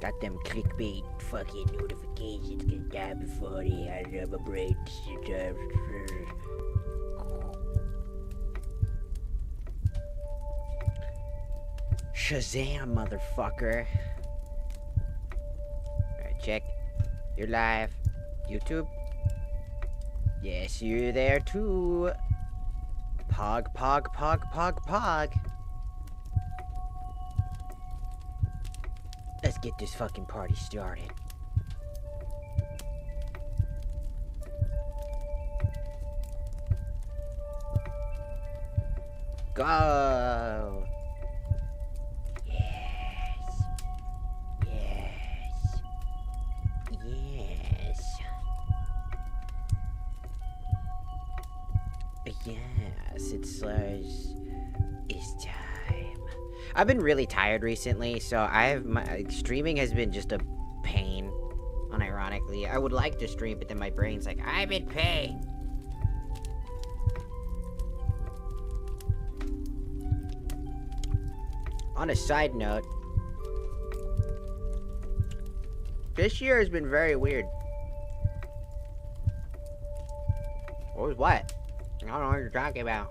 Got them clickbait fucking notifications gonna die before they have a break. Shazam, motherfucker. Alright, check. You're live. YouTube? Yes, you're there too. Pog, pog, pog, pog, pog. Let's get this fucking party started. Go! Yes. Yes. Yes. Yes, it's time. I've been really tired recently, so streaming has been just a pain, unironically. I would like to stream, but then my brain's like, I'm in pain. On a side note, this year has been very weird. What? I don't know what you're talking about.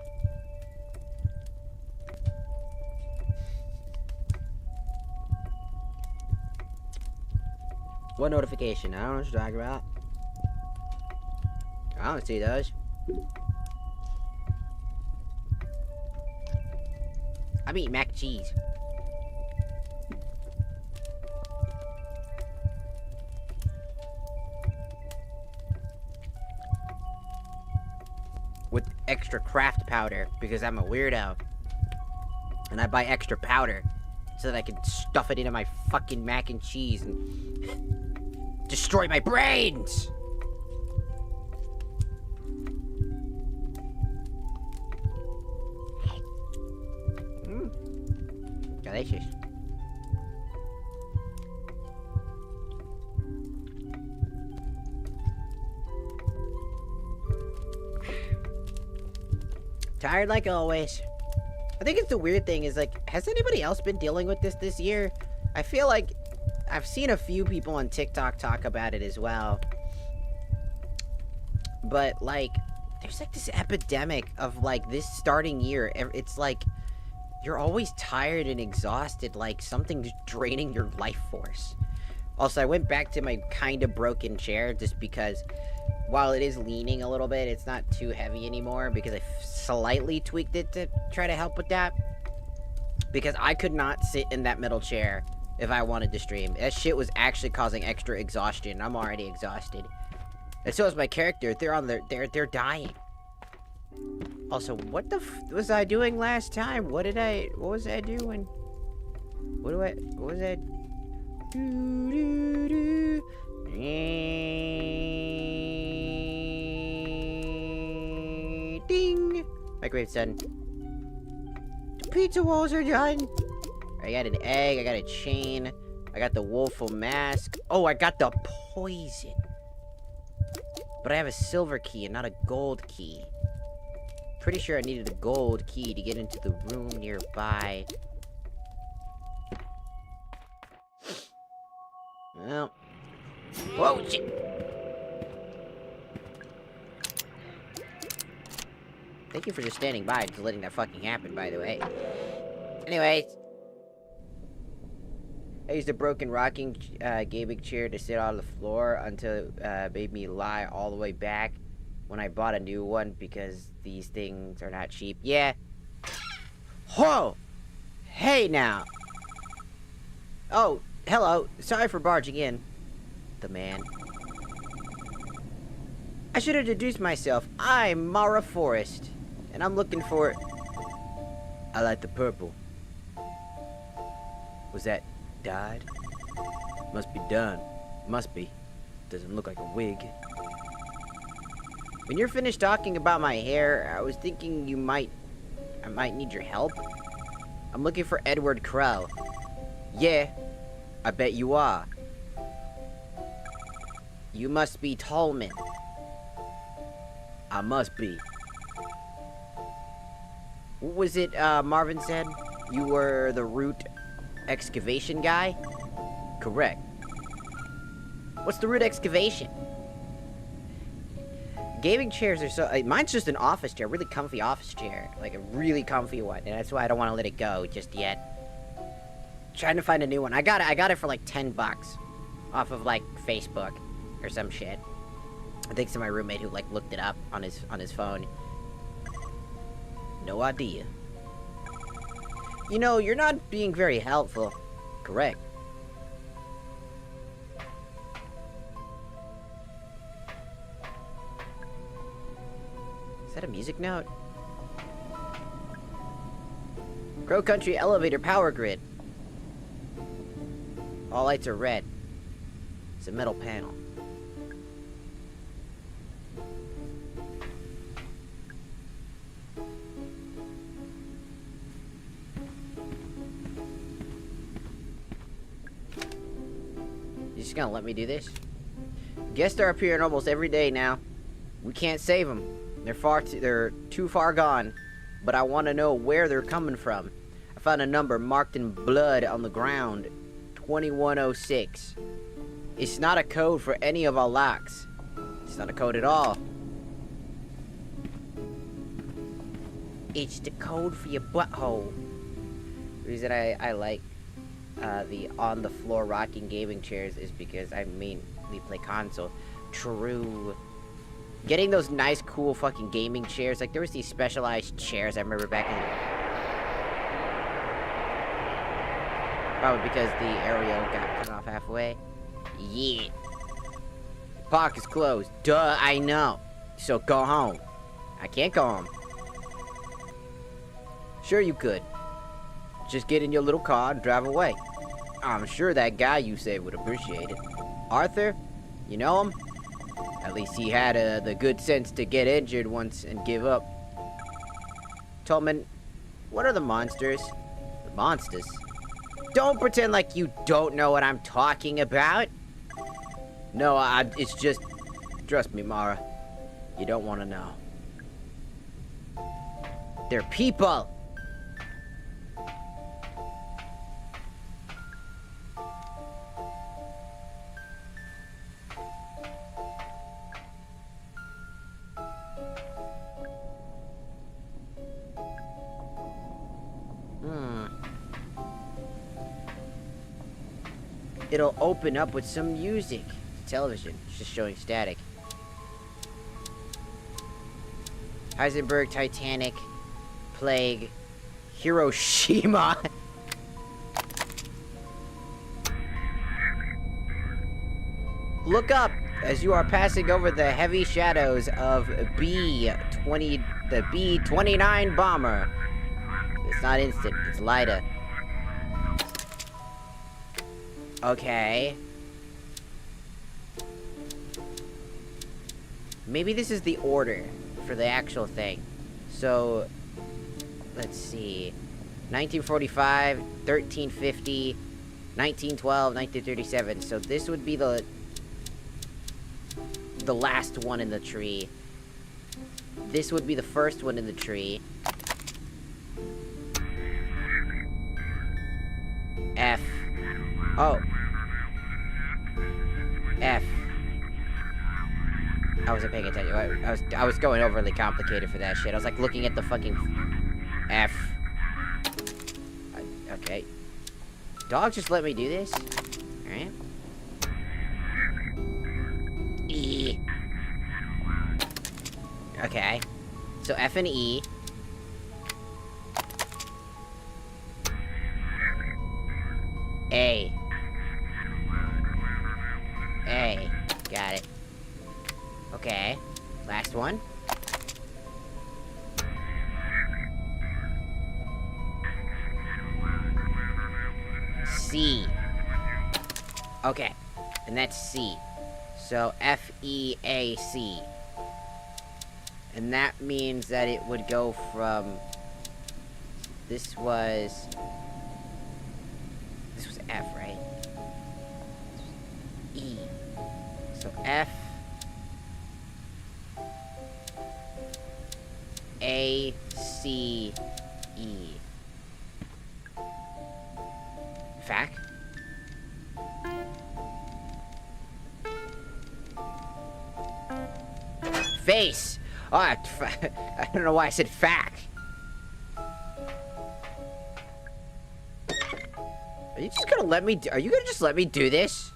What notification? I don't know what you're talking about. I don't see those. I'm eating mac and cheese. With extra craft powder, because I'm a weirdo. And I buy extra powder so that I can stuff it into my fucking mac and cheese and destroy my brains! Delicious. Tired like always. I think it's the weird thing is, like, has anybody else been dealing with this year? I feel like I've seen a few people on TikTok talk about it as well. But, like, there's, like, this epidemic of, like, this starting year. It's, like, you're always tired and exhausted, like, something's draining your life force. Also, I went back to my kinda broken chair just because, while it is leaning a little bit, it's not too heavy anymore because I slightly tweaked it to try to help with that. Because I could not sit in that middle chair if I wanted to stream. That shit was actually causing extra exhaustion. I'm already exhausted. And so is my character. They're dying. Also, what the was I doing last time? What was I doing? What was I? Ding! My gravestone. The pizza walls are done. I got an egg, I got a chain, I got the woeful mask. Oh, I got the poison. But I have a silver key and not a gold key. Pretty sure I needed a gold key to get into the room nearby. Well. Whoa, shit! Thank you for just standing by and just letting that fucking happen, by the way. Anyways. I used a broken rocking gaming chair to sit on the floor until it made me lie all the way back when I bought a new one because these things are not cheap. Yeah. Whoa! Hey now! Oh, hello. Sorry for barging in. The man. I should introduce myself. I'm Mara Forrest. And I'm looking for... I like the purple. Was that dyed? Must be done. Must be. Doesn't look like a wig. When you're finished talking about my hair, I was thinking I might need your help. I'm looking for Edward Crow. Yeah, I bet you are. You must be Tallman. I must be. What was it Marvin said? You were the root excavation guy? Correct. What's the root excavation? Gaming chairs are so... mine's just an office chair, really comfy office chair. Like a really comfy one, and that's why I don't want to let it go just yet. Trying to find a new one. I got it for like 10 bucks. Off of like Facebook or some shit. Thanks to my roommate who like looked it up on his phone. No idea. You know, you're not being very helpful. Correct. Is that a music note? Crow Country elevator power grid. All lights are red. It's a metal panel. You just gonna let me do this? Guests are appearing almost every day now. We can't save them. They're too far gone. But I want to know where they're coming from. I found a number marked in blood on the ground. 2106. It's not a code for any of our locks. It's not a code at all. It's the code for your butthole. The reason I like the on-the-floor rocking gaming chairs is because I mainly play console. True. Getting those nice, cool fucking gaming chairs. Like, there was these specialized chairs I remember back in the... Probably because the aerial got cut off halfway. Yeah. Park is closed. Duh, I know. So go home. I can't go home. Sure you could. Just get in your little car and drive away. I'm sure that guy you saved would appreciate it. Arthur? You know him? At least he had the good sense to get injured once and give up. Tolman, what are the monsters? The monsters? Don't pretend like you don't know what I'm talking about. No, it's just... Trust me, Mara. You don't want to know. They're people! It'll open up with some music. Television. It's just showing static. Heisenberg, Titanic, Plague, Hiroshima. Look up as you are passing over the heavy shadows of B-20, the B-29 bomber. It's not instant, it's lighter. Okay. Maybe this is the order for the actual thing. So, let's see. 1945, 1350, 1912, 1937. So this would be the last one in the tree. This would be the first one in the tree. F. Oh. F. I wasn't paying attention. I was going overly complicated for that shit. I was like looking at the fucking F. Okay. Dog, just let me do this. Alright. E. Okay. So F and E. A. A. Got it. Okay. Last one. C. Okay. And that's C. So F-E-A-C. And that means that it would go from... This was F, right? E. So F... A-C-E. Fact? face. Oh, I don't know why I said fact. Are you just gonna let me are you gonna just let me do this?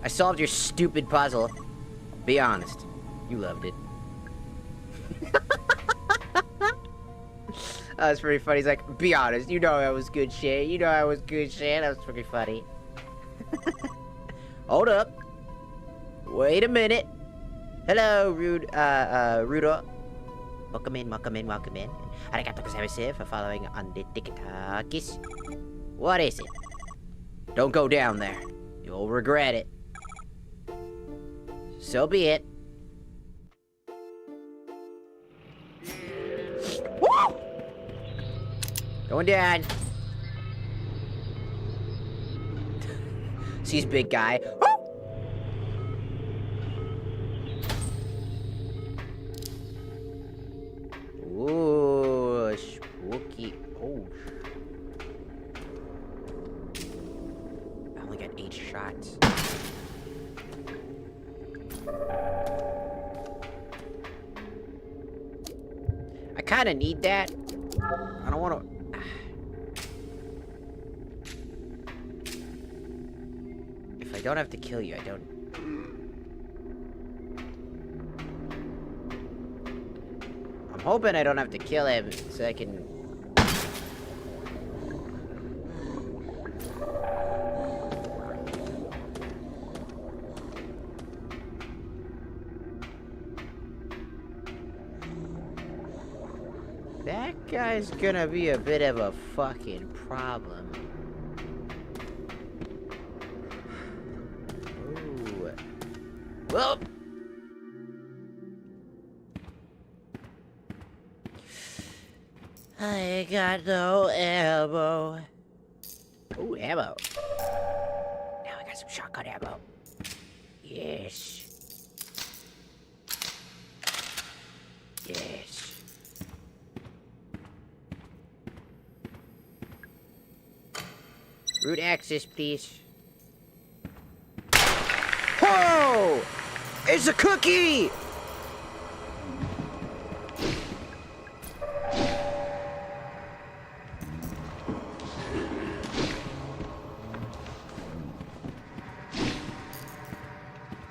I solved your stupid puzzle. Be honest. You loved it. That was pretty funny. He's like, be honest, you know that was good shit. You know that was good shit. That was pretty funny. Hold up. Wait a minute. Hello, Rudo. Welcome in, welcome in, welcome in. Arigato gozaimasu for following on the TikTokis. What is it? Don't go down there. You'll regret it. So be it. Woo! Going down. Sees big guy. Ooh, spooky. Oh. I only got 8 shots. I kind of need that. I don't want to. If I don't have to kill you, I don't. I'm hoping I don't have to kill him so I can. That guy's gonna be a bit of a fucking problem. Ooh. Well. I got no ammo. Ooh, ammo. Now I got some shotgun ammo. Yes. Yes. Root access, please. Whoa! It's a cookie!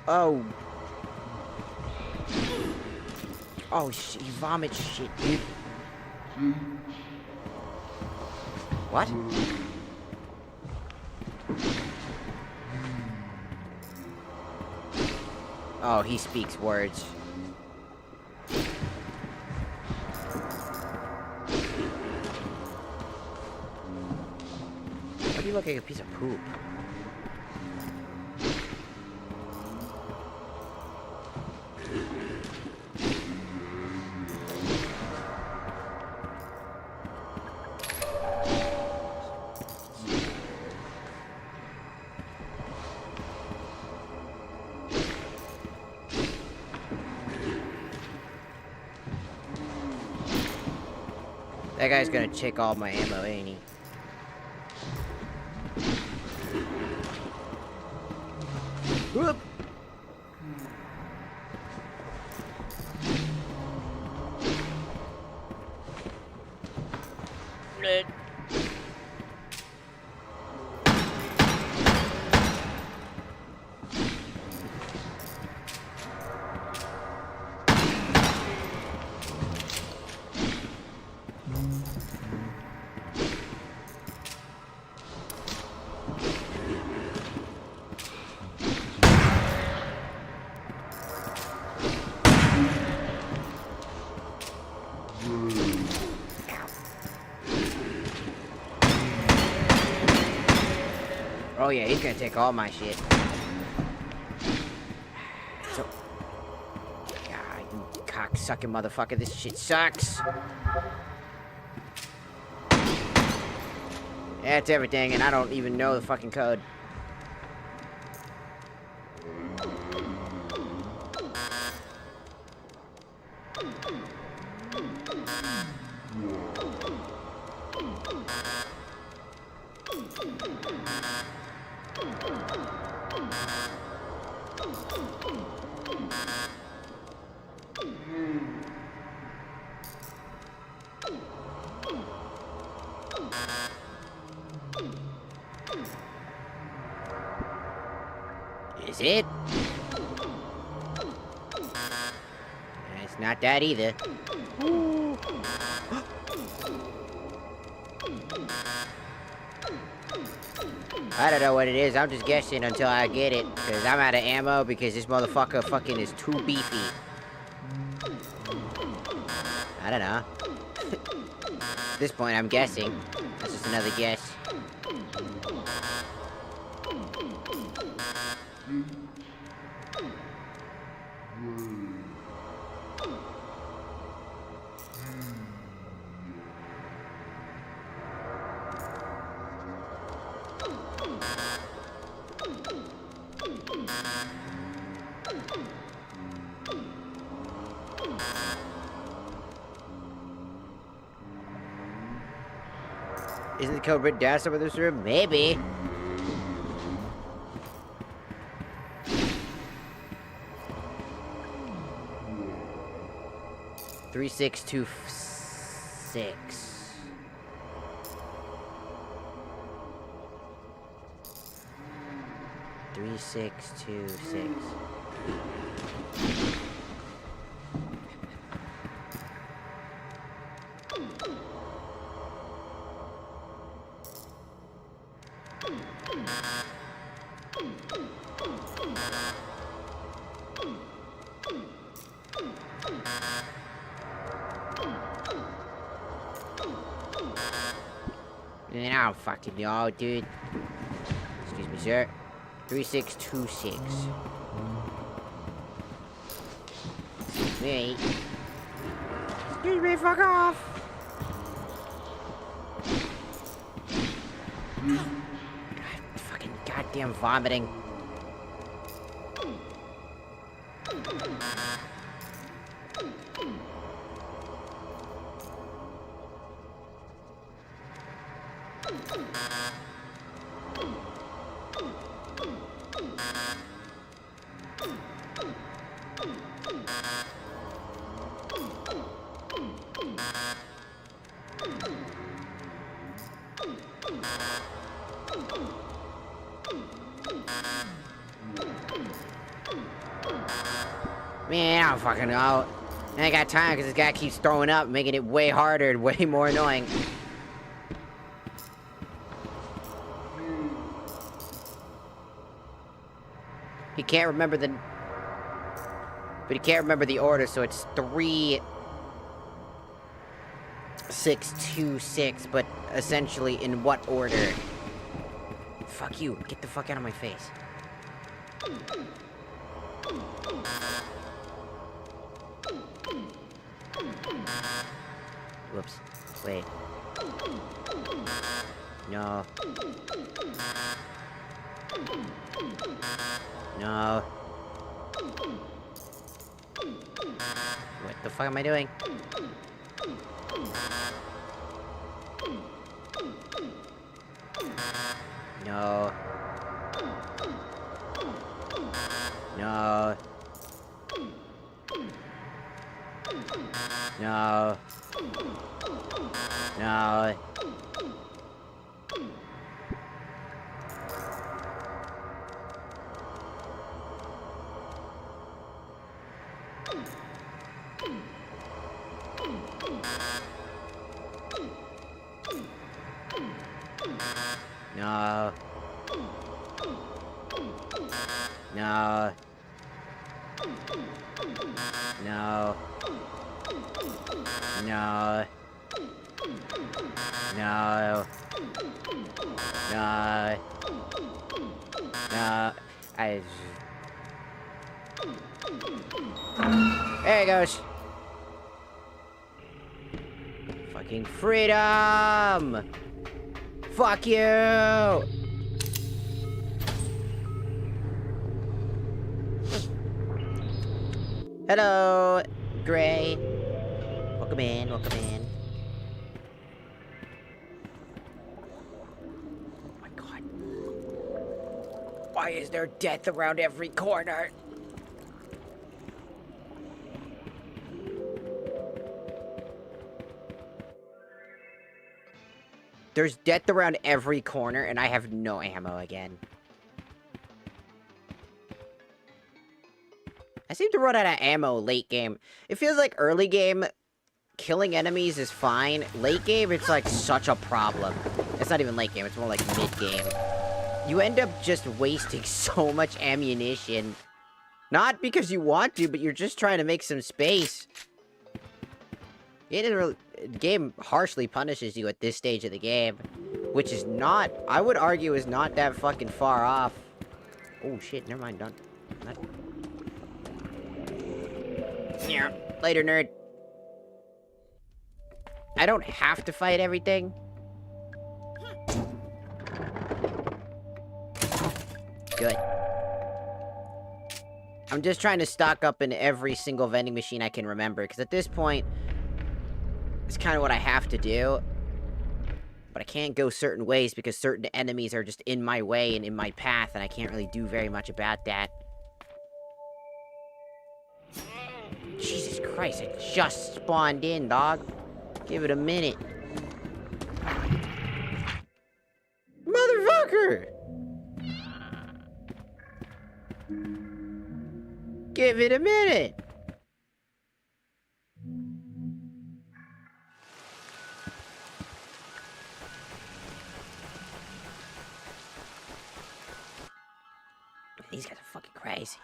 Oh. Oh, he vomits shit, dude. What? Oh, he speaks words. Why do you look like a piece of poop? That guy's gonna check all my ammo, ain't he? Whoop! Oh yeah, he's gonna take all my shit. So, God, you cocksucking motherfucker, this shit sucks. That's everything, and I don't even know the fucking code. Is it? It's not that either. I don't know what it is, I'm just guessing until I get it. Because I'm out of ammo because this motherfucker fucking is too beefy. I don't know. At this point, I'm guessing. That's just another guess. Isn't the code written down somewhere in this room? Maybe. Three, 6, 2, 6. Three, 6, 2, 6. Man, I don't fucking know, dude. Excuse me, sir. 3626. Wait. Excuse me, fuck off! God, fucking goddamn vomiting. Man, I don't fucking know. I ain't got time because this guy keeps throwing up, making it way harder and way more annoying. He can't remember the... But he can't remember the order, so it's 3, 6, 2, 6, but essentially in what order? Fuck you. Get the fuck out of my face. Whoops. Wait. No. No. What the fuck am I doing? No. No. No. No. No. No. No. No. No. No. No. There he goes. Fucking freedom! Fuck you! Hello, Gray. Welcome in, welcome in. Oh my god. Why is there death around every corner? There's death around every corner, and I have no ammo again. I seem to run out of ammo late game. It feels like early game, killing enemies is fine. Late game, it's like such a problem. It's not even late game, it's more like mid game. You end up just wasting so much ammunition. Not because you want to, but you're just trying to make some space. The game harshly punishes you at this stage of the game. Which is not, I would argue, is not that fucking far off. Oh shit, never mind, not. Yeah, later, nerd. I don't have to fight everything. Good. I'm just trying to stock up in every single vending machine I can remember, because at this point, it's kind of what I have to do. But I can't go certain ways because certain enemies are just in my way and in my path, and I can't really do very much about that. Jesus Christ, I just spawned in, dog. Give it a minute. Motherfucker! Give it a minute! These guys are fucking crazy.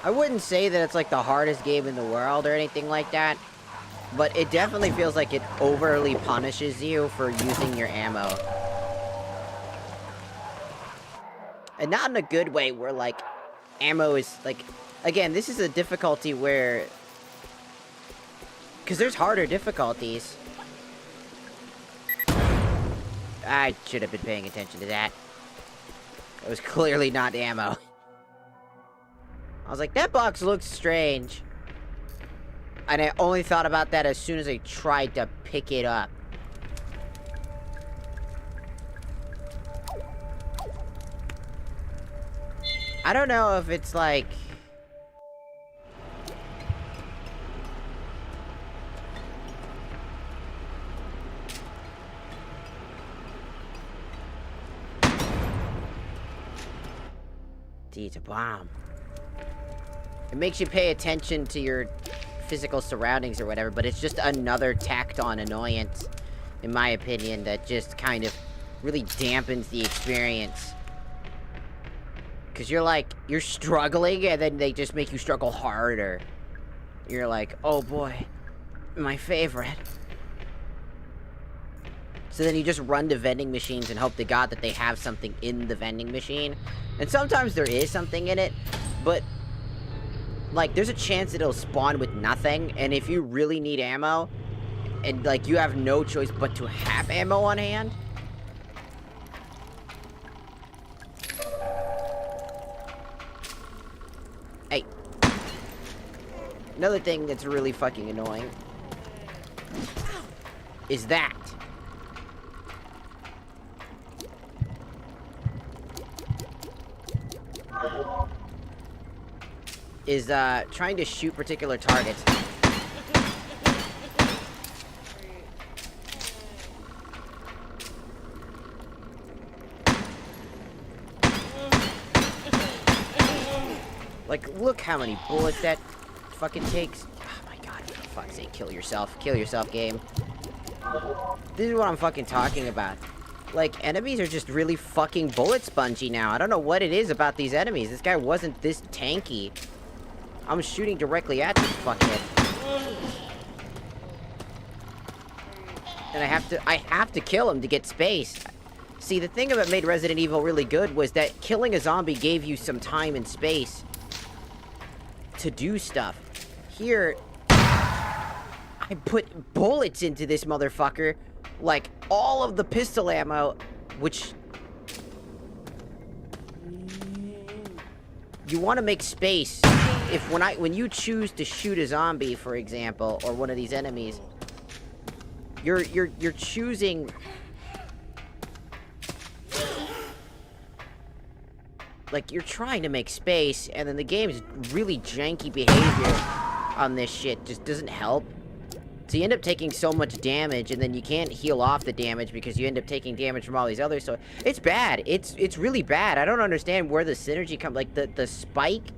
I wouldn't say that it's like the hardest game in the world or anything like that, but it definitely feels like it overly punishes you for using your ammo. And not in a good way where like ammo is like, again, this is a difficulty where, because there's harder difficulties. I should have been paying attention to that. It was clearly not ammo. I was like, that box looks strange. And I only thought about that as soon as I tried to pick it up. I don't know if it's like... It's a bomb. It makes you pay attention to your physical surroundings or whatever, but it's just another tacked on annoyance, in my opinion, that just kind of really dampens the experience. Because you're like, you're struggling, and then they just make you struggle harder. You're like, oh boy, my favorite. So then you just run to vending machines and hope to God that they have something in the vending machine. And sometimes there is something in it, but like, there's a chance that it'll spawn with nothing, and if you really need ammo, and like, you have no choice but to have ammo on hand. Hey. Another thing that's really fucking annoying is that. Is trying to shoot particular targets. Like, look how many bullets that fucking takes. Oh my god, for fuck's sake, kill yourself. Kill yourself, game. This is what I'm fucking talking about. Like, enemies are just really fucking bullet spongy now. I don't know what it is about these enemies. This guy wasn't this tanky. I'm shooting directly at this fuckhead. And I have to kill him to get space. See, the thing that made Resident Evil really good was that killing a zombie gave you some time and space to do stuff. Here, I put bullets into this motherfucker. Like, all of the pistol ammo, which... You want to make space. If when you choose to shoot a zombie, for example, or one of these enemies, you're choosing like, you're trying to make space, and then the game's really janky behavior on this shit just doesn't help. So you end up taking so much damage, and then you can't heal off the damage because you end up taking damage from all these others, so it's bad. It's really bad. I don't understand where the synergy comes, like, the spike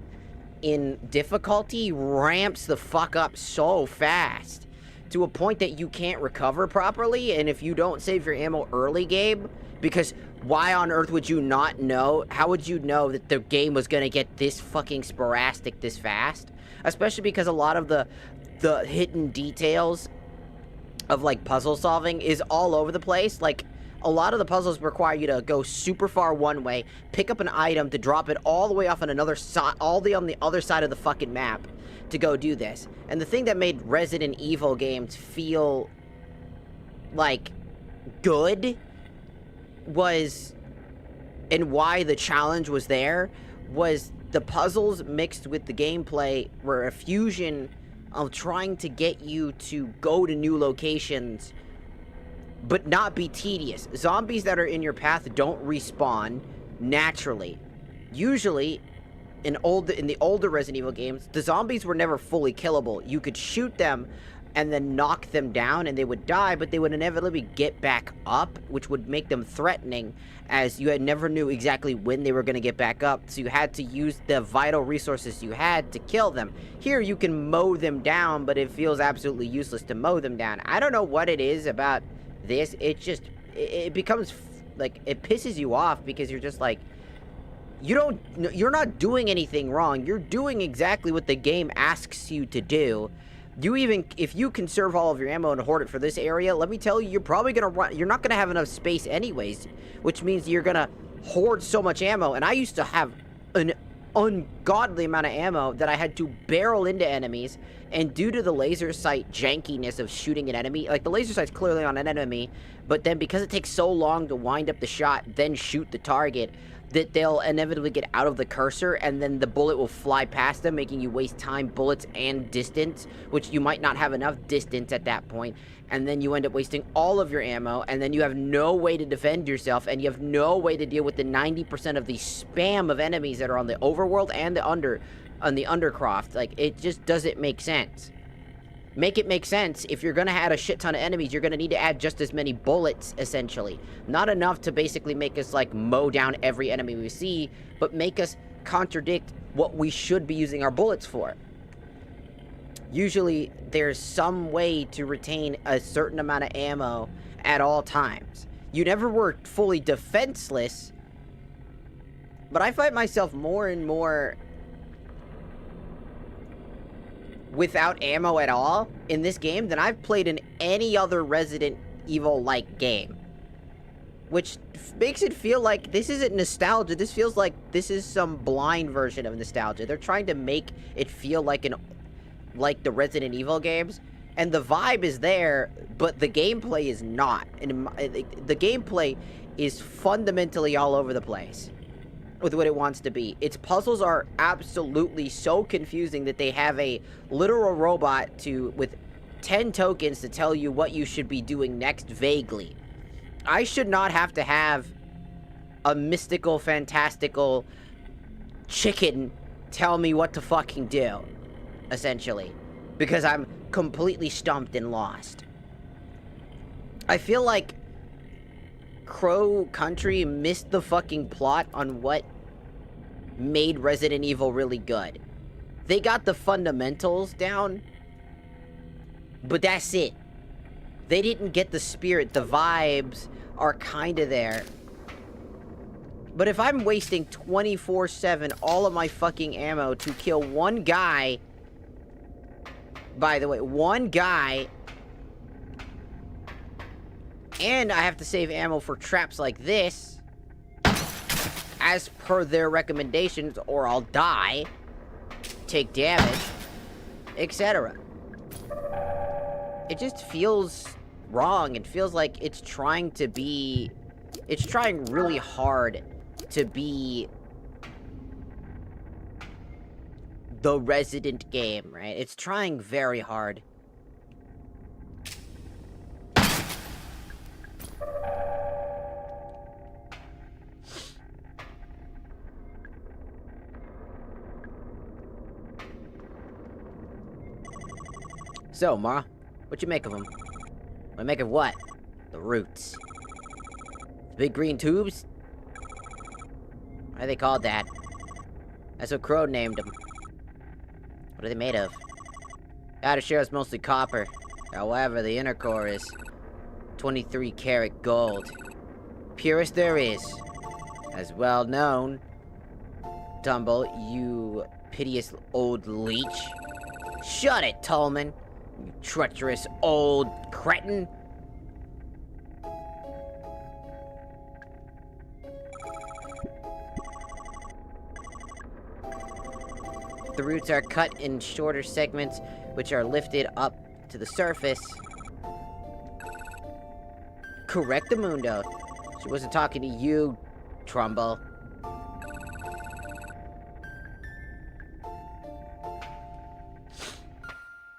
in difficulty ramps the fuck up so fast to a point that you can't recover properly, and if you don't save your ammo early game, because why on earth would you not know? How would you know that the game was gonna get this fucking sporadic this fast? Especially because a lot of the hidden details of, like, puzzle solving is all over the place. Like, a lot of the puzzles require you to go super far one way, pick up an item to drop it all the way off on another side, all the on the other side of the fucking map to go do this. And the thing that made Resident Evil games feel, like, good was, and why the challenge was there, was the puzzles mixed with the gameplay were a fusion of trying to get you to go to new locations but not be tedious. Zombies that are in your path don't respawn naturally. Usually, in the older Resident Evil games, the zombies were never fully killable. You could shoot them and then knock them down and they would die, but they would inevitably get back up, which would make them threatening, as you never knew exactly when they were going to get back up, so you had to use the vital resources you had to kill them. Here, you can mow them down, but it feels absolutely useless to mow them down. I don't know what it is about this. It becomes, like, it pisses you off because you're just like, you're not doing anything wrong. You're doing exactly what the game asks you to do. If you conserve all of your ammo and hoard it for this area, let me tell you, you're not gonna have enough space anyways, which means you're gonna hoard so much ammo. And I used to have an ungodly amount of ammo that I had to barrel into enemies, and due to the laser sight jankiness of shooting an enemy, like, the laser sight's clearly on an enemy, but then because it takes so long to wind up the shot, then shoot the target, that they'll inevitably get out of the cursor, and then the bullet will fly past them, making you waste time, bullets, and distance, which you might not have enough distance at that point, and then you end up wasting all of your ammo, and then you have no way to defend yourself, and you have no way to deal with the 90% of the spam of enemies that are on the overworld and on the undercroft. Like, it just doesn't make sense. Make it make sense. If you're gonna add a shit ton of enemies, you're gonna need to add just as many bullets, essentially. Not enough to basically make us, like, mow down every enemy we see, but make us contradict what we should be using our bullets for. Usually, there's some way to retain a certain amount of ammo at all times. You never were fully defenseless, but I find myself more and more without ammo at all in this game than I've played in any other Resident Evil-like game. Which makes it feel like this isn't nostalgia. This feels like this is some blind version of nostalgia. They're trying to make it feel like the Resident Evil games. And the vibe is there, but the gameplay is not. And the gameplay is fundamentally all over the place with what it wants to be. Its puzzles are absolutely so confusing that they have a literal robot with 10 tokens to tell you what you should be doing next vaguely. I should not have to have a mystical, fantastical chicken tell me what to fucking do, essentially, because I'm completely stumped and lost. I feel like Crow Country missed the fucking plot on what made Resident Evil really good. They got the fundamentals down, but that's it. They didn't get the spirit. The vibes are kind of there. But if I'm wasting 24/7 all of my fucking ammo to kill one guy, by the way, one guy, and I have to save ammo for traps like this, as per their recommendations, or I'll die, take damage, etc. It just feels wrong. It feels like it's trying really hard to be the Resident game, right? It's trying very hard. So, Ma, what you make of them? What make of what? The roots. The big green tubes? Why are they called that? That's what Crow named them. What are they made of? Outer shell is mostly copper. However, the inner core is 23 karat gold. Purest there is. As well known. Tumble, you piteous old leech. Shut it, Tolman. You treacherous old cretin. The roots are cut in shorter segments, which are lifted up to the surface. Correctamundo. She wasn't talking to you, Trumbull.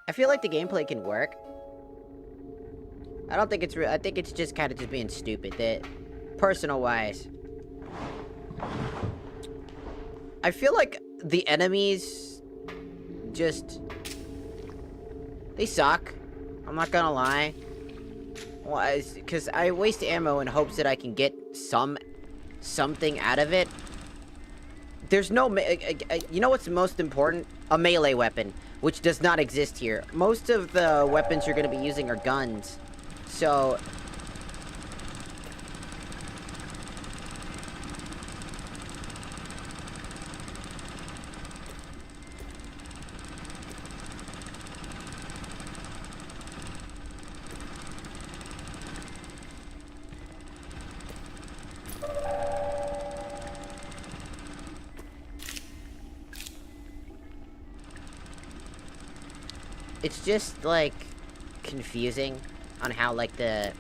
I feel like the gameplay can work. I don't think it's real. I think it's just kind of just being stupid. That, personal-wise, I feel like the enemies just, they suck. I'm not gonna lie. Well, because I waste ammo in hopes that I can get something out of it. There's no, you know what's most important? A melee weapon, which does not exist here. Most of the weapons you're gonna be using are guns. So, it's just, like, confusing on how, like, the...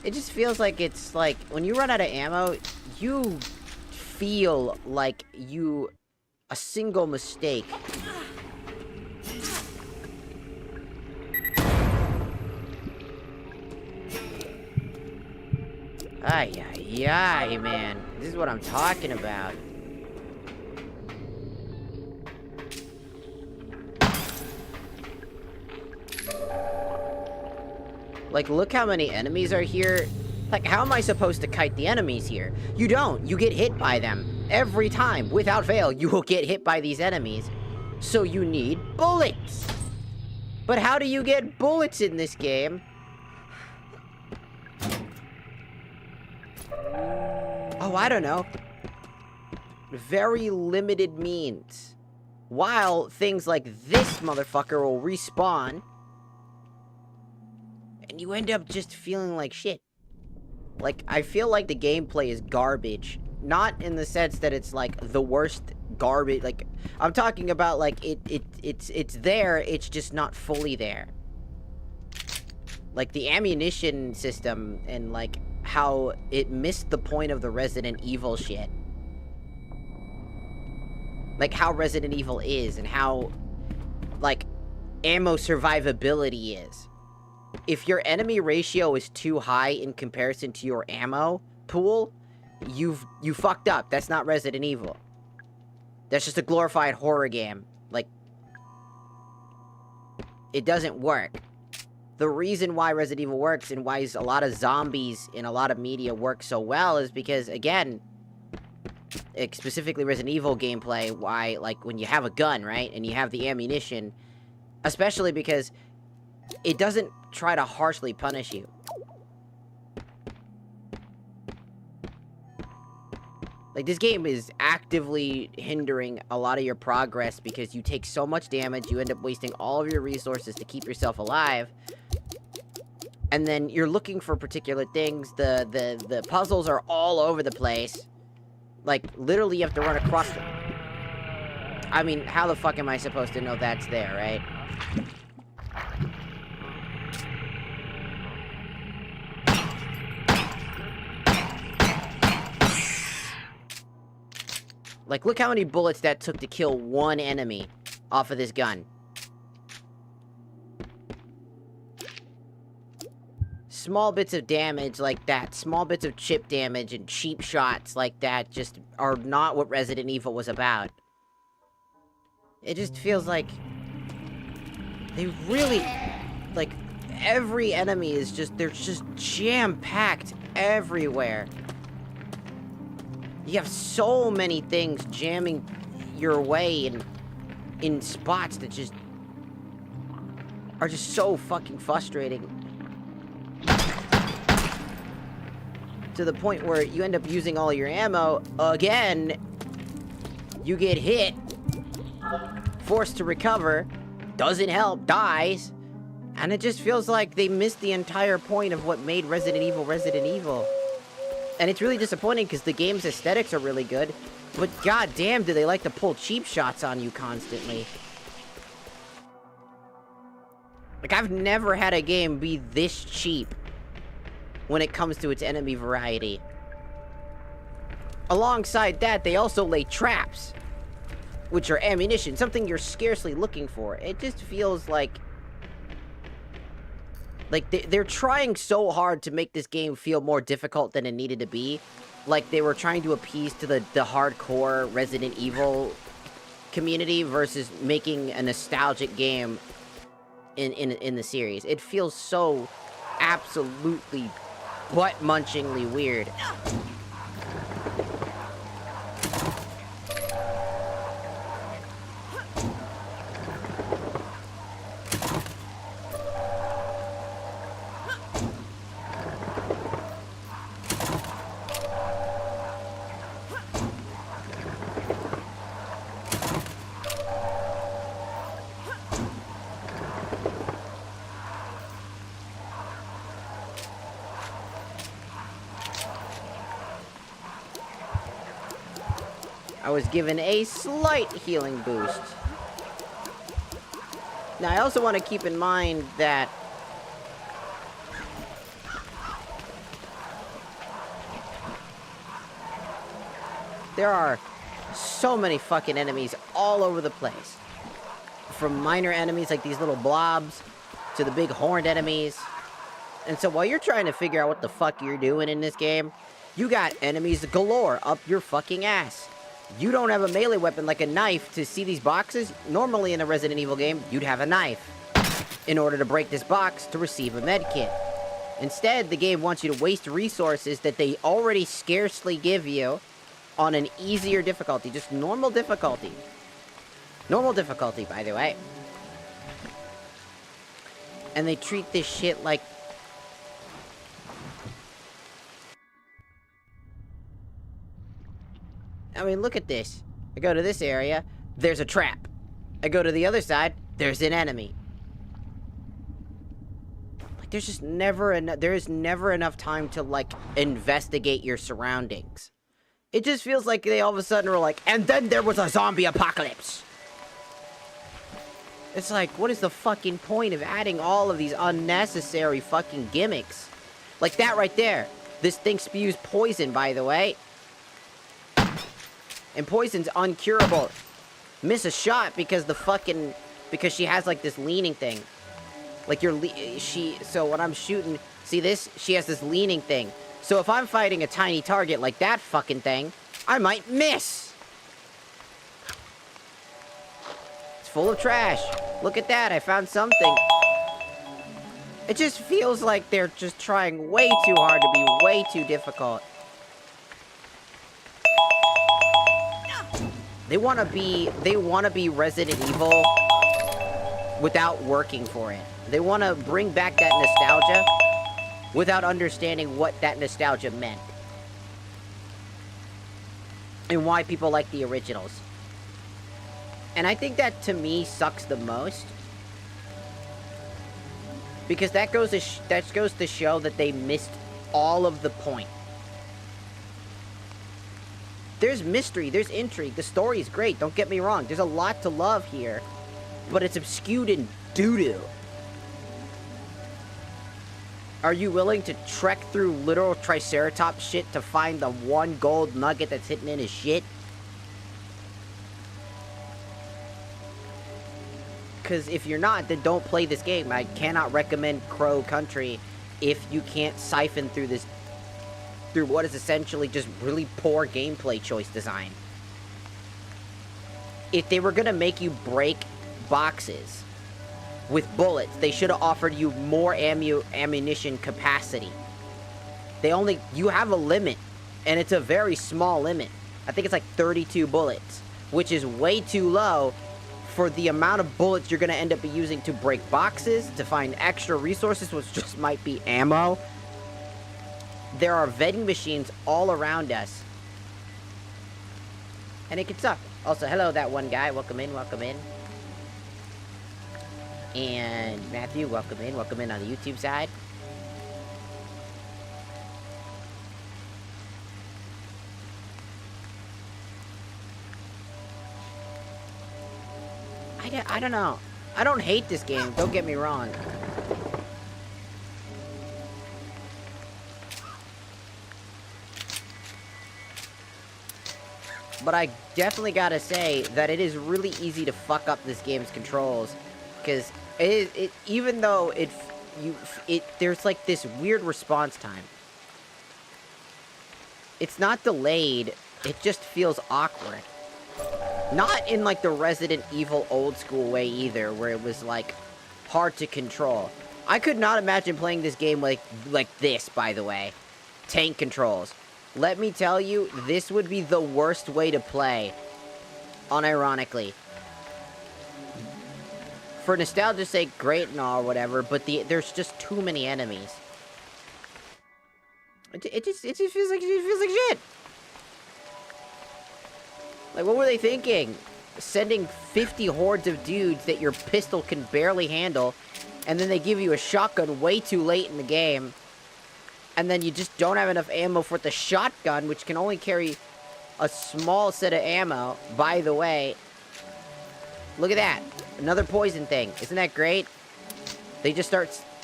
It just feels like it's, like, when you run out of ammo, you feel like a single mistake. Ay, ay, ay, man. This is what I'm talking about. Like, look how many enemies are here. Like, how am I supposed to kite the enemies here? You don't. You get hit by them. Every time, without fail, you will get hit by these enemies. So you need bullets. But how do you get bullets in this game? Oh, I don't know. Very limited means. While things like this motherfucker will respawn. And you end up just feeling like shit. Like, I feel like the gameplay is garbage. Not in the sense that it's, like, the worst garbage. Like, I'm talking about, like, it's there, it's just not fully there. Like, the ammunition system and, like, how it missed the point of the Resident Evil shit. Like, how Resident Evil is, and how, like, ammo survivability is. If your enemy ratio is too high in comparison to your ammo pool, you fucked up. That's not Resident Evil. That's just a glorified horror game. Like, it doesn't work. The reason why Resident Evil works and why a lot of zombies in a lot of media work so well is because, again, specifically Resident Evil gameplay, why, like, when you have a gun, right, and you have the ammunition, especially because it doesn't try to harshly punish you. Like, this game is actively hindering a lot of your progress because you take so much damage, you end up wasting all of your resources to keep yourself alive. And then you're looking for particular things. The puzzles are all over the place. Like, literally you have to run across them. I mean, how the fuck am I supposed to know that's there, right? Like, look how many bullets that took to kill one enemy off of this gun. small bits of damage like that, small bits of chip damage and cheap shots like that just are not what Resident Evil was about. It just feels like they really, like, every enemy is just, they're just jam-packed everywhere. You have so many things jamming your way in spots that just are just so fucking frustrating. To the point where you end up using all your ammo again, you get hit, forced to recover, doesn't help, dies, and it just feels like they missed the entire point of what made Resident Evil Resident Evil. And it's really disappointing because the game's aesthetics are really good, but goddamn do they like to pull cheap shots on you constantly. Like, I've never had a game be this cheap when it comes to its enemy variety. Alongside that, they also lay traps, which are ammunition, something you're scarcely looking for. It just feels like they're trying so hard to make this game feel more difficult than it needed to be. Like they were trying to appease to the hardcore Resident Evil community versus making a nostalgic game in the series. It feels so absolutely butt-munchingly weird. I was given a slight healing boost. Now, I also want to keep in mind that there are so many fucking enemies all over the place. From minor enemies like these little blobs to the big horned enemies. And so while you're trying to figure out what the fuck you're doing in this game, you got enemies galore up your fucking ass. You don't have a melee weapon like a knife to see these boxes. Normally in a Resident Evil game, you'd have a knife in order to break this box to receive a med kit. Instead, the game wants you to waste resources that they already scarcely give you on an easier difficulty, just normal difficulty. Normal difficulty, by the way. And they treat this shit like... I mean, look at this. I go to this area, there's a trap. I go to the other side, there's an enemy. Like, there's just never enough, there is never enough time to, like, investigate your surroundings. It just feels like they all of a sudden were like, and then there was a zombie apocalypse. It's like, what is the fucking point of adding all of these unnecessary fucking gimmicks? Like that right there. This thing spews poison, by the way. And poison's uncurable. Miss a shot because because she has like this leaning thing. Like so when I'm shooting, see this? She has this leaning thing. So if I'm fighting a tiny target like that fucking thing, I might miss. It's full of trash. Look at that, I found something. It just feels like they're just trying way too hard to be way too difficult. They wanna be Resident Evil without working for it. They wanna bring back that nostalgia without understanding what that nostalgia meant. And why people like the originals. And I think that, to me, sucks the most. Because that goes to show that they missed all of the point. There's mystery, there's intrigue, the story is great, don't get me wrong. There's a lot to love here. But it's obscured in doo-doo. Are you willing to trek through literal Triceratops shit to find the one gold nugget that's hidden in his shit? Because if you're not, then don't play this game. I cannot recommend Crow Country if you can't siphon through what is essentially just really poor gameplay choice design. If they were gonna make you break boxes with bullets, they should have offered you more ammunition capacity. You have a limit, and it's a very small limit. I think it's like 32 bullets, which is way too low for the amount of bullets you're gonna end up using to break boxes, to find extra resources, which just might be ammo. There are vending machines all around us, and it can suck. Also, hello, that one guy. Welcome in, welcome in. And Matthew, welcome in on the YouTube side. I don't know. I don't hate this game, don't get me wrong. But I definitely gotta say that it is really easy to fuck up this game's controls. Because even though there's like this weird response time. It's not delayed, it just feels awkward. Not in like the Resident Evil old school way either, where it was like hard to control. I could not imagine playing this game like this, by the way. Tank controls. Let me tell you, this would be the worst way to play. Unironically. For nostalgia's sake, great and all, whatever, but there's just too many enemies. It just feels like shit. Like, what were they thinking? Sending 50 hordes of dudes that your pistol can barely handle, and then they give you a shotgun way too late in the game, and then you just don't have enough ammo for the shotgun, which can only carry a small set of ammo. By the way, look at that. Another poison thing. Isn't that great? They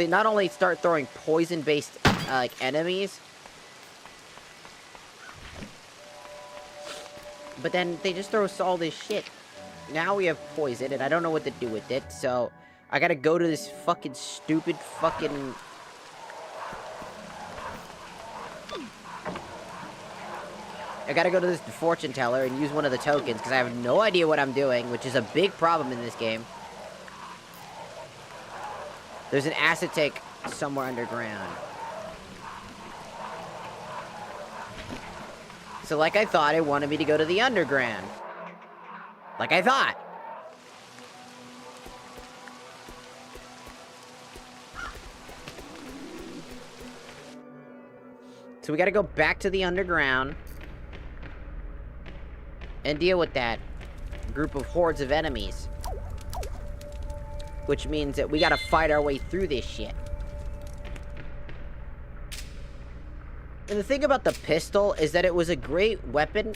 not only start throwing poison-based, like, enemies, but then they just throw us all this shit. Now we have poison, and I don't know what to do with it, so I gotta go to this fucking stupid fucking... I gotta go to this fortune teller and use one of the tokens, because I have no idea what I'm doing, which is a big problem in this game. There's an acid tank somewhere underground. So like I thought, it wanted me to go to the underground. Like I thought. So we gotta go back to the underground and deal with that group of hordes of enemies. Which means that we gotta fight our way through this shit. And the thing about the pistol is that it was a great weapon.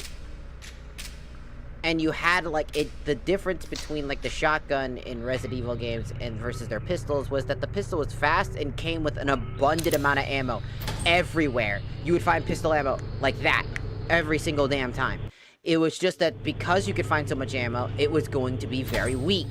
And you had, like, the difference between, like, the shotgun in Resident Evil games and versus their pistols was that the pistol was fast and came with an abundant amount of ammo. Everywhere. You would find pistol ammo like that every single damn time. It was just that because you could find so much ammo, it was going to be very weak.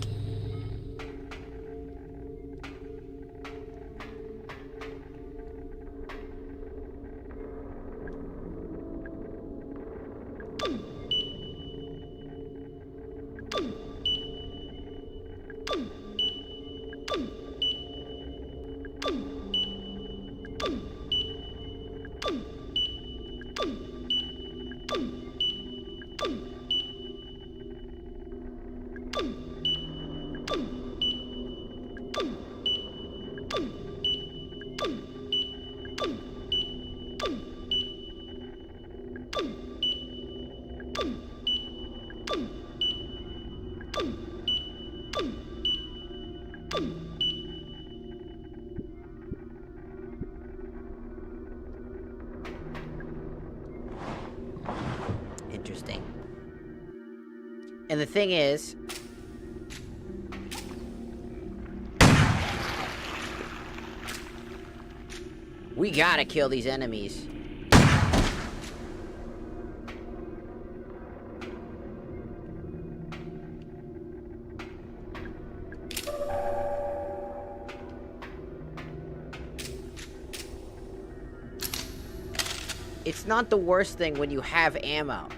Interesting. And the thing is, we gotta kill these enemies. it's not the worst thing when you have ammo.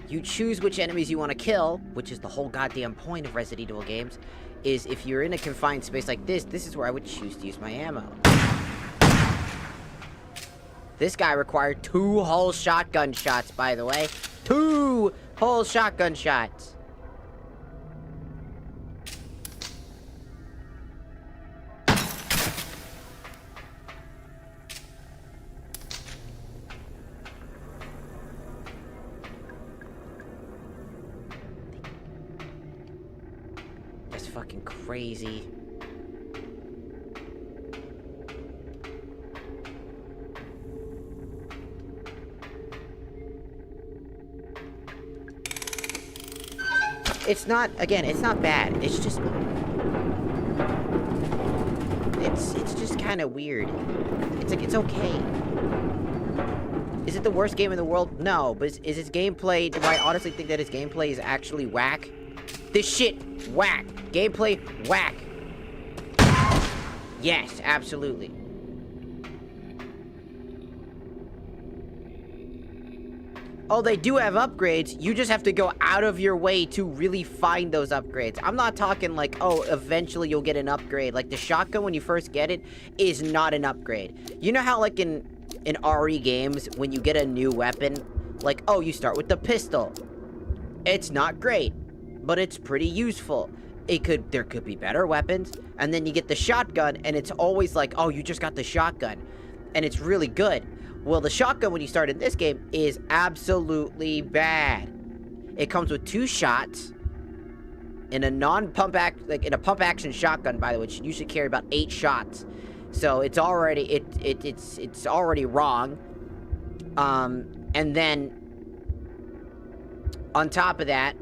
You choose which enemies you want to kill, which is the whole goddamn point of Resident Evil games, is if you're in a confined space like this is where I would choose to use my ammo. This guy required 2 whole shotgun shots, by the way. 2 whole shotgun shots. That's fucking crazy. It's not, again, it's not bad. It's just... It's just kind of weird. It's like, it's okay. Is it the worst game in the world? No, but is its gameplay... Do I honestly think that its gameplay is actually whack? This shit, whack. Gameplay, whack. Yes, absolutely. Oh, they do have upgrades. You just have to go out of your way to really find those upgrades. I'm not talking like, oh, eventually you'll get an upgrade. Like, the shotgun, when you first get it, is not an upgrade. You know how, like, in RE games, when you get a new weapon, like, oh, you start with the pistol. It's not great, but it's pretty useful. There could be better weapons, and then you get the shotgun, and it's always like, oh, you just got the shotgun, and it's really good. Well, the shotgun, when you start in this game, is absolutely bad. It comes with 2 shots in a non-pump in a pump action shotgun, by the way, which usually carry about 8 shots. So it's already it's already wrong. And then on top of that,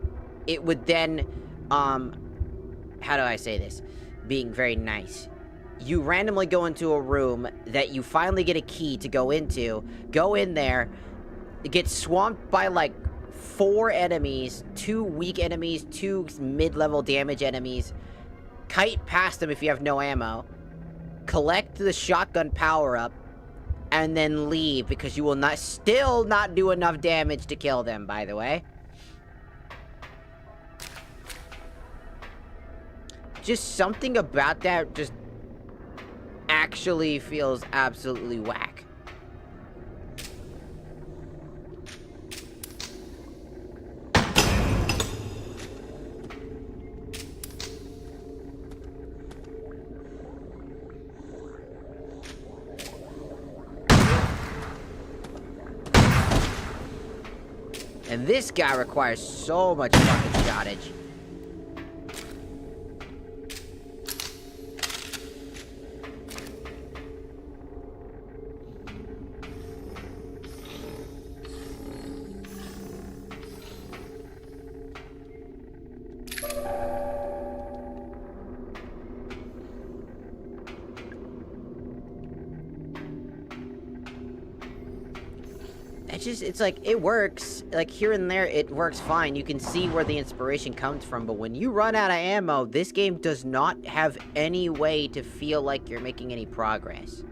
it would then how do I say this? Being very nice. You randomly go into a room that you finally get a key to go into, go in there, get swamped by like 4 enemies, 2 weak enemies, 2 mid-level damage enemies, kite past them if you have no ammo, collect the shotgun power-up, and then leave because you will still not do enough damage to kill them, by the way. Just something about that just actually feels absolutely whack. And this guy requires so much fucking shottage. It's like, it works, like, here and there, it works fine. You can see where the inspiration comes from, but when you run out of ammo, this game does not have any way to feel like you're making any progress.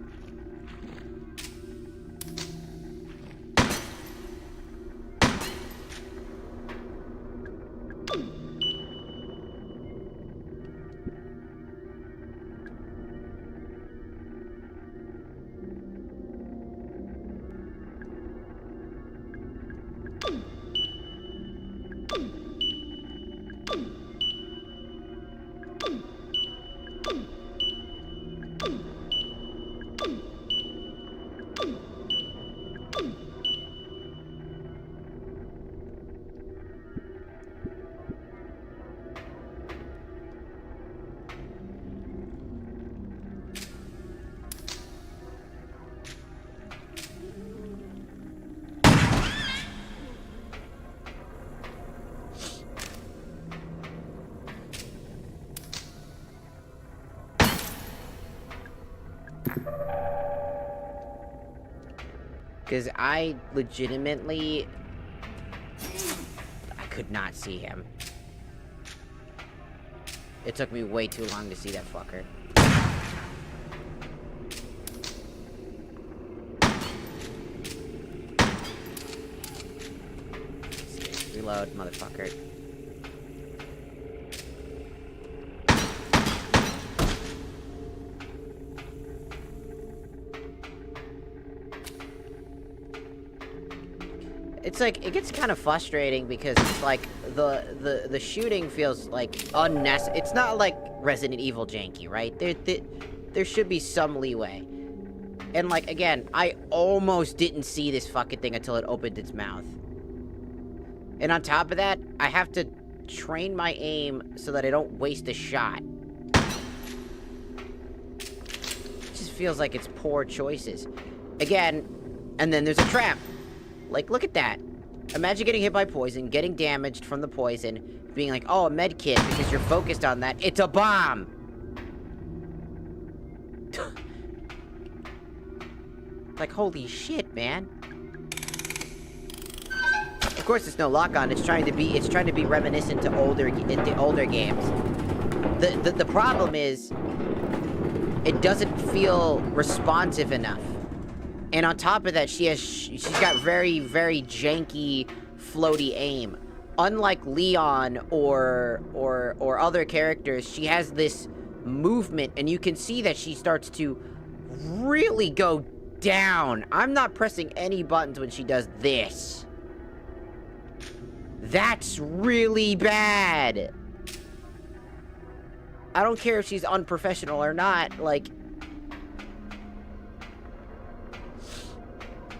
Because I legitimately... I could not see him. It took me way too long to see that fucker. Reload, motherfucker. It's like, it gets kind of frustrating because it's like, the shooting feels like unnecessary. It's not like Resident Evil janky, right? There should be some leeway. And like, again, I almost didn't see this fucking thing until it opened its mouth. And on top of that, I have to train my aim so that I don't waste a shot. It just feels like it's poor choices. Again, and then there's a trap. Like, look at that. Imagine getting hit by poison, getting damaged from the poison, being like, oh, a med kit, because you're focused on that. It's a bomb! Like, holy shit, man. Of course, it's no lock-on. It's trying to be reminiscent to older games. The problem is, it doesn't feel responsive enough. And on top of that, she's got very, very janky, floaty aim. Unlike Leon or other characters, she has this movement, and you can see that she starts to really go down. I'm not pressing any buttons when she does this. That's really bad. I don't care if she's unprofessional or not, like...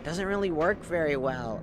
Doesn't really work very well.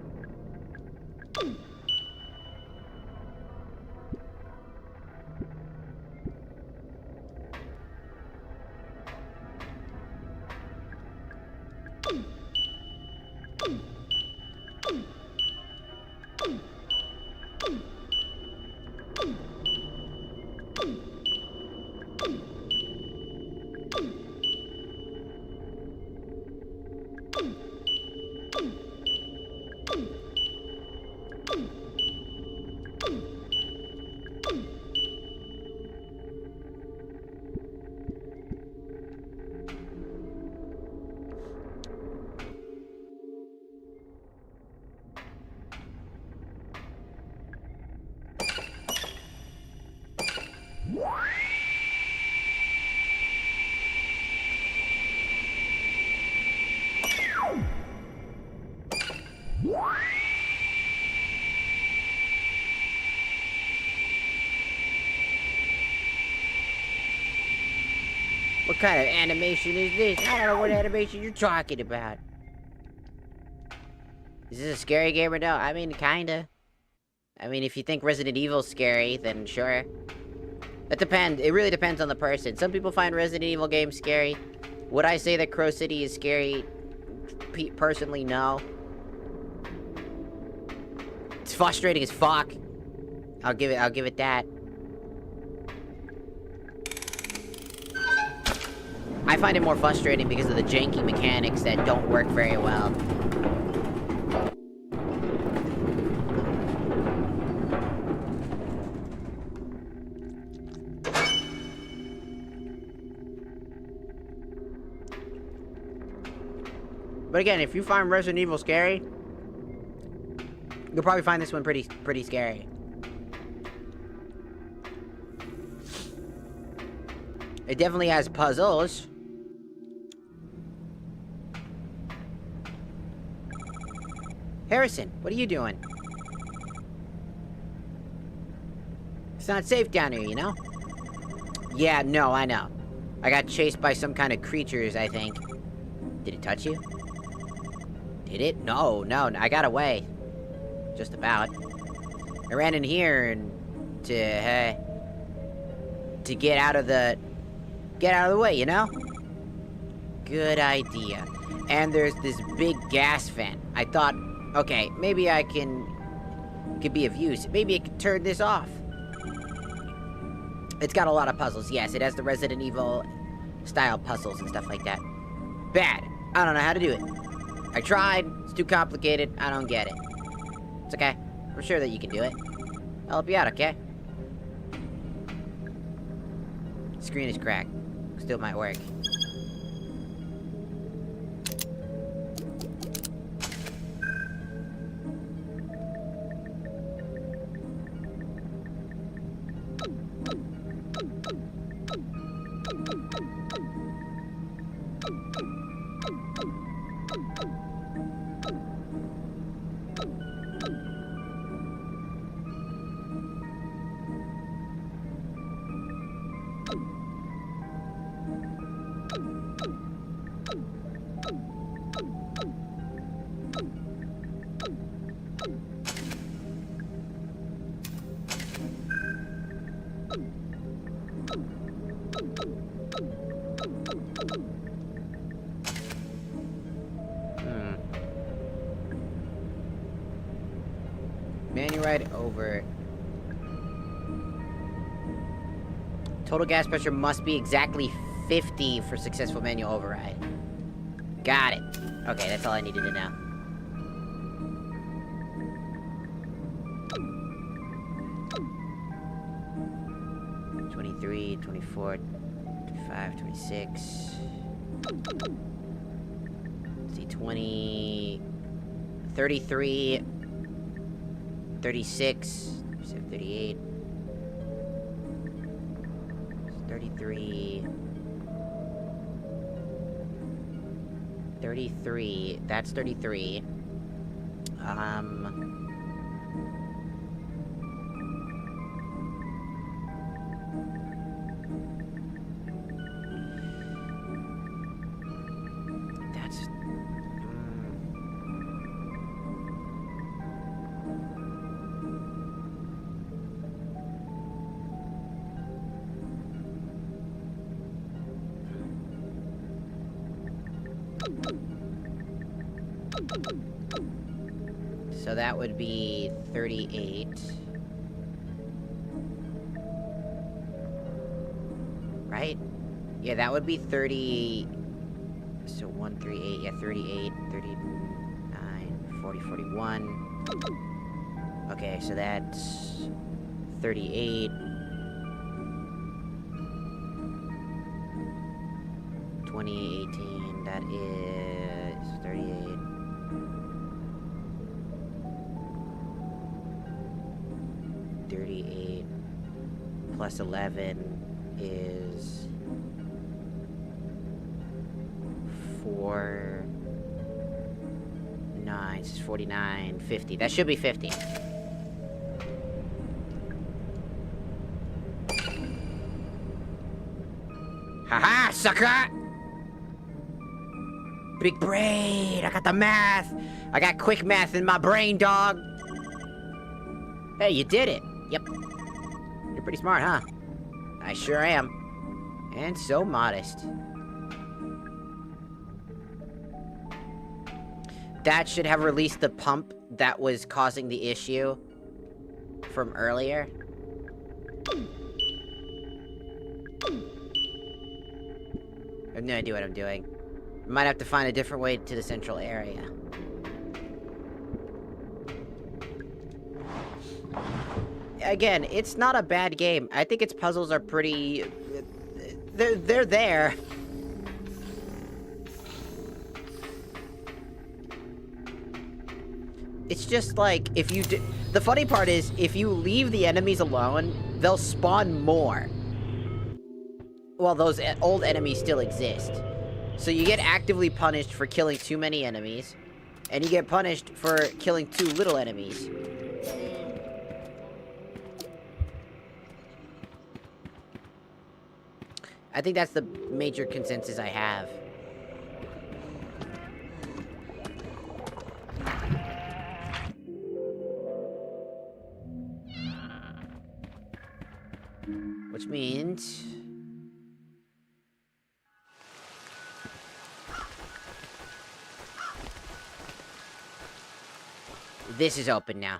What kind of animation is this? I don't know what animation you're talking about. Is this a scary game or no? I mean, kinda. I mean, if you think Resident Evil's scary, then sure. It depends. It really depends on the person. Some people find Resident Evil games scary. Would I say that Crow City is scary? Personally, no. It's frustrating as fuck. I'll give it that. I find it more frustrating because of the janky mechanics that don't work very well. But again, if you find Resident Evil scary, you'll probably find this one pretty scary. It definitely has puzzles. Harrison, what are you doing? It's not safe down here, you know? Yeah, no, I know. I got chased by some kind of creatures, I think. Did it touch you? Did it? No, I got away. Just about. I ran in here and to get out of the way, you know? Good idea. And there's this big gas vent. I thought, okay, maybe I could be of use. Maybe I could turn this off. It's got a lot of puzzles. Yes, it has the Resident Evil style puzzles and stuff like that. Bad. I don't know how to do it. I tried. It's too complicated. I don't get it. It's okay. I'm sure that you can do it. I'll help you out, okay? Screen is cracked. Still might work. over. Total gas pressure must be exactly 50 for successful manual override. Got it. Okay, that's all I needed to know. $23, $24, $25, $26. Let's see, 20, 33, 36, 38, 33, 33, that's 33. That's... So that would be 38. Right? Yeah, that would be 30... So 138, yeah, 38, 39, 40, 41. Okay, so that's 38. 2018, that is 38. 38 plus 11 is 4, 9, 49, 50. That should be 50. Haha, sucker! Big brain! I got the math! I got quick math in my brain, dog! Hey, you did it! Yep. You're pretty smart, huh? I sure am. And so modest. That should have released the pump that was causing the issue from earlier. I have no idea what I'm doing. I might have to find a different way to the central area. Again, it's not a bad game. I think its puzzles are pretty... They're there. It's just like, if you do... The funny part is, if you leave the enemies alone, they'll spawn more. Well, those old enemies still exist. So you get actively punished for killing too many enemies, and you get punished for killing too little enemies. I think that's the major consensus I have. Which means... this is open now.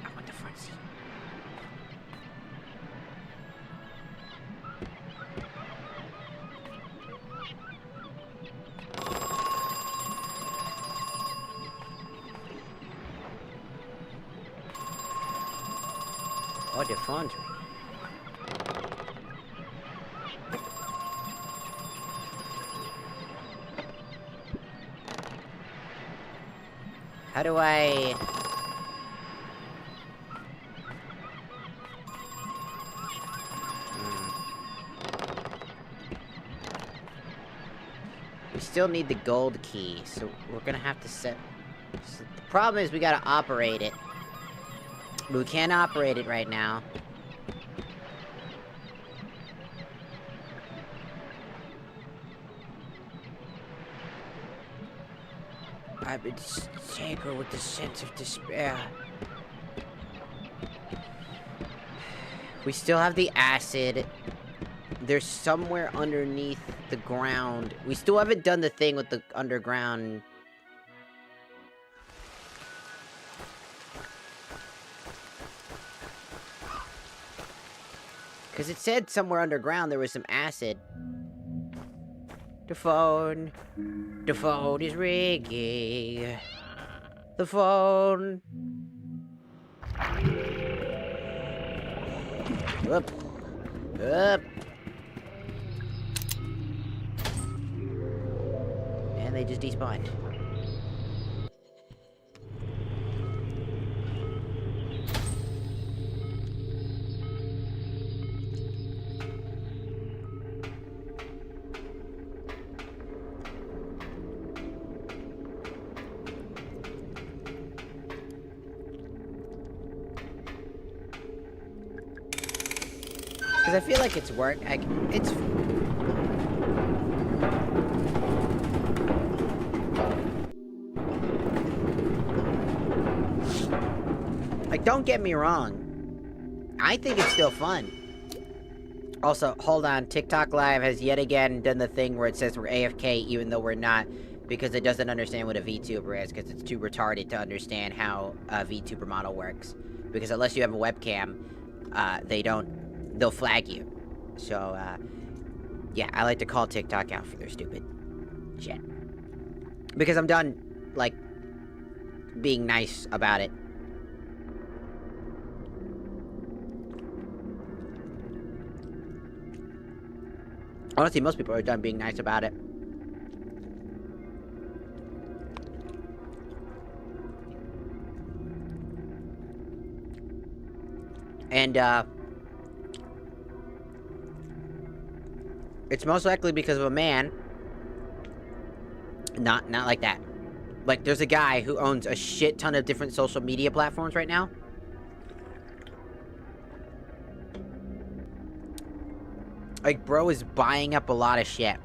I want the front seat. Oh, the foundry. How do I... We still need the gold key, so we're gonna have to set... So the problem is we gotta operate it. But we can't operate it right now. I've been shaken with the sense of despair. We still have the acid. There's somewhere underneath the ground. We still haven't done the thing with the underground. Because it said somewhere underground there was some acid. The phone is ringing. The phone. Up. Up. And they just despawned. Because I feel like it's work. It's... Like, don't get me wrong. I think it's still fun. Also, hold on. TikTok Live has yet again done the thing where it says we're AFK even though we're not, because it doesn't understand what a VTuber is, because it's too retarded to understand how a VTuber model works. Because unless you have a webcam, they'll flag you. So, yeah, I like to call TikTok out for their stupid shit. Because I'm done, like, being nice about it. Honestly, most people are done being nice about it. And, it's most likely because of a man. Not like that. Like, there's a guy who owns a shit ton of different social media platforms right now. Like, bro is buying up a lot of shit.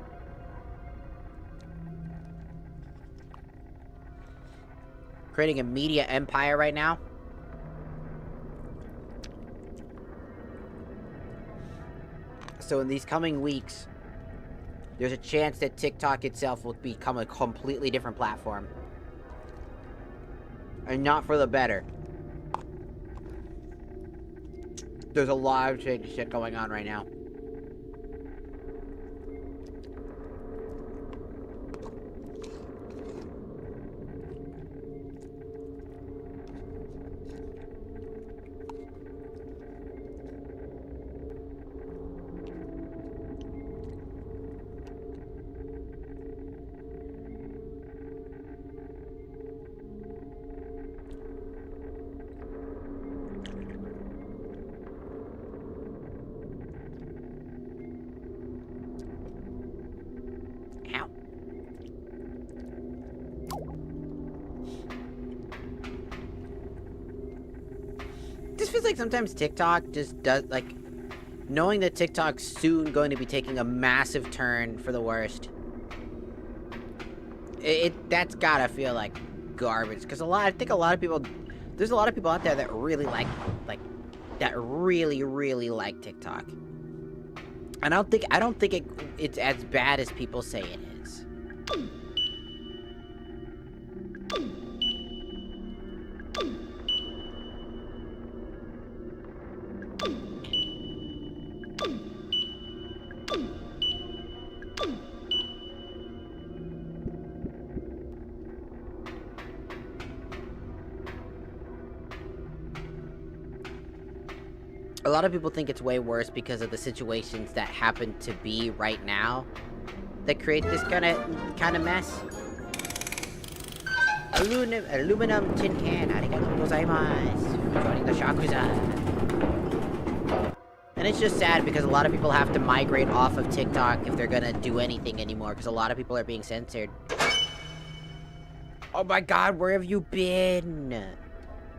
Creating a media empire right now. So in these coming weeks, there's a chance that TikTok itself will become a completely different platform. And not for the better. There's a lot of shit going on right now. This feels like sometimes TikTok just does, like, knowing that TikTok's soon going to be taking a massive turn for the worst. That's gotta feel like garbage, because I think a lot of people, there's a lot of people out there that really like, that really like TikTok. And I don't think it's as bad as people say it is. A lot of people think it's way worse because of the situations that happen to be right now that create this kind of mess. Aluminum tin can, arigatou gozaimasu, for joining the Shakuza. And it's just sad because a lot of people have to migrate off of TikTok if they're gonna do anything anymore, because a lot of people are being censored. Oh my god, where have you been?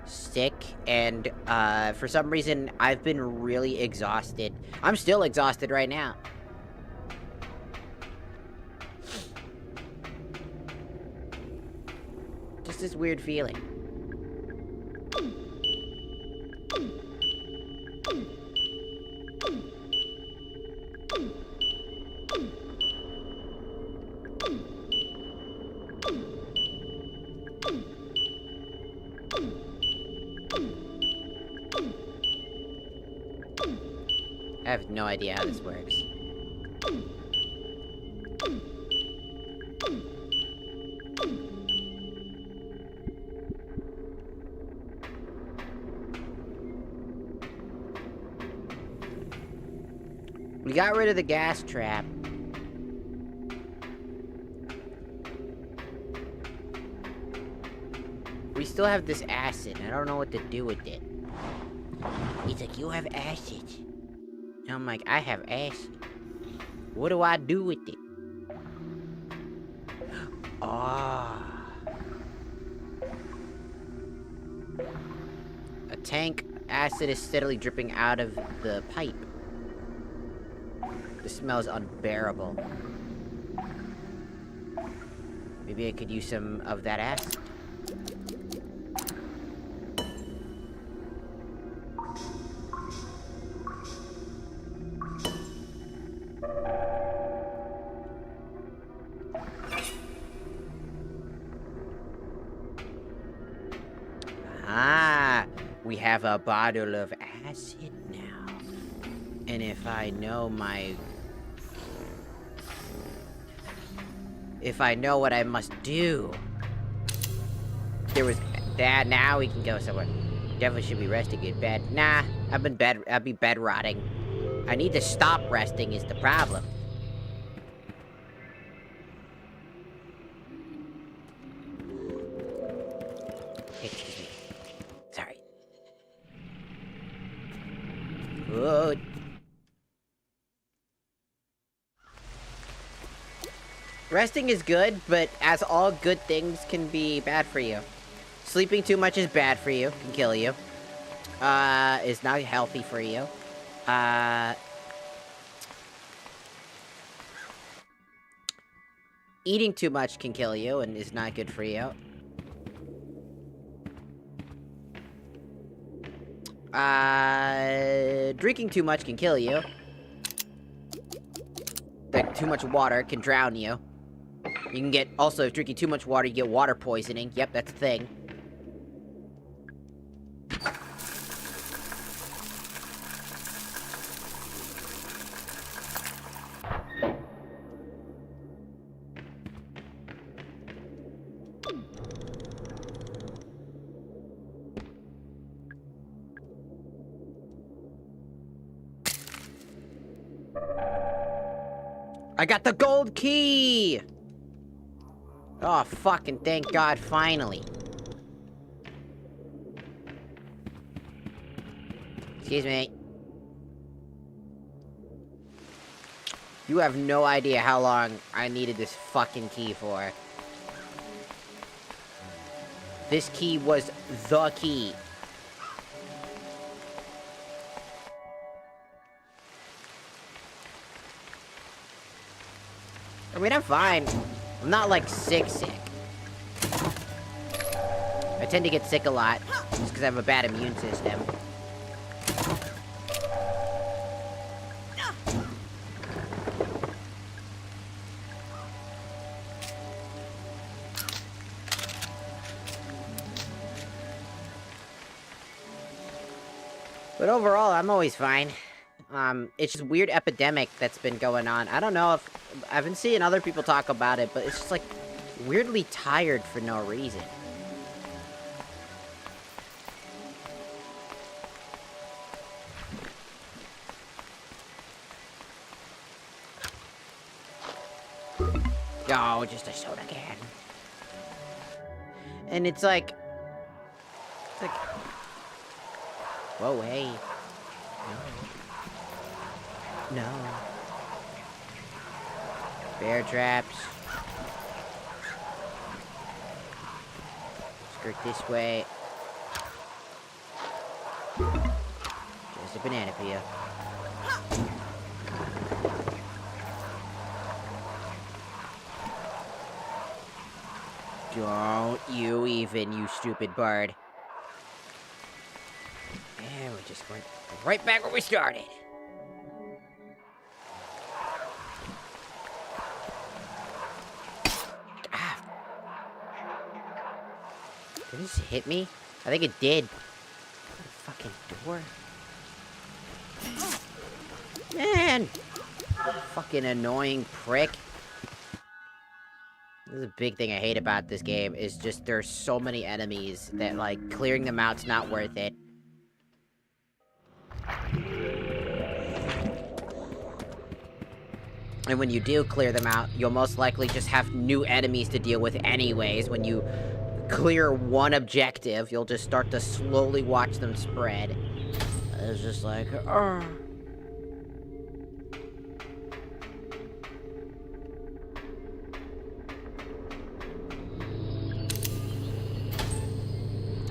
Sick, and for some reason I've been really exhausted. I'm still exhausted right now. Just this weird feeling. I have no idea how this works. We got rid of the gas trap. We still have this acid. I don't know what to do with it. He's like, you have acid. And I'm like, I have acid. What do I do with it? Ah. A tank. Acid is steadily dripping out of the pipe. The smell is unbearable. Maybe I could use some of that acid. Ah, we have a bottle of acid now. And if I know what I must do. There was that. Now we can go somewhere. Definitely should be resting in bed. Nah, I'll be bed rotting. I need to stop resting is the problem. Excuse me. Sorry. Good. Resting is good, but as all good things can be bad for you. Sleeping too much is bad for you, can kill you. Is not healthy for you. Eating too much can kill you and is not good for you. Drinking too much can kill you. Like, too much water can drown you. You can get, also, if drinking too much water, you get water poisoning. Yep, that's a thing. I got the gold key! Oh, fucking thank God, finally. Excuse me. You have no idea how long I needed this fucking key for. This key was the key. I mean, I'm fine. I'm not, like, sick. I tend to get sick a lot, just because I have a bad immune system. But overall, I'm always fine. It's just a weird epidemic that's been going on. I don't know if... I've been seeing other people talk about it, but it's just, like, weirdly tired for no reason. Oh, just a soda can. And it's like... Whoa, hey. No. Bear traps. Skirt this way. Just a banana peel. Don't you even, you stupid bird. And we just went right back where we started. Ah. Did this hit me? I think it did. Fucking door. again! Fucking annoying prick. This is a big thing I hate about this game, is just there's so many enemies that, like, clearing them out's not worth it. And when you do clear them out, you'll most likely just have new enemies to deal with anyways. When you clear one objective, you'll just start to slowly watch them spread. It's just like, oh.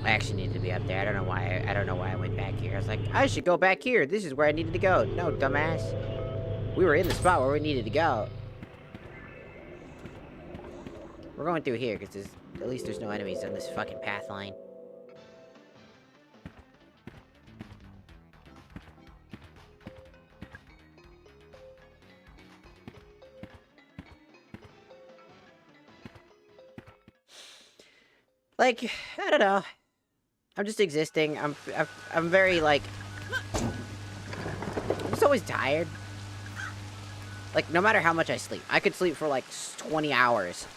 I actually needed to be up there. I don't know why I went back here. I was like, I should go back here. This is where I needed to go. No, dumbass. We were in the spot where we needed to go. We're going through here, because at least there's no enemies on this fucking path line. Like, I don't know. I'm just existing. I'm very, like... I'm just always tired. Like, no matter how much I sleep. I could sleep for, like, 20 hours.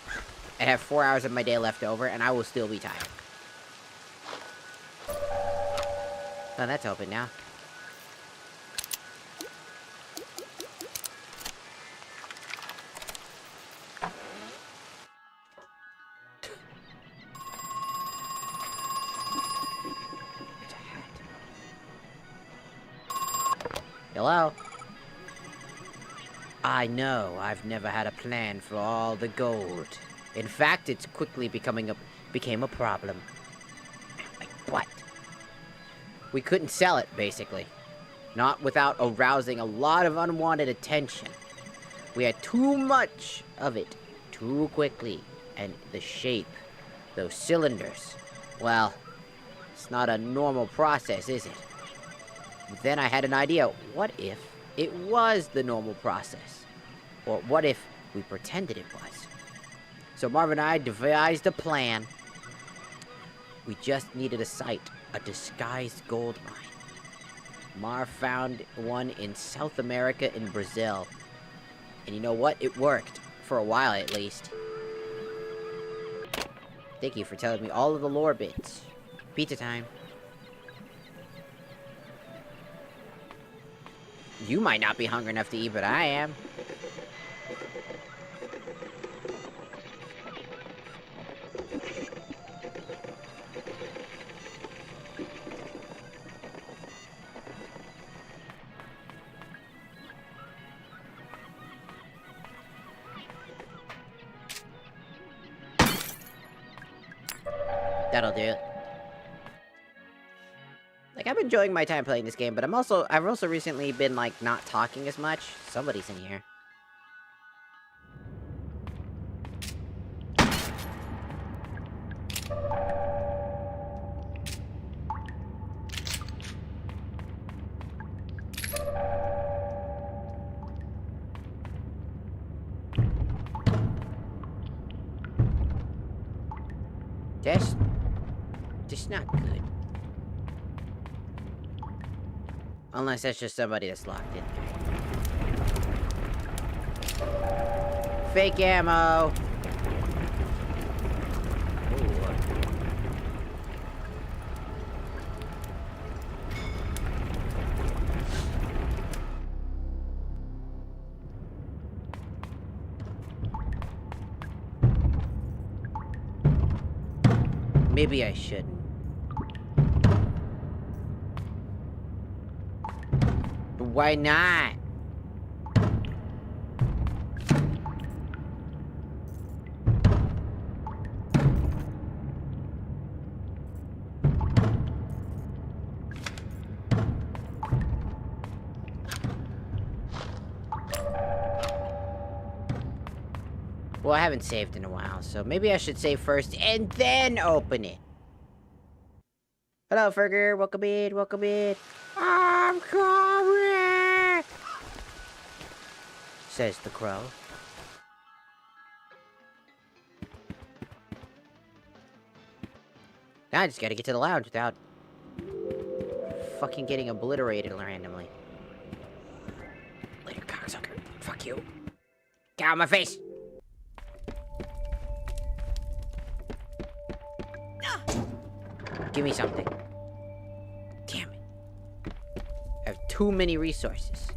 And have 4 hours of my day left over, and I will still be tired. Oh, that's open now. Hello? I know, I've never had a plan for all the gold. In fact, it's quickly became a problem. Like, what? We couldn't sell it, basically. Not without arousing a lot of unwanted attention. We had too much of it, too quickly. And the shape, those cylinders, well, it's not a normal process, is it? Then I had an idea. What if it was the normal process? Or what if we pretended it was? So Marv and I devised a plan. We just needed a site, a disguised gold mine. Marv found one in South America in Brazil. And you know what? It worked. For a while, at least. Thank you for telling me all of the lore bits. Pizza time. You might not be hungry enough to eat, but I am. That'll do it. Like, I'm enjoying my time playing this game, but I've also recently been, like, not talking as much. Somebody's in here. That's not good. Unless that's just somebody that's locked in there. Fake ammo! Maybe I shouldn't. Why not? Well, I haven't saved in a while, so maybe I should save first and then open it. Hello, Ferger. Welcome in. Welcome in. I'm coming, says the crow. Now I just gotta get to the lounge without fucking getting obliterated randomly. Later, Fuck you. Get out of my face. Give me something. Damn it. I have too many resources.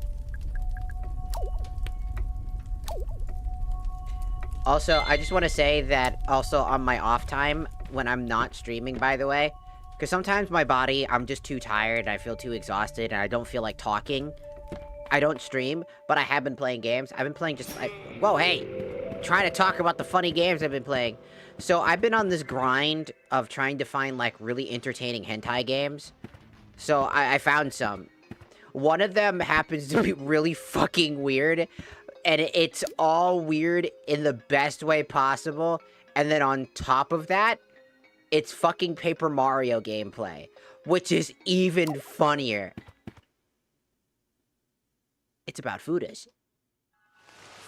Also, I just want to say that also on my off time, when I'm not streaming, by the way, because sometimes my body, I'm just too tired, I feel too exhausted, and I don't feel like talking. I don't stream, but I have been playing games. I've been playing just like, whoa, hey, trying to talk about the funny games I've been playing. So I've been on this grind of trying to find like really entertaining hentai games. So I found some. One of them happens to be really fucking weird, and it's all weird in the best way possible. And then on top of that, it's fucking Paper Mario gameplay, which is even funnier. It's about fudas.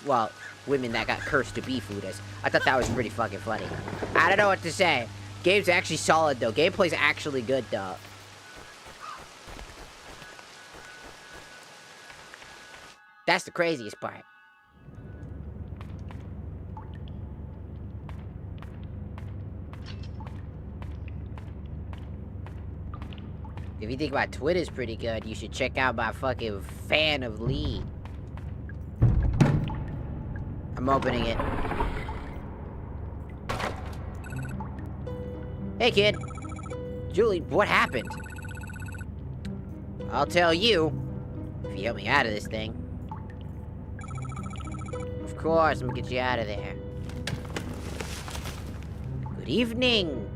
Well, women that got cursed to be fudas. I thought that was pretty fucking funny. I don't know what to say. Game's actually solid, though. Gameplay's actually good, though. That's the craziest part. If you think my Twitter's pretty good, you should check out my fucking fan of Lee. I'm opening it. Hey, kid. Julie, what happened? I'll tell you, if you help me out of this thing. Of course, I'm gonna get you out of there. Good evening.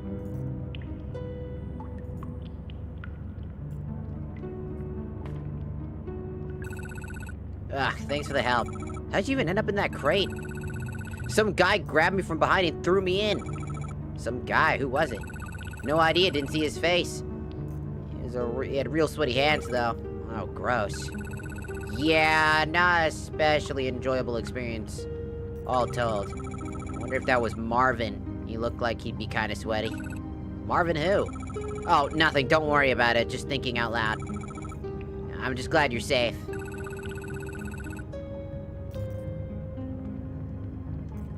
Ugh, thanks for the help. How'd you even end up in that crate? Some guy grabbed me from behind and threw me in. Some guy, who was it? No idea, didn't see his face. He had real sweaty hands, though. Oh, gross. Yeah, not especially enjoyable experience, all told. I wonder if that was Marvin. He looked like he'd be kind of sweaty. Marvin who? Oh, nothing, don't worry about it, just thinking out loud. I'm just glad you're safe.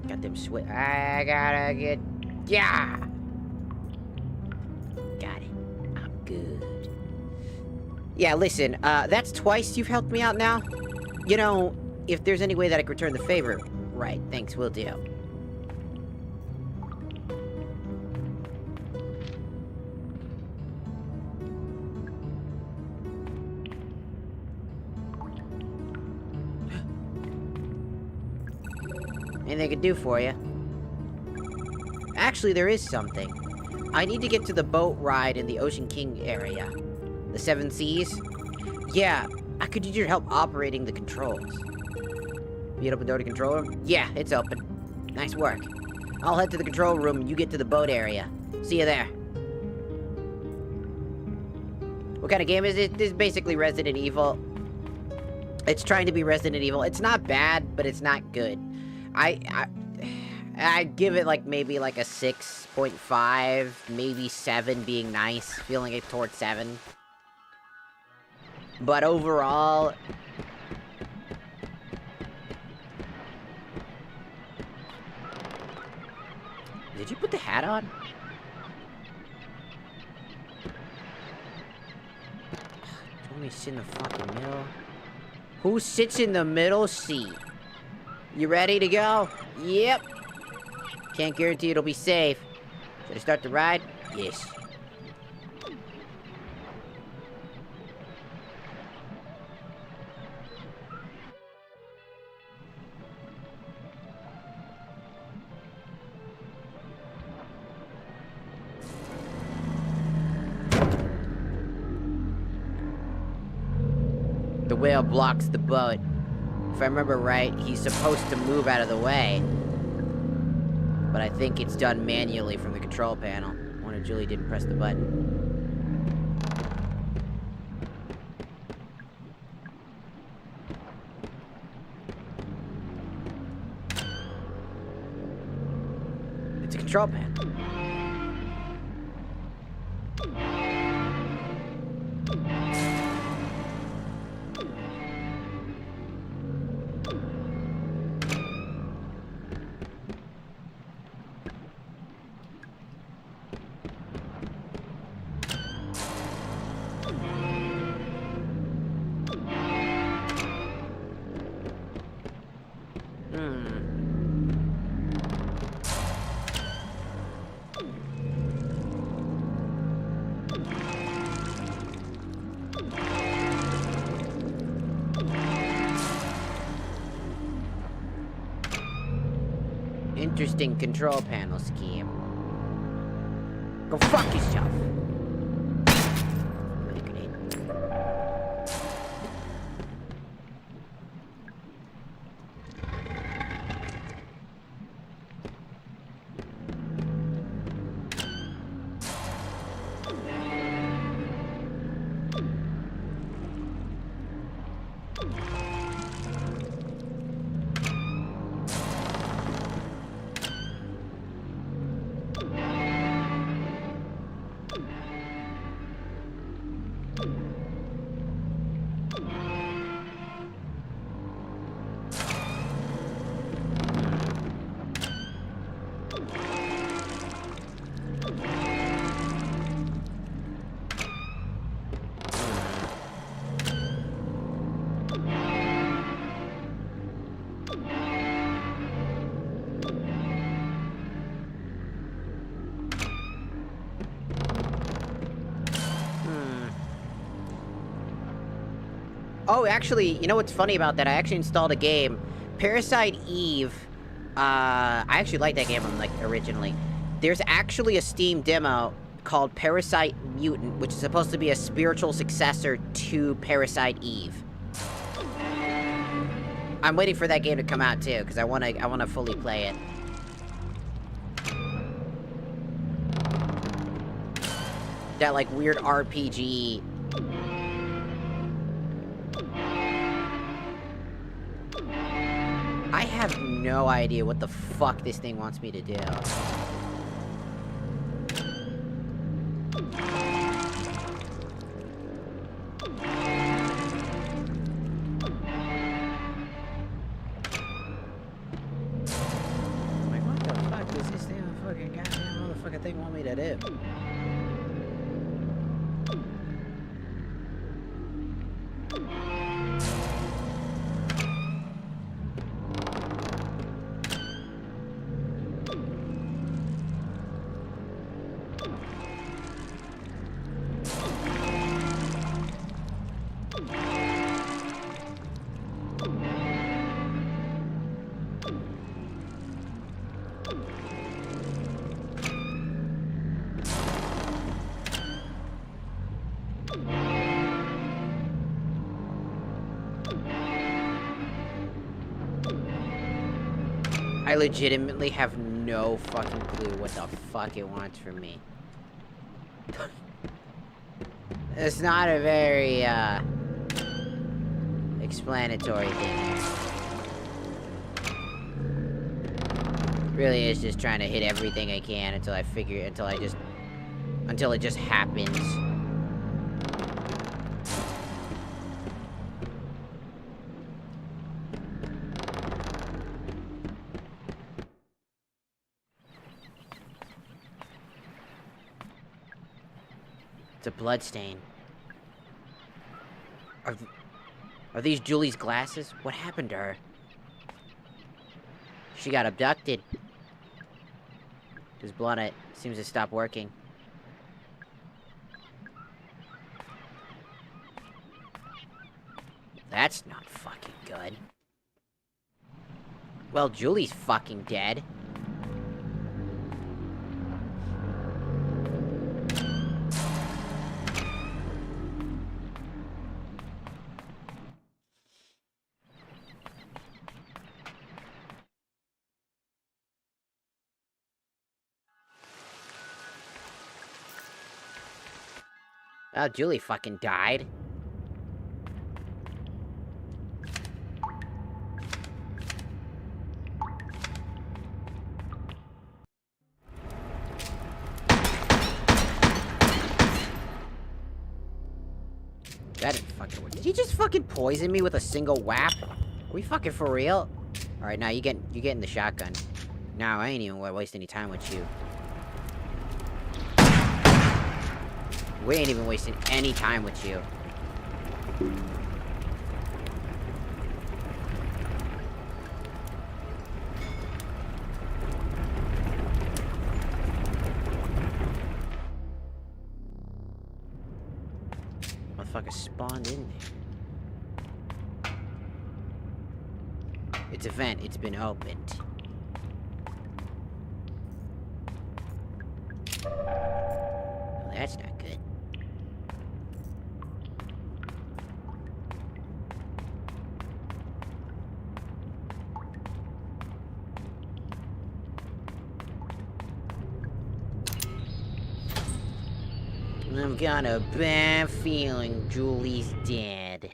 Got them sweat. I gotta get. Yeah! Got it. I'm good. Yeah, listen, that's twice you've helped me out now. You know, if there's any way that I could return the favor. Right, thanks, will do. Anything I could do for you? Actually, there is something. I need to get to the boat ride in the Ocean King area. The Seven Seas? Yeah, I could use your help operating the controls. You open the door to control room? Yeah, it's open. Nice work. I'll head to the control room and you get to the boat area. See you there. What kind of game is it? This is basically Resident Evil. It's trying to be Resident Evil. It's not bad, but it's not good. I'd give it like maybe like a 6.5, maybe 7 being nice, feeling it towards 7. But overall, did you put the hat on? Don't we sit in the fucking middle? Who sits in the middle seat? You ready to go? Yep. Can't guarantee it'll be safe. Should I start the ride? Yes. The whale blocks the boat. If I remember right, he's supposed to move out of the way. But I think it's done manually from the control panel. I wonder if Julie didn't press the button. It's a control panel. interesting control panel scheme. Go fuck yourself. Really grenade. Oh, actually, you know what's funny about that? I actually installed a game, Parasite Eve. I actually liked that game, like, originally. There's actually a Steam demo called Parasite Mutant, which is supposed to be a spiritual successor to Parasite Eve. I'm waiting for that game to come out, too, because I wanna fully play it. That, like, weird RPG... I have no idea what the fuck this thing wants me to do. Like, what the fuck does this damn fucking goddamn motherfucking thing want me to do? I legitimately have no fucking clue what the fuck it wants from me. It's not a very, explanatory thing here. Really is just trying to hit everything I can until I figure, until it just happens. It's a bloodstain. Are these Julie's glasses? What happened to her? She got abducted. His blood seems to stop working. That's not fucking good. Well, Julie's fucking dead. Oh, Julie fucking died. That didn't fucking work. Did you just fucking poison me with a single whap? Are we fucking for real? Alright, now you getting the shotgun. Now I ain't even gonna waste any time with you. We ain't even wasting any time with you. Motherfucker spawned in there. It's a vent. It's been opened. That's not good. I've got a bad feeling Julie's dead.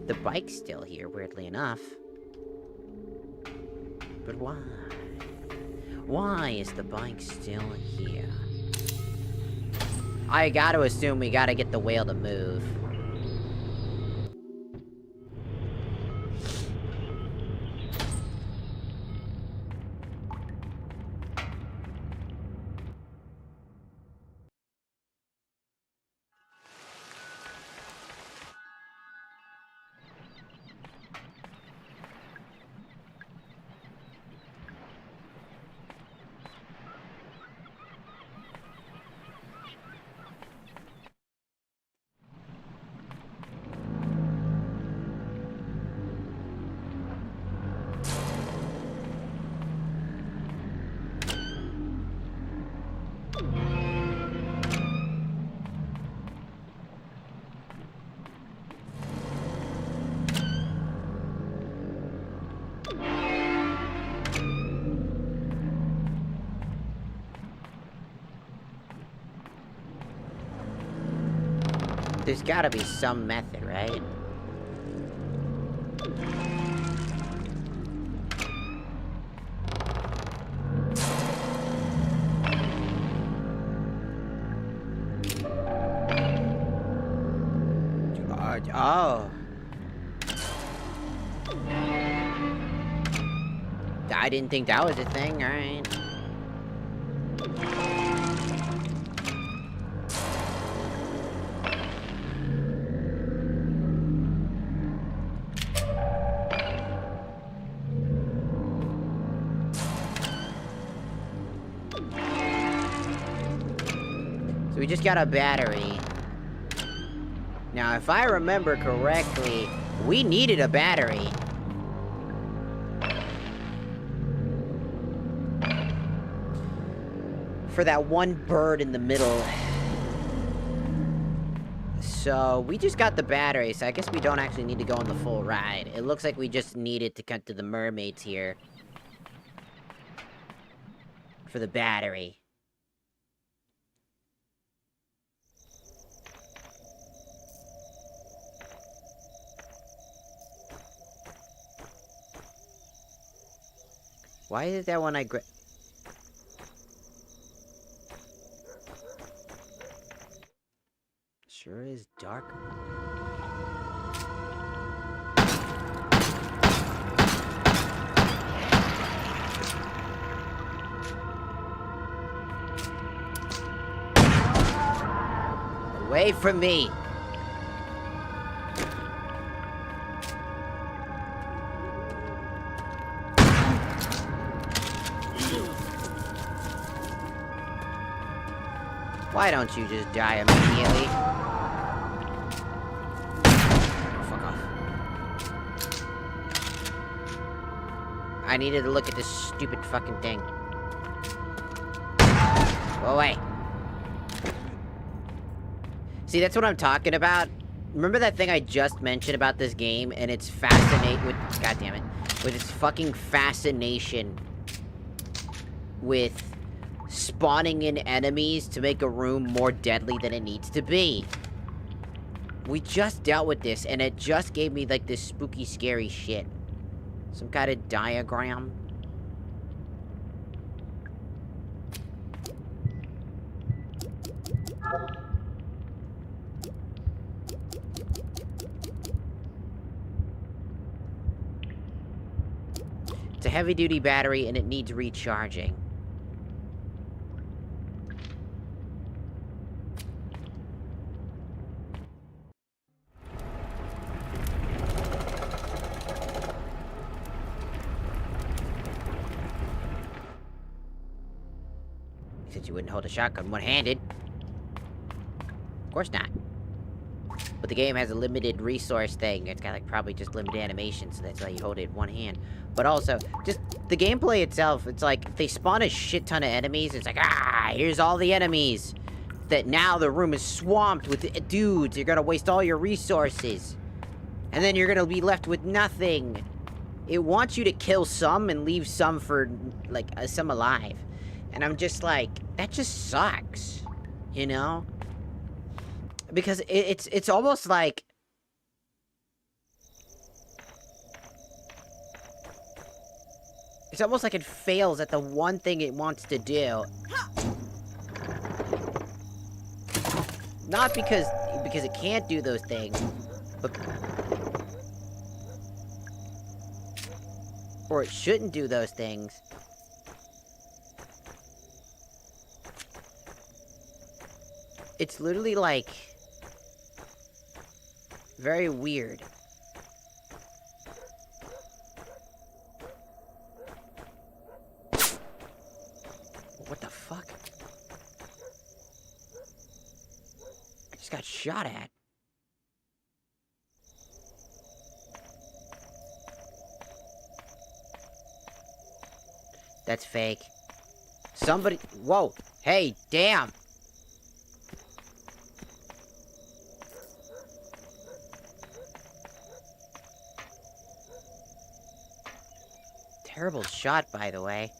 The bike's still here, weirdly enough. But why? Why is the bike still here? I gotta assume we gotta get the whale to move. There's gotta be some method, right? Oh. I didn't think that was a thing, alright. So we just got a battery. Now, if I remember correctly, we needed a battery. For that one bird in the middle. So, we just got the battery, so I guess we don't actually need to go on the full ride. It looks like we just needed to cut to the mermaids here. For the battery. Why is it that when I sure is dark. Away from me! Why don't you just die immediately? Oh, fuck off. I needed to look at this stupid fucking thing. Go away. See, that's what I'm talking about. Remember that thing I just mentioned about this game and its fascinate with... God damn it. With its fucking fascination with spawning in enemies to make a room more deadly than it needs to be. We just dealt with this, and it just gave me, like, this spooky, scary shit. Some kind of diagram. It's a heavy-duty battery, and it needs recharging. since you wouldn't hold a shotgun one-handed. Of course not. But the game has a limited resource thing. It's got, like, probably just limited animation, so that's why you hold it in one hand. But also, just the gameplay itself, it's like, they spawn a shit ton of enemies. It's like, here's all the enemies. That now the room is swamped with dudes. You're gonna waste all your resources. And then you're gonna be left with nothing. It wants you to kill some and leave some for, like, some alive. And I'm just like, that just sucks. You know? Because it's almost like... It's almost like it fails at the one thing it wants to do. Not because it can't do those things, but... Or it shouldn't do those things. It's literally like... very weird. What the fuck? I just got shot at. That's fake. Somebody... Whoa! Hey, damn! Terrible shot, by the way.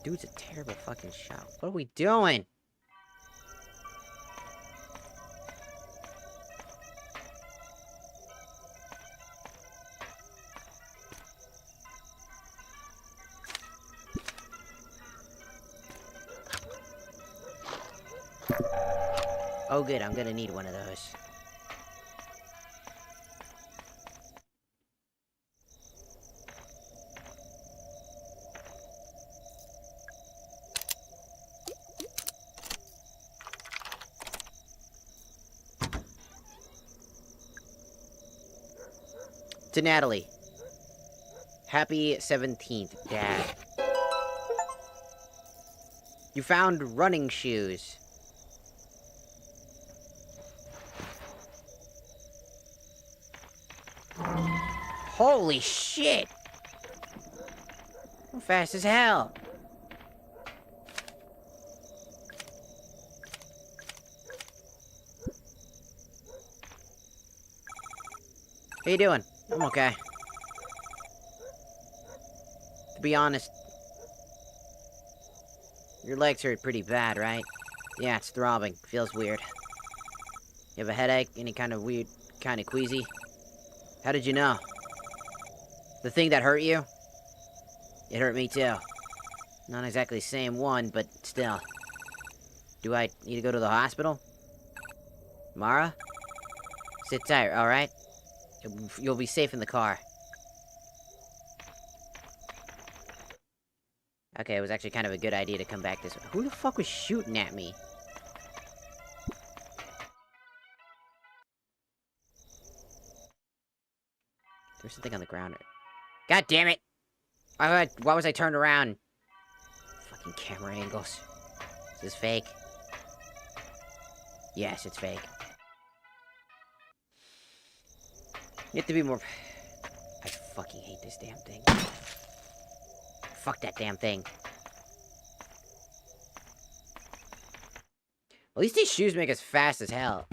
Dude's a terrible fucking shot. What are we doing? Oh good, I'm gonna need one of those. To Natalie. Happy 17th, Dad. You found running shoes. Holy shit! I'm fast as hell. How you doing? I'm okay. To be honest, your legs hurt pretty bad, right? Yeah, it's throbbing. Feels weird. You have a headache? Any kind of weird, kind of queasy? How did you know? The thing that hurt you? It hurt me too. Not exactly the same one, but still. Do I need to go to the hospital? Mara? Sit tight, alright? You'll be safe in the car. Okay, it was actually kind of a good idea to come back this way. Who the fuck was shooting at me? There's something on the ground. God damn it! Why was I turned around? Fucking camera angles. Is this fake? Yes, it's fake. You have to be more... I fucking hate this damn thing. Fuck that damn thing. At least these shoes make us fast as hell.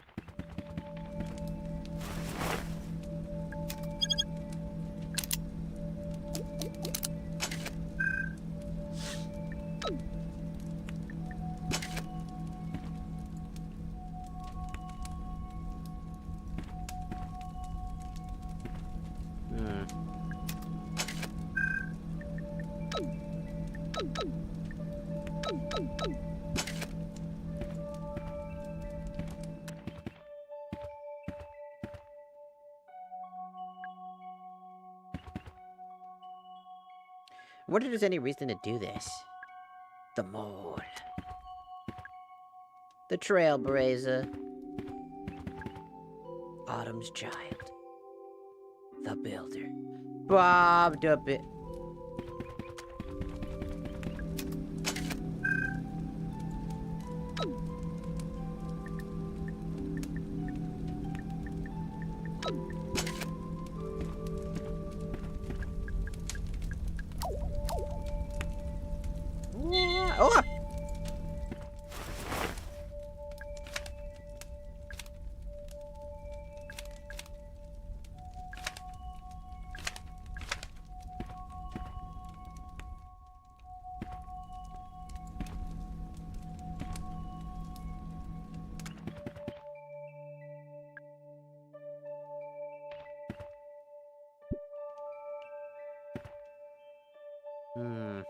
I wonder if there's any reason to do this. The mole. The trailblazer. Autumn's child. The builder. Bob the Oh! Hmm.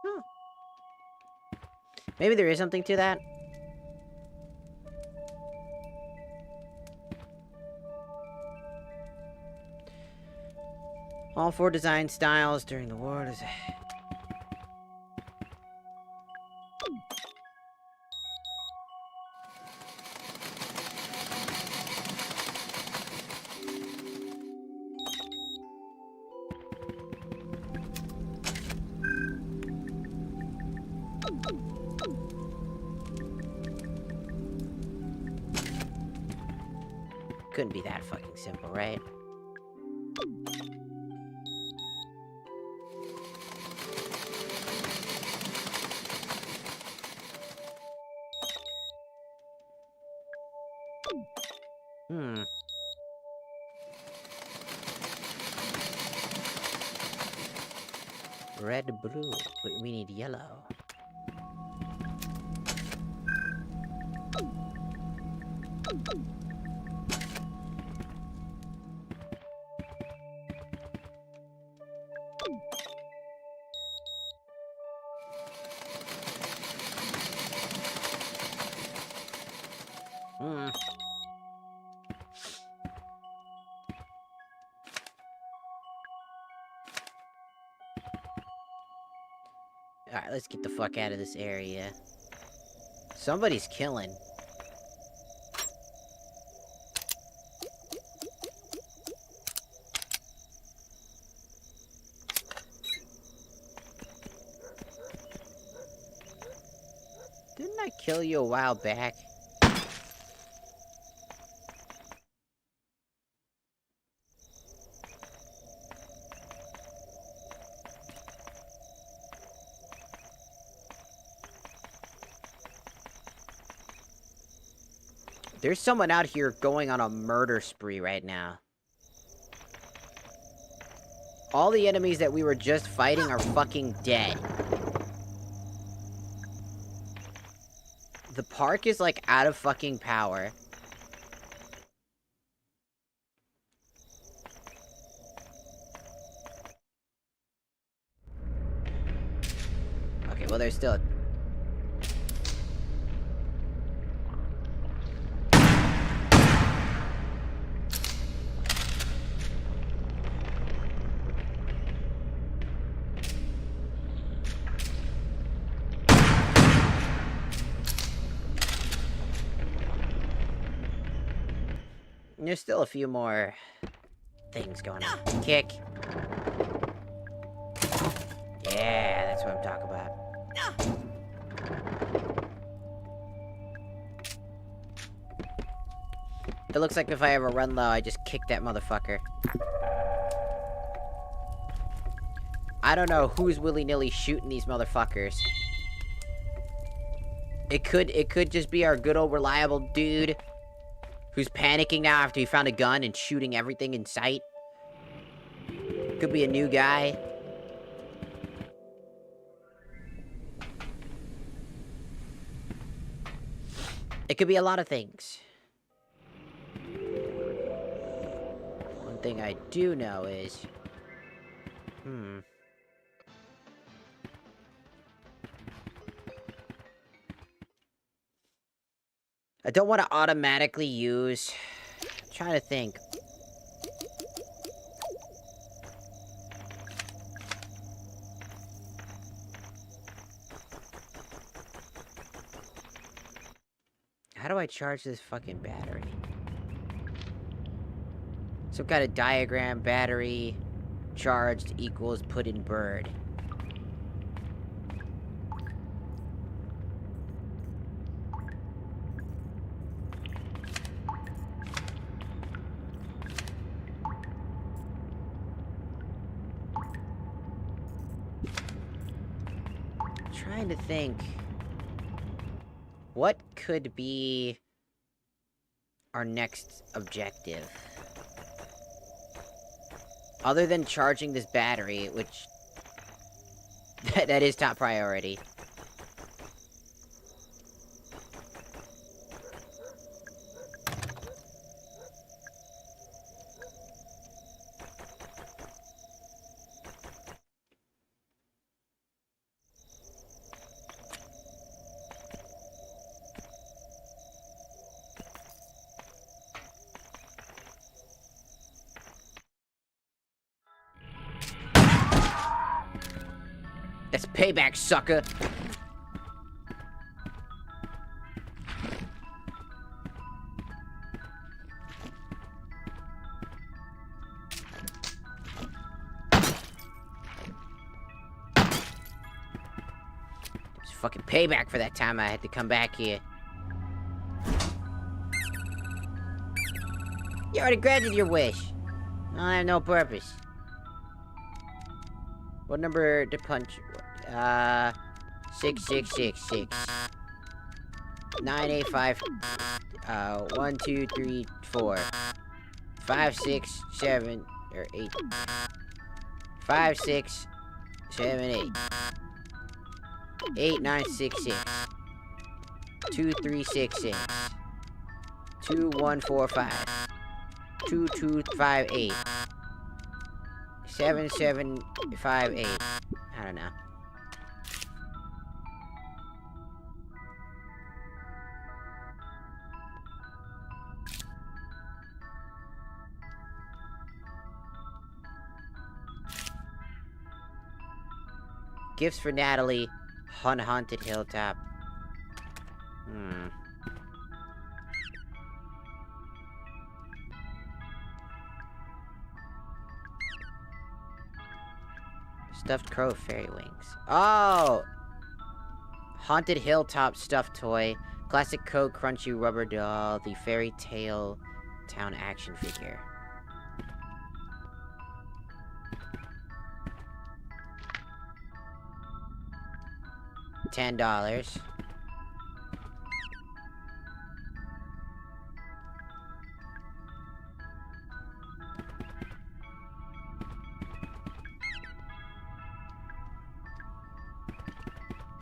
Huh. Maybe there is something to that. All 4 design styles during the war is... Couldn't be that fucking simple, right? Hmm. Red, blue. Wait, we need yellow. Hmm. Alright, let's get the fuck out of this area. Somebody's killing. Didn't I kill you a while back? There's someone out here going on a murder spree right now. All the enemies that we were just fighting are fucking dead. The park is, like, out of fucking power. Okay, well, there's still... There's still a few more things going on. Kick. Yeah, that's what I'm talking about. It looks like if I ever run low, I just kick that motherfucker. I don't know who's willy-nilly shooting these motherfuckers. It could just be our good old reliable dude who's panicking now after he found a gun and shooting everything in sight. Could be a new guy. It could be a lot of things. One thing I do know is... I don't want to automatically use... I'm trying to think. How do I charge this fucking battery? Some kind of diagram, battery, charged equals put in bird. Trying to think. What could be our next objective? Other than charging this battery, which... that is top priority. That's payback, sucker! It's fucking payback for that time I had to come back here. You already granted your wish. I have no purpose. What number to punch? 6666. 985. 1, 2, 3, 4. 5, 6, 7, or 8. 5, 6, 7, 8. 8, 9, 6, 6. 2, 3, 6, 6. 2, 1, 4, 5. 2, 2, 5, 8. 7, 7, 5, 8. I don't know. Gifts for Natalie. Haunted Hilltop. Stuffed crow fairy wings. Oh! Haunted Hilltop stuffed toy. Classic crow crunchy rubber doll. The fairy tale town action figure. $10.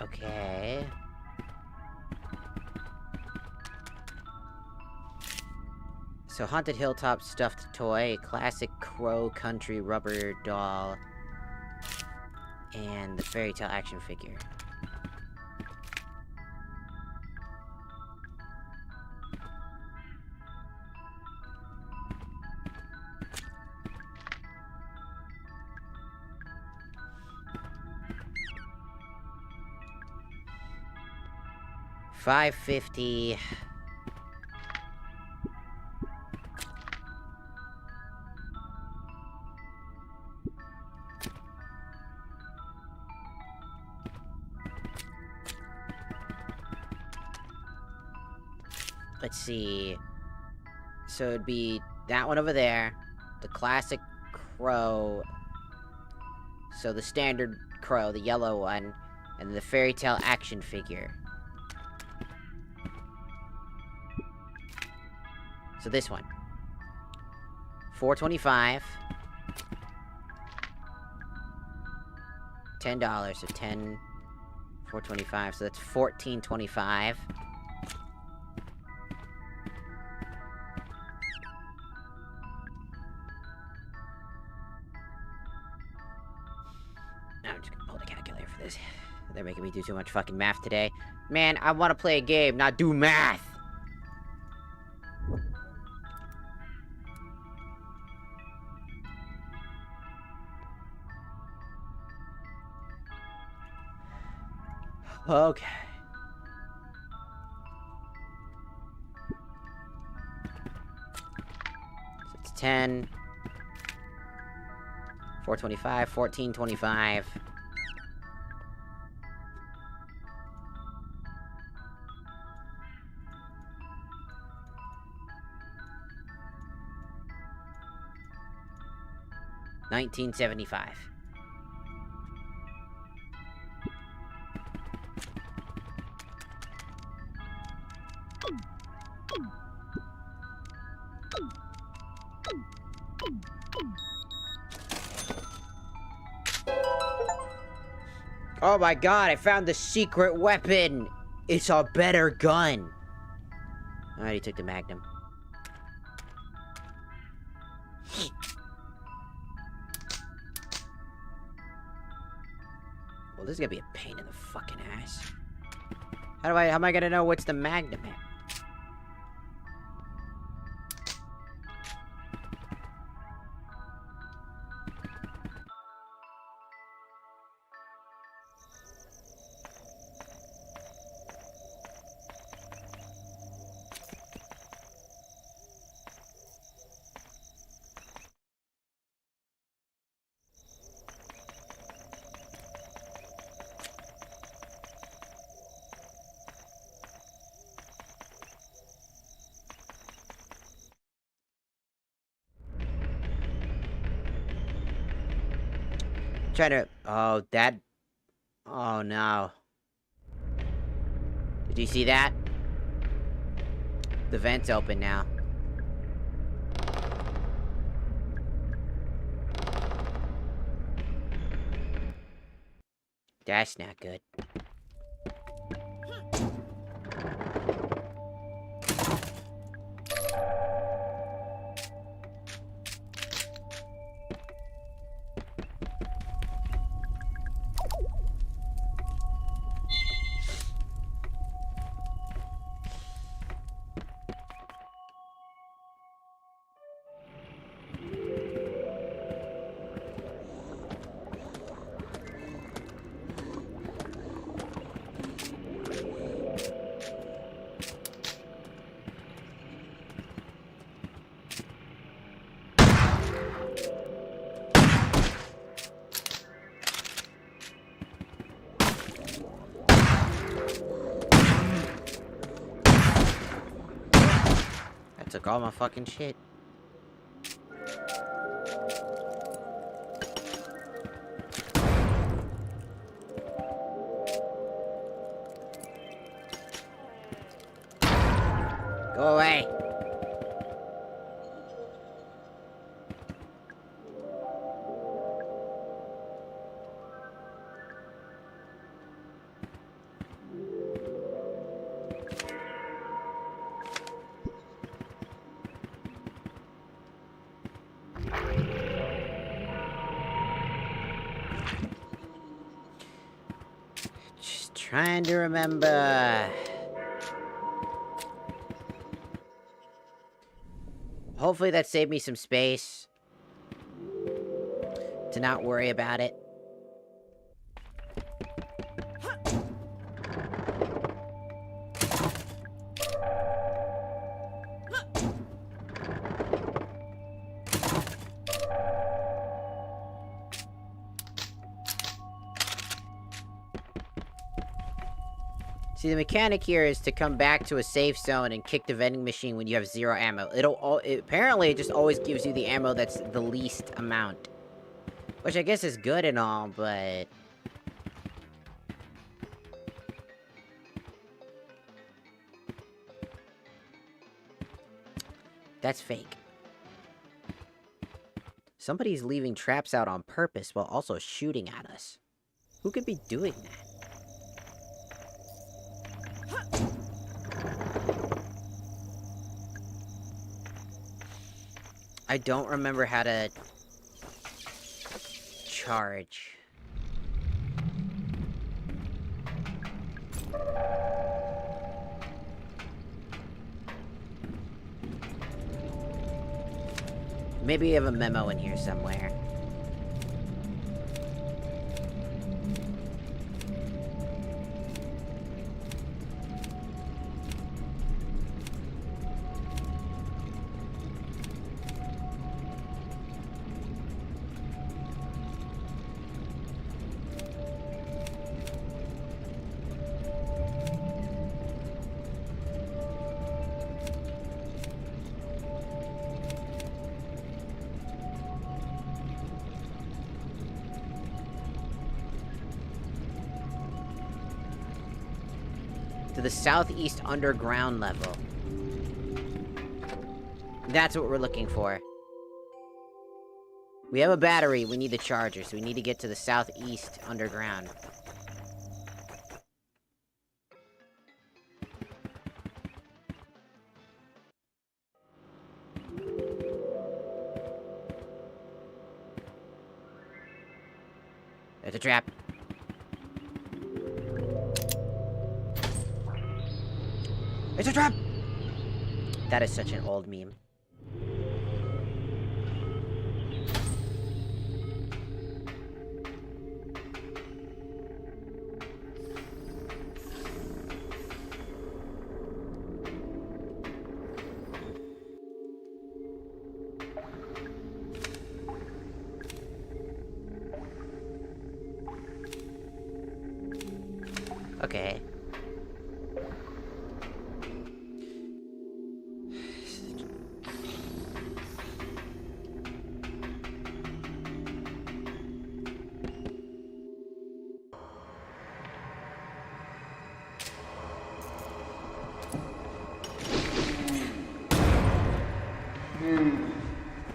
Okay. So, Haunted Hilltop stuffed toy, classic crow country rubber doll, and the fairy tale action figure. $5.50. Let's see. So it'd be that one over there, the classic crow. So the standard crow, the yellow one, and the fairy tale action figure. So this one. $4.25. $10, so 10, $4.25, so that's $14.25. I'm just gonna pull the calculator for this. They're making me do too much fucking math today. Man, I want to play a game, not do math! Okay. So it's 10. 425, 1425. $19.75. Oh my god, I found the secret weapon! It's a better gun! I already took the Magnum. Well, this is gonna be a pain in the fucking ass. How am I gonna know what's the Magnum at? Trying to... Oh, that... Oh, no. Did you see that? The vent's open now. That's not good. Took all my fucking shit. Go away. Trying to remember. Hopefully that saved me some space to not worry about it. See, the mechanic here is to come back to a safe zone and kick the vending machine when you have 0 ammo. Apparently, it just always gives you the ammo that's the least amount. Which I guess is good and all, but... That's fake. Somebody's leaving traps out on purpose while also shooting at us. Who could be doing that? I don't remember how to charge. Maybe we have a memo in here somewhere. To the southeast underground level. That's what we're looking for. We have a battery, we need the charger, so we need to get to the southeast underground. There's a trap. It's a trap! That is such an old meme. Okay.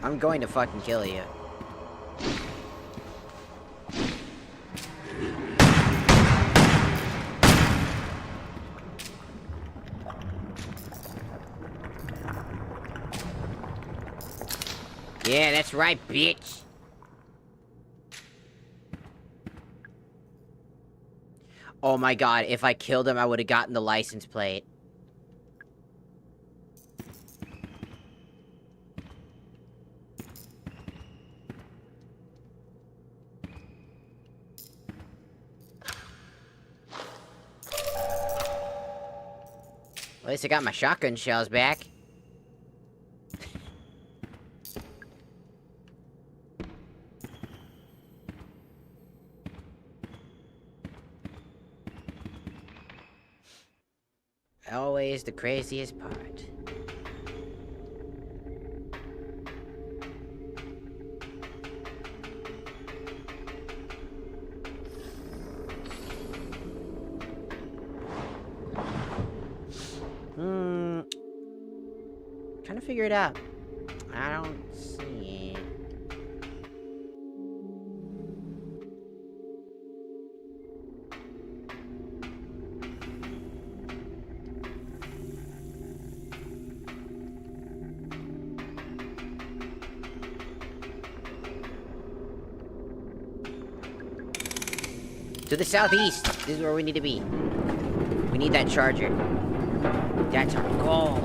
I'm going to fucking kill you. Yeah, that's right, bitch. Oh my god, if I killed him, I would have gotten the license plate. At least I got my shotgun shells back. Always the craziest part. Trying to figure it out. I don't see it. To the southeast. This is where we need to be. We need that charger. That's our goal.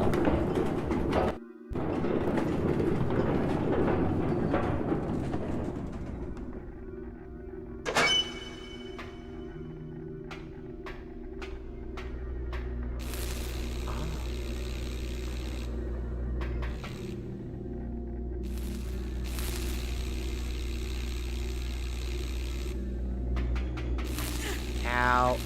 Ow.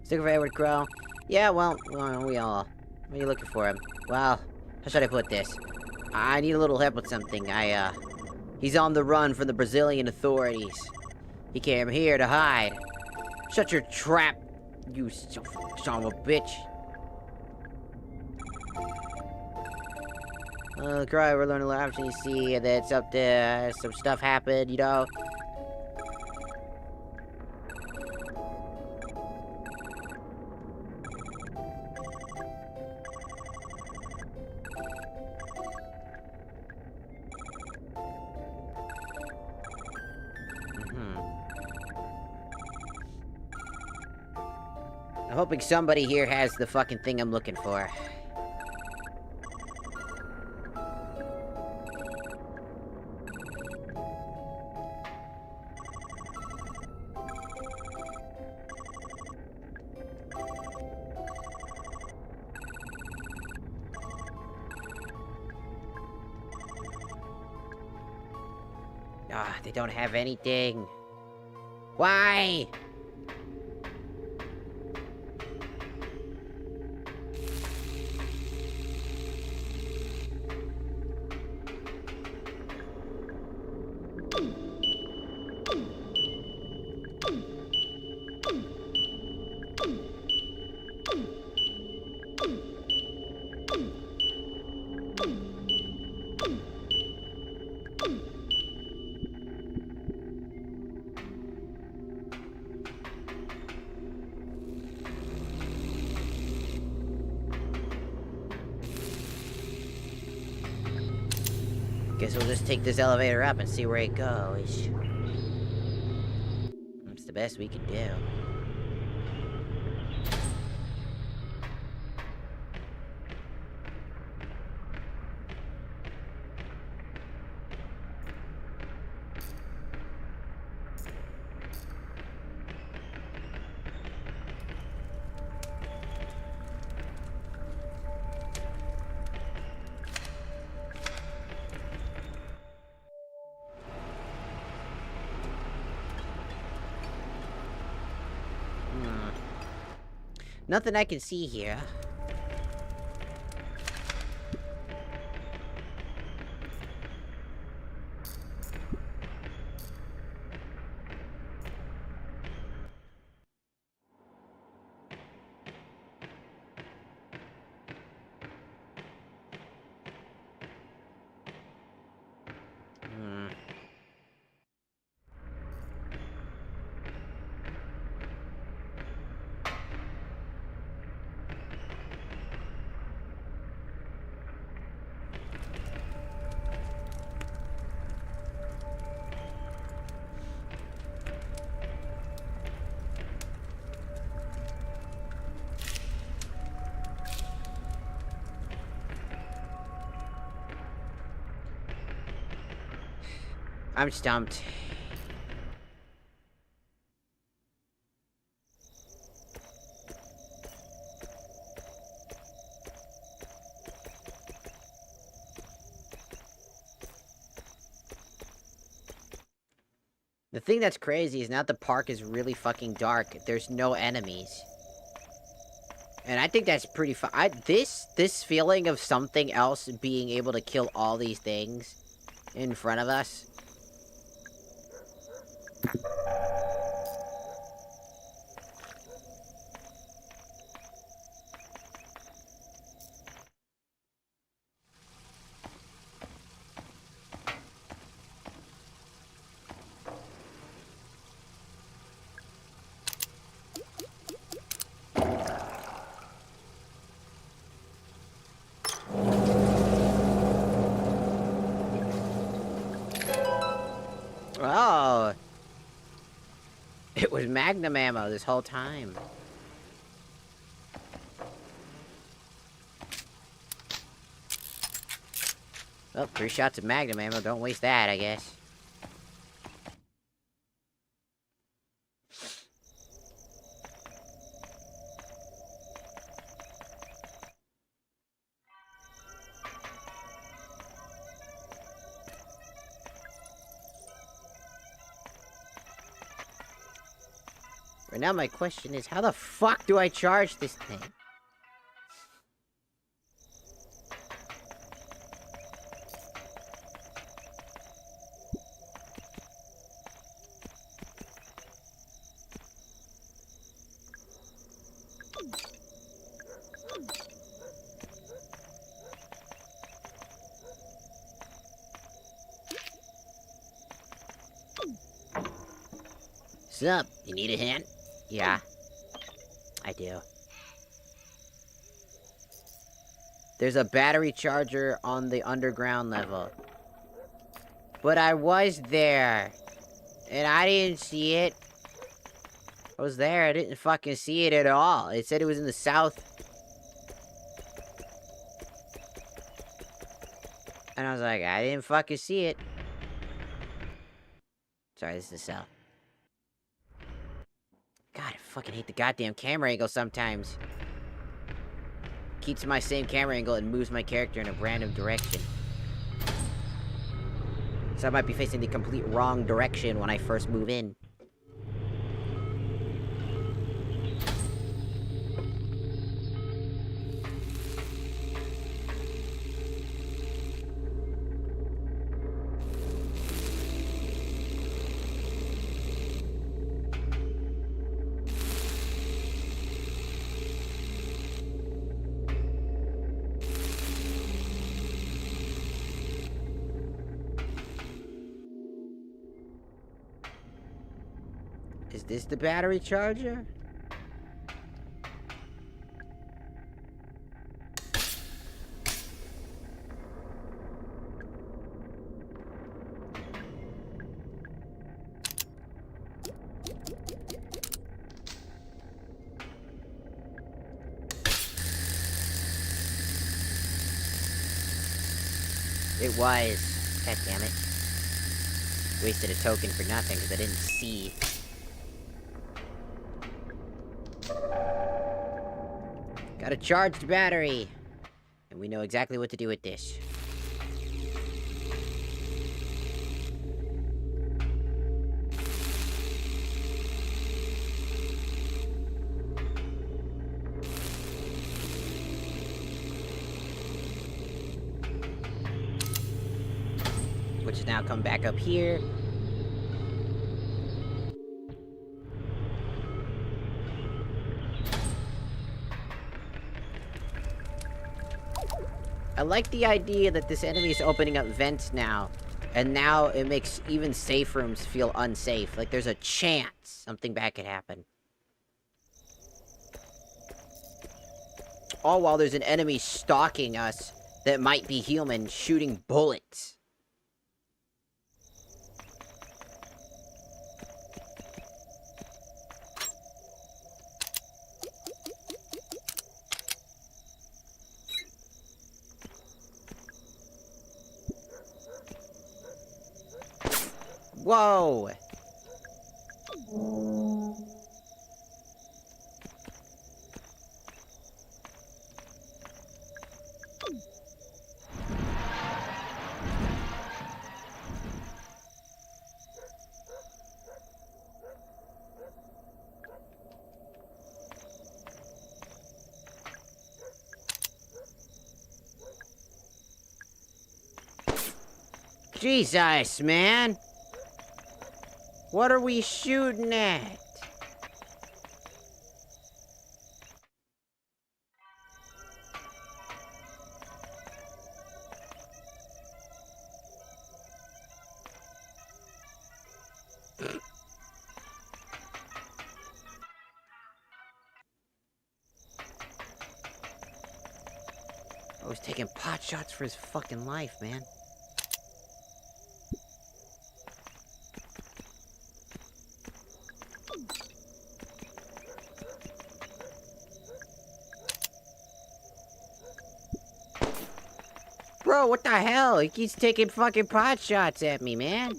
Stick of Edward Crow. Yeah, well, we all. What are you looking for him? Well, how should I put this? I need a little help with something. He's on the run from the Brazilian authorities. He came here to hide. Shut your trap, you son of a bitch. Cry, we're learning laps, and you see that some stuff happened, you know? I'm hoping somebody here has the fucking thing I'm looking for. Ah, they don't have anything. Why? Guess we'll just take this elevator up and see where it goes. It's the best we can do. Nothing I can see here. I'm stumped. The thing that's crazy is now the park is really fucking dark. There's no enemies. And I think that's pretty fun. This feeling of something else being able to kill all these things in front of us. Oh. It was Magnum ammo this whole time. Well, 3 shots of Magnum ammo. Don't waste that, I guess. Right now, my question is, how the fuck do I charge this thing? What's up? You need a hand? Yeah. I do. There's a battery charger on the underground level. But I was there. And I didn't see it. I was there, I didn't fucking see it at all. It said it was in the south. And I was like, I didn't fucking see it. Sorry, this is the south. God, I fucking hate the goddamn camera angle sometimes. Keeps my same camera angle and moves my character in a random direction. So I might be facing the complete wrong direction when I first move in. Is this the battery charger? It was. God damn it. Wasted a token for nothing because I didn't see. Got a charged battery. And we know exactly what to do with this. Which has now come back up here. I like the idea that this enemy is opening up vents now. And now it makes even safe rooms feel unsafe. Like there's a chance something bad could happen. All while there's an enemy stalking us that might be human, shooting bullets. Whoa! Jesus, man! What are we shooting at? I was taking pot shots for his fucking life, man. Bro, what the hell? He keeps taking fucking pot shots at me, man.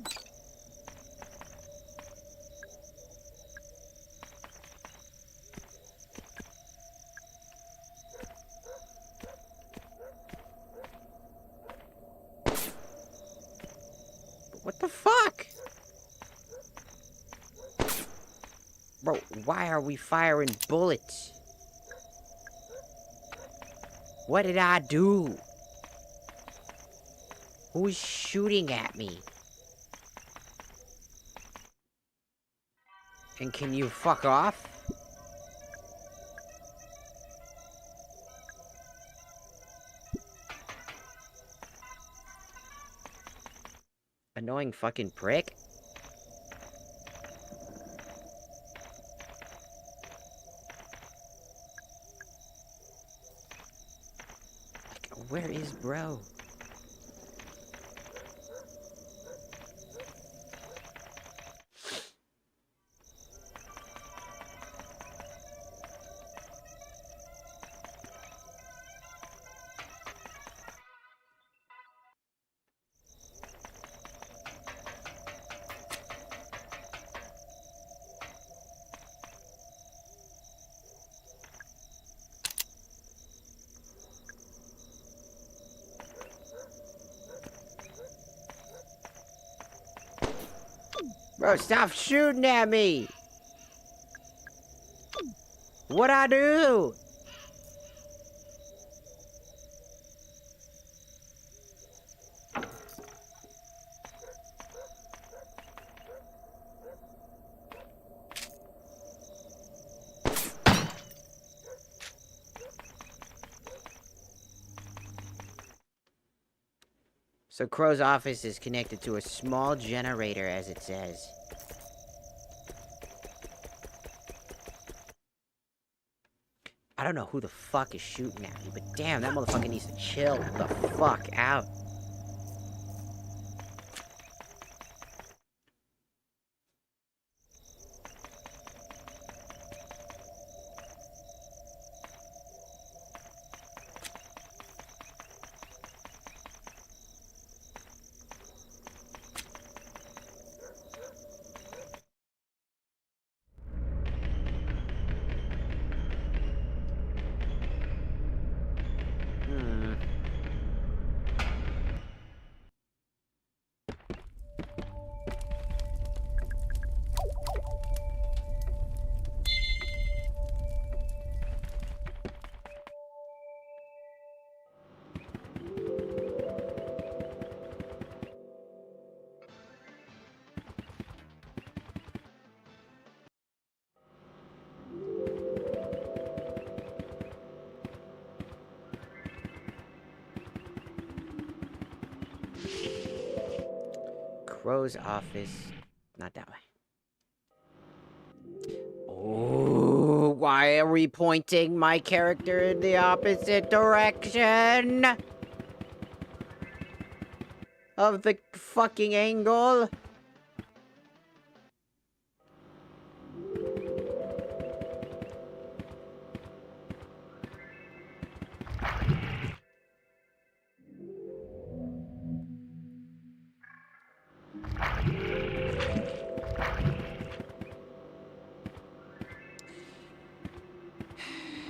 What the fuck? Bro, why are we firing bullets? What did I do? Who's shooting at me? And can you fuck off? Annoying fucking prick. where is bro? Bro, stop shooting at me! What'd I do? So Crow's office is connected to a small generator, as it says. I don't know who the fuck is shooting at me, but damn, that motherfucker needs to chill the fuck out. Crow's office. Not that way. Oh, why are we pointing my character in the opposite direction of the fucking angle?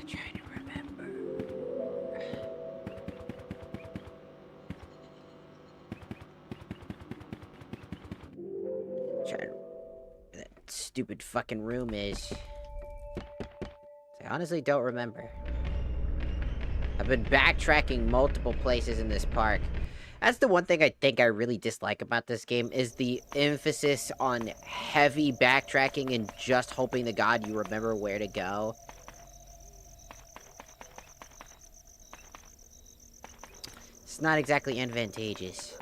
Trying to remember. Trying to... That stupid fucking room is... I honestly don't remember. I've been backtracking multiple places in this park. That's the one thing I think I really dislike about this game, is the emphasis on heavy backtracking and just hoping to God you remember where to go. It's not exactly advantageous.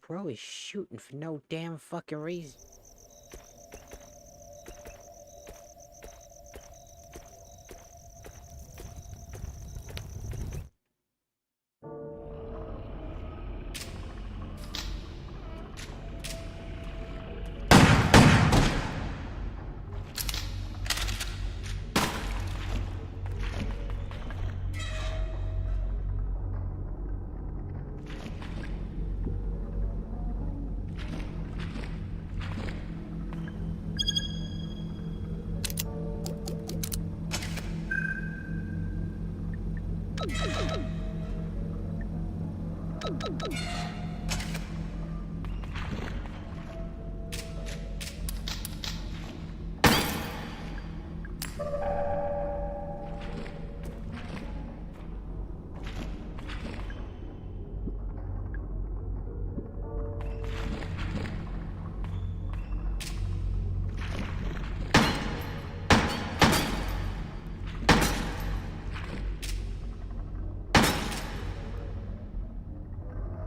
Bro is shooting for no damn fucking reason.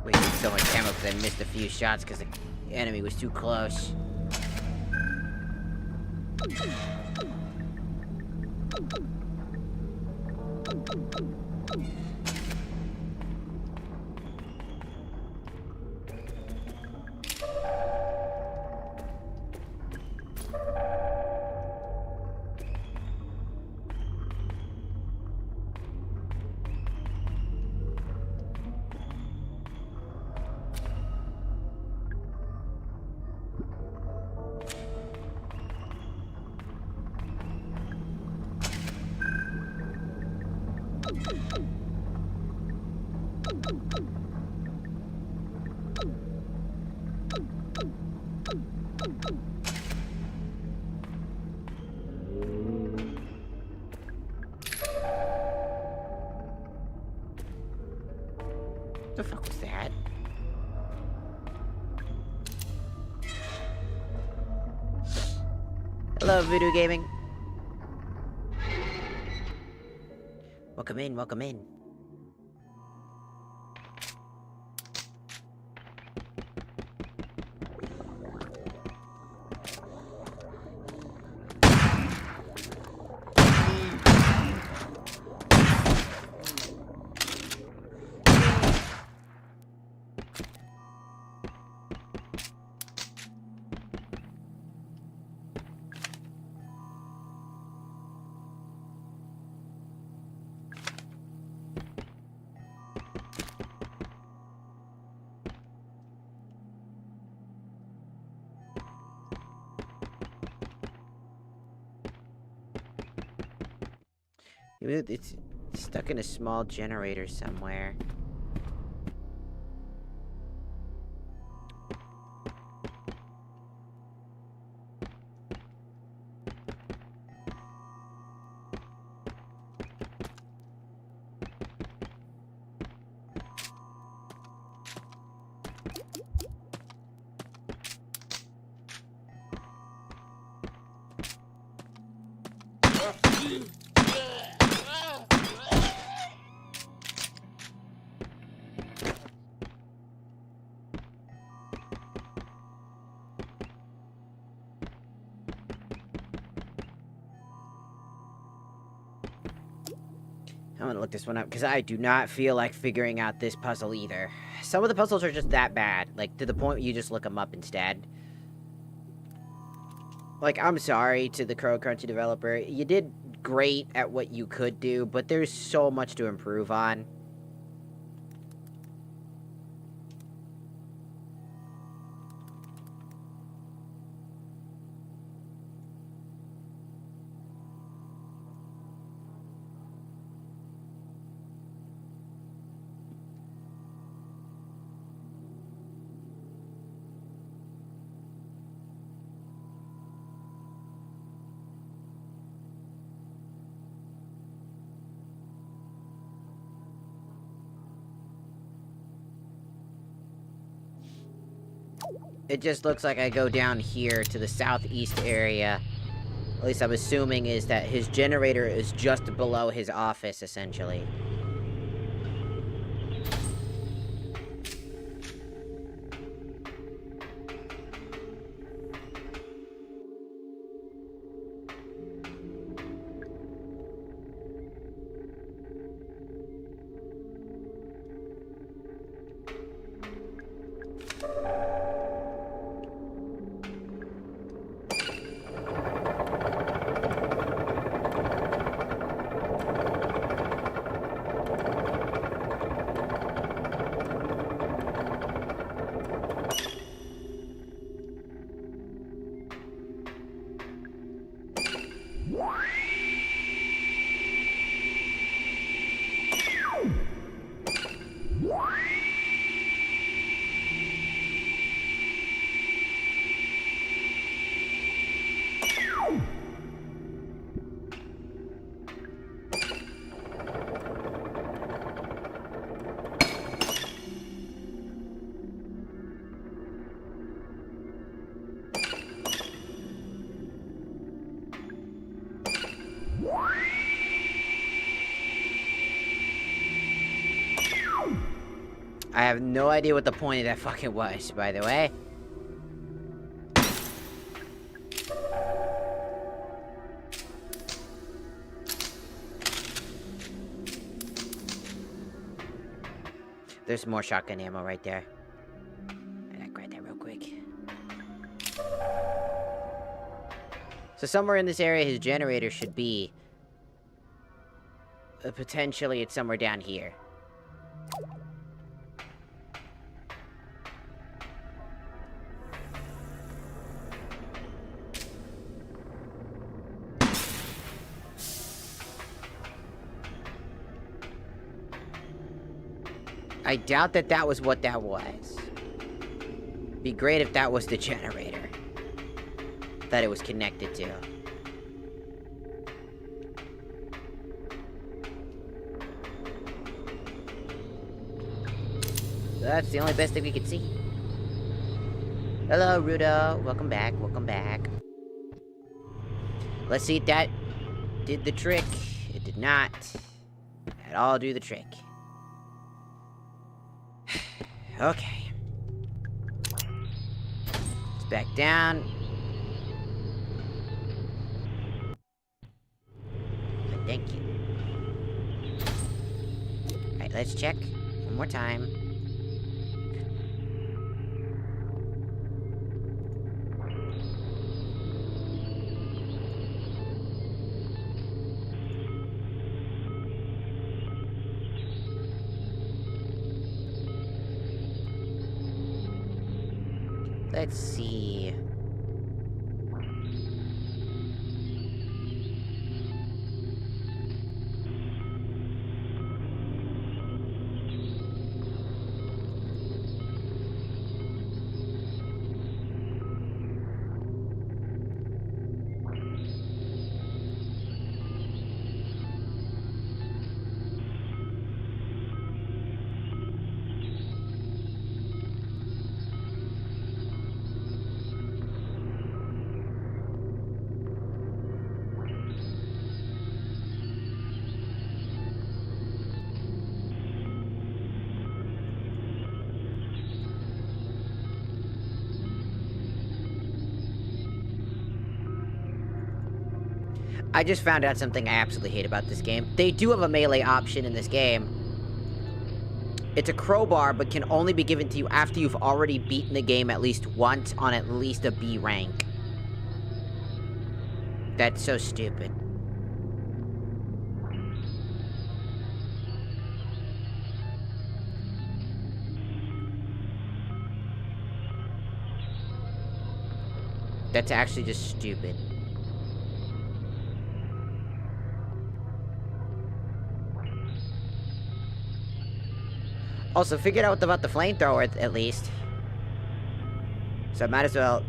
Wasted so much ammo because I missed a few shots because The enemy was too close. What the fuck was that? Hello, Voodoo Gaming. Welcome in, welcome in. It's stuck in a small generator somewhere. I'm gonna look this one up, because I do not feel like figuring out this puzzle either. Some of the puzzles are just that bad, like, to the point where you just look them up instead. Like, I'm sorry to the Crow Crunchy developer. You did great at what you could do, but there's so much to improve on. It just looks like I go down here to the southeast area. At least I'm assuming is that his generator is just below his office, essentially. I have no idea what the point of that fucking was, by the way. There's more shotgun ammo right there. I gotta grab that real quick. So somewhere in this area, his generator should be. Potentially, it's somewhere down here. I doubt that that was what that was. Be great if that was the generator that it was connected to. That's the only best thing we could see. Hello, Rudo. Welcome back. Welcome back. Let's see if that did the trick. It did not at all do the trick. Okay. Let's back down. Thank you. Alright, let's check one more time. Let's see. I just found out something I absolutely hate about this game. They do have a melee option in this game. It's a crowbar, but can only be given to you after you've already beaten the game at least once on at least a B rank. That's so stupid. That's actually just stupid. Also, figured out about the flamethrower at least. So I might as well...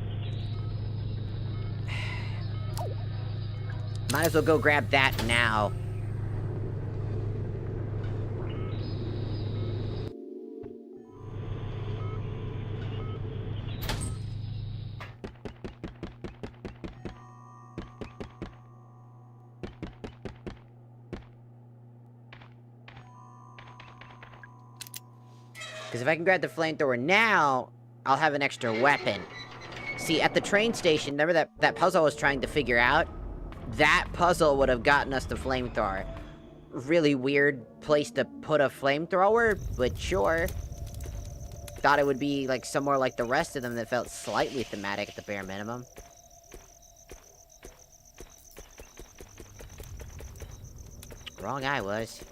Might as well go grab that now. Because if I can grab the flamethrower now, I'll have an extra weapon. See, at the train station, remember that puzzle I was trying to figure out? That puzzle would have gotten us the flamethrower. Really weird place to put a flamethrower, but sure. Thought it would be, like, somewhere like the rest of them that felt slightly thematic at the bare minimum. Wrong I was.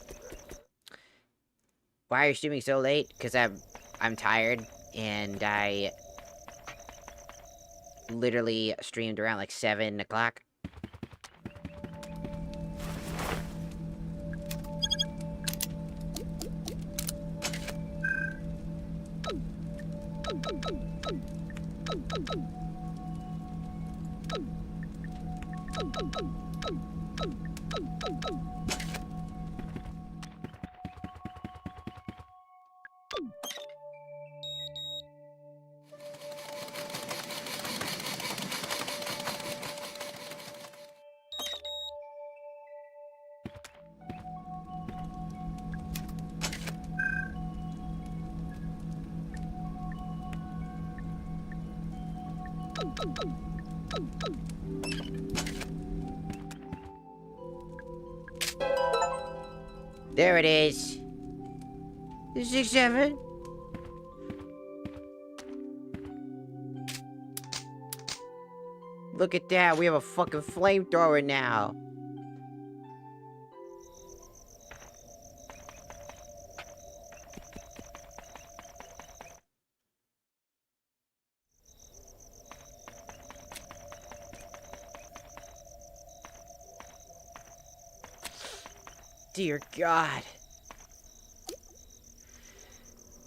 Why are you streaming so late? Because I'm tired, and I literally streamed around like 7 o'clock. There it is. 6, 7. Look at that, we have a fucking flamethrower now. Dear God.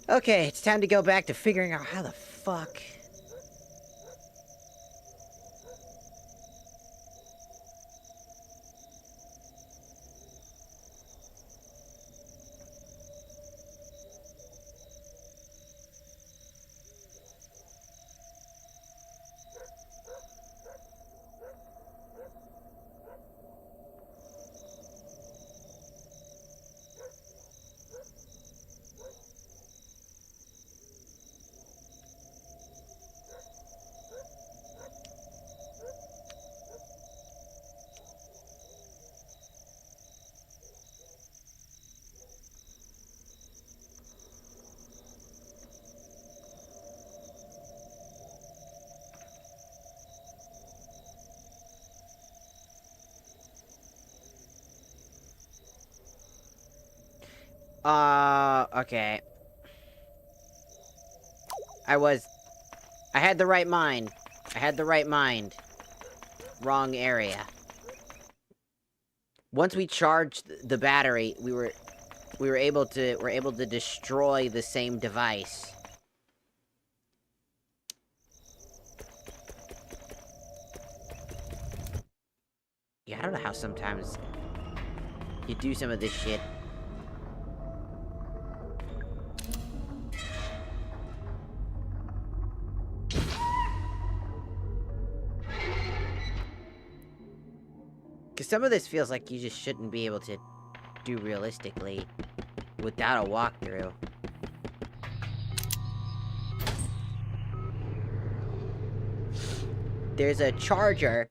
Okay, it's time to go back to figuring out how the fuck... Okay. I had the right mind. I had the right mind. Wrong area. Once we charged the battery, we're able to destroy the same device. Yeah, I don't know how sometimes you do some of this shit. Because some of this feels like you just shouldn't be able to do realistically without a walkthrough. There's a charger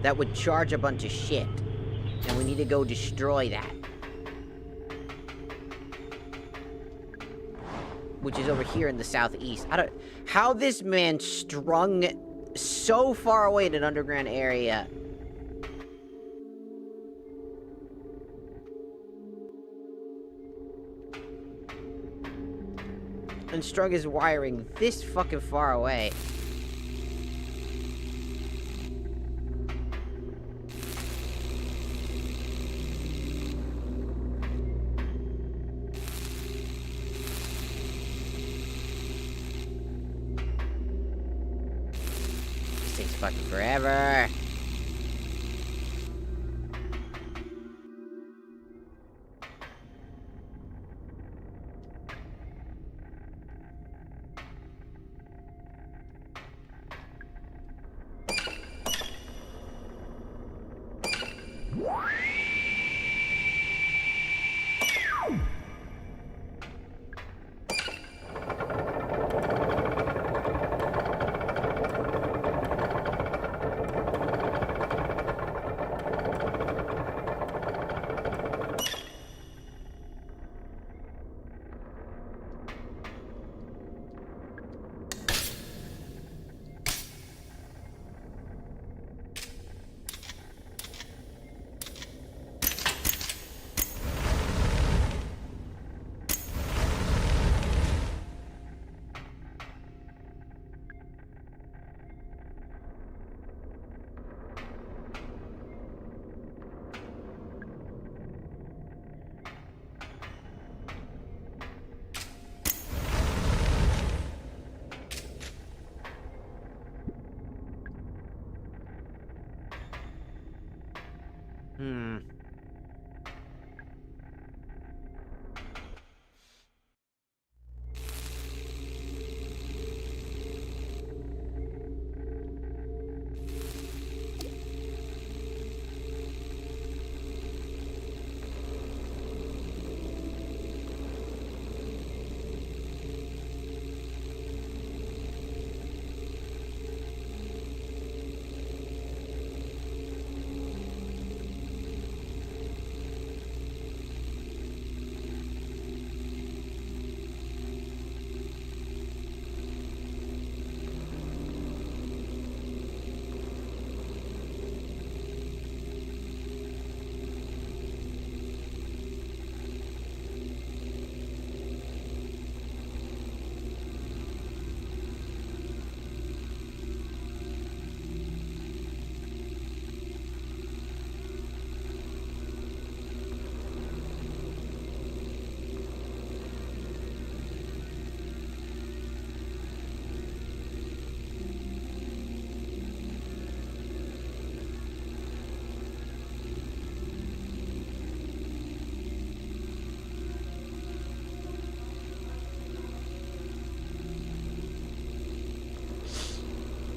that would charge a bunch of shit. And we need to go destroy that. Which is over here in the southeast. How this man strung so far away in an underground area. And strung his wiring this fucking far away. This takes fucking forever.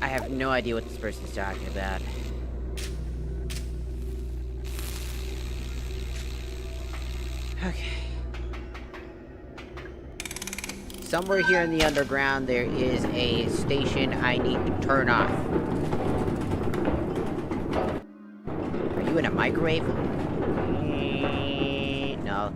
I have no idea what this person's talking about. Okay. Somewhere here in the underground, there is a station I need to turn off. Are you in a microwave? No.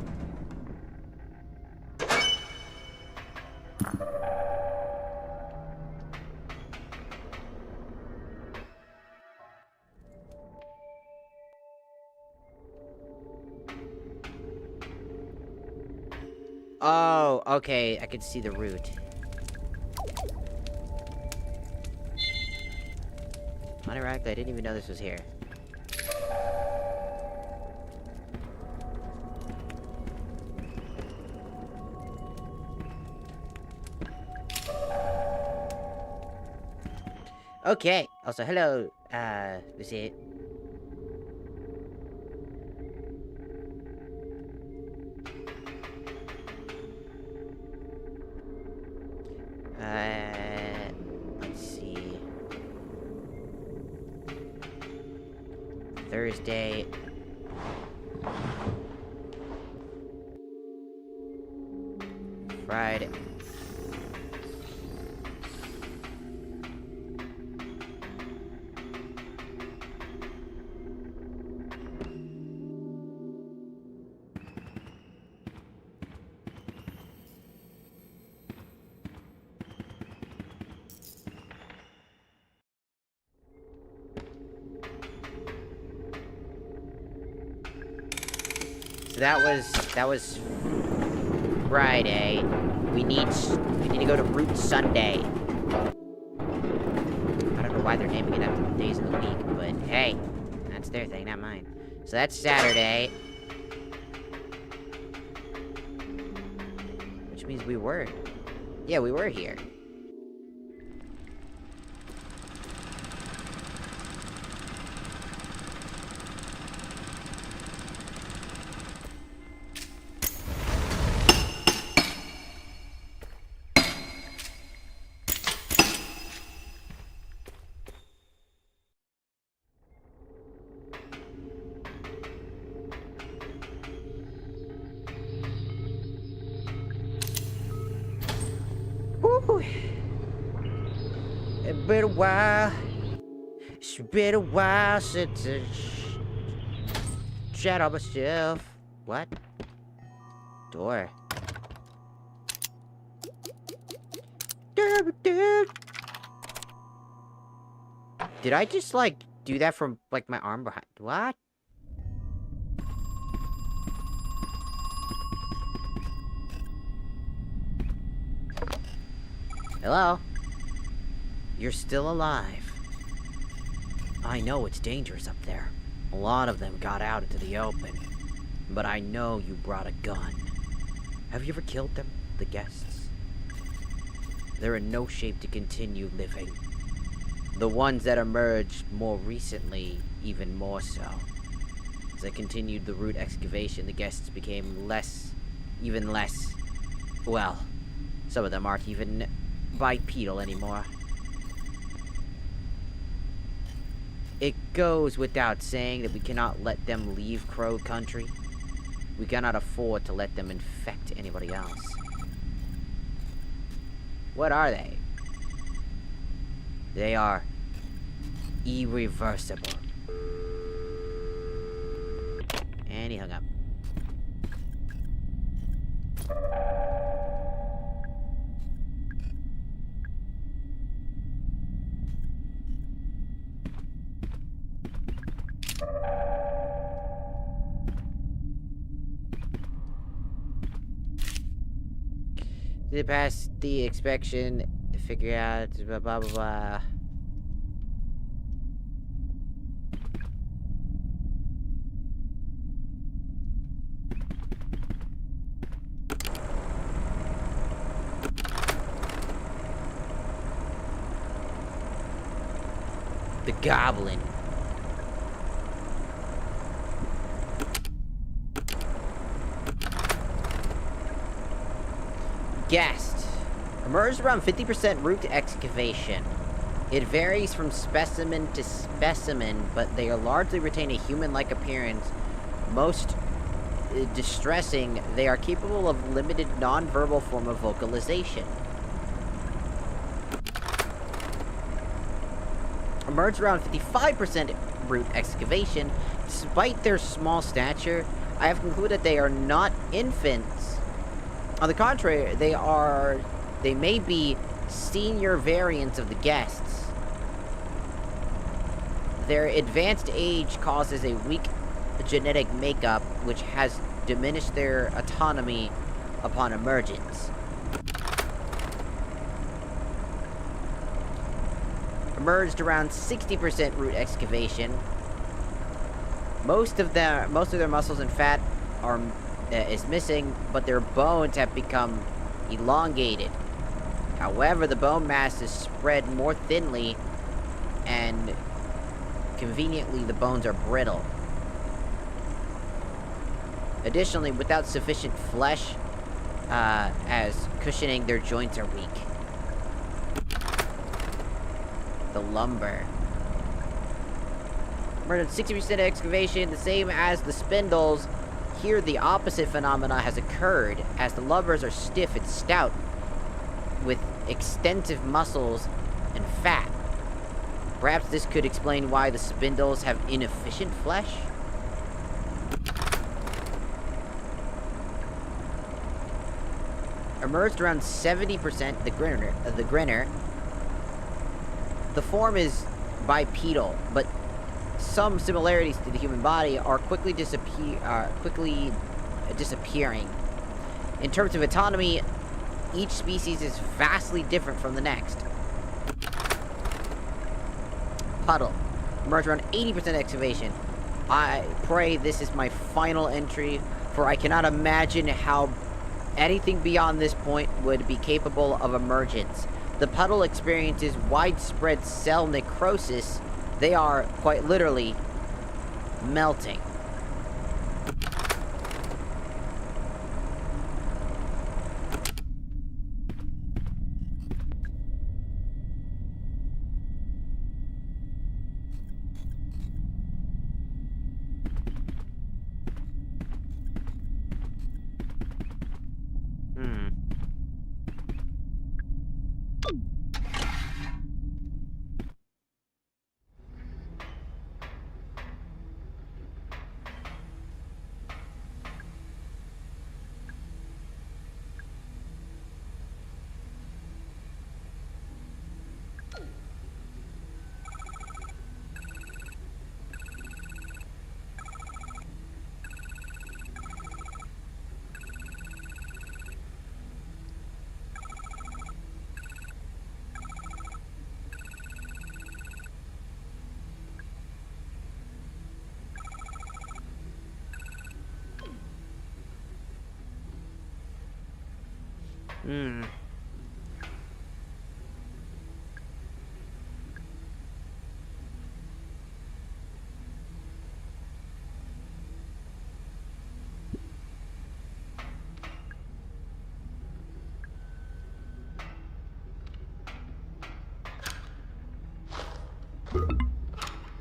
Oh, okay, I can see the route. Unironically, I didn't even know this was here. Okay, also, hello, is it? Let's see. Thursday. Friday. So that was Friday. We need to go to Route Sunday. I don't know why they're naming it after the days of the week, but hey, that's their thing, not mine. So that's Saturday. Which means we were here. Woo. It's been a while. It's been a while since I shot on myself. What? Door. Did I just, like, do that from, like, my arm behind? What? Hello? You're still alive. I know it's dangerous up there. A lot of them got out into the open. But I know you brought a gun. Have you ever killed them, the guests? They're in no shape to continue living. The ones that emerged more recently, even more so. As I continued the route excavation, the guests became even less, well, some of them aren't even bipedal anymore. It goes without saying that we cannot let them leave Crow Country. We cannot afford to let them infect anybody else. What are they? They are irreversible. And he hung up. Did it pass the inspection to figure out blah blah blah blah. The goblin. Guest. Emerged around 50% route excavation. It varies from specimen to specimen, but they largely retain a human-like appearance. Most distressing, they are capable of limited non-verbal form of vocalization. Emerged around 55% root excavation. Despite their small stature, I have concluded they are not infants. On the contrary, they may be senior variants of the guests. Their advanced age causes a weak genetic makeup, which has diminished their autonomy upon emergence. Emerged around 60% root excavation. Most of their muscles and fat is missing, but their bones have become elongated. However, the bone mass is spread more thinly, and conveniently, the bones are brittle. Additionally, without sufficient flesh as cushioning, their joints are weak. The lumber. Murdered 60% excavation, the same as the spindles. Here, the opposite phenomena has occurred, as the lumbers are stiff and stout, with extensive muscles and fat. Perhaps this could explain why the spindles have inefficient flesh? Emerged around 70%, the grinner. The form is bipedal, but some similarities to the human body are quickly disappearing. In terms of autonomy, each species is vastly different from the next. Puddle. Emerged around 80% excavation. I pray this is my final entry, for I cannot imagine how anything beyond this point would be capable of emergence. The puddle experiences widespread cell necrosis. They are, quite literally, melting.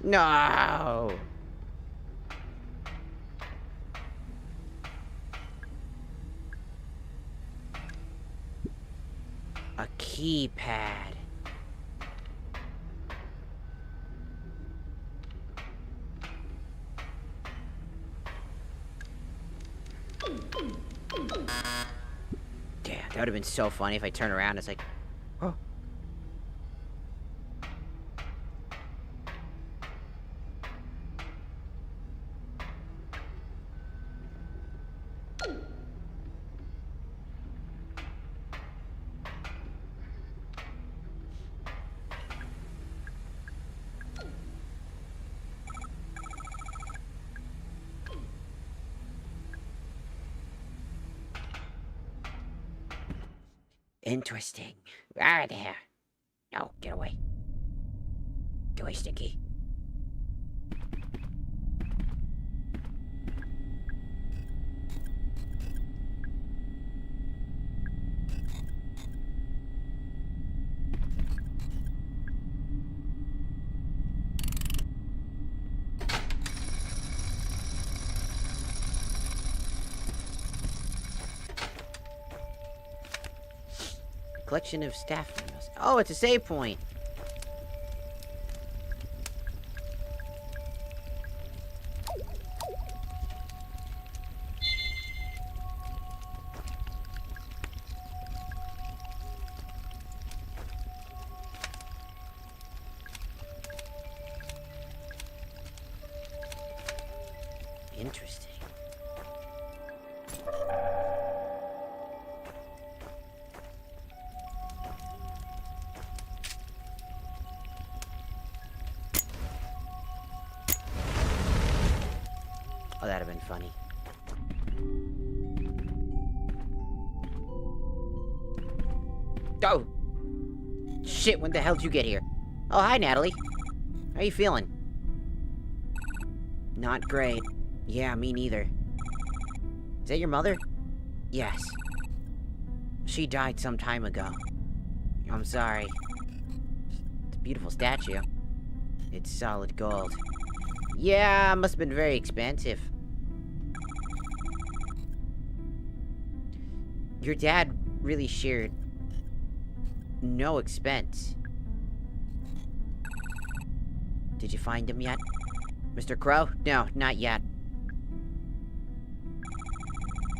No! A keypad. Damn, that would have been so funny if I turn around and it's like, oh. Interesting. Ah, there. No, get away. Get away, Stinky. Collection of staff memos. Oh, it's a save point. Interesting. Oh, that'd have been funny. Oh! Shit, when the hell did you get here? Oh, hi, Natalie. How you feeling? Not great. Yeah, me neither. Is that your mother? Yes. She died some time ago. I'm sorry. It's a beautiful statue. It's solid gold. Yeah, must have been very expensive. Your dad really shared no expense. Did you find him yet? Mr. Crow? No, not yet.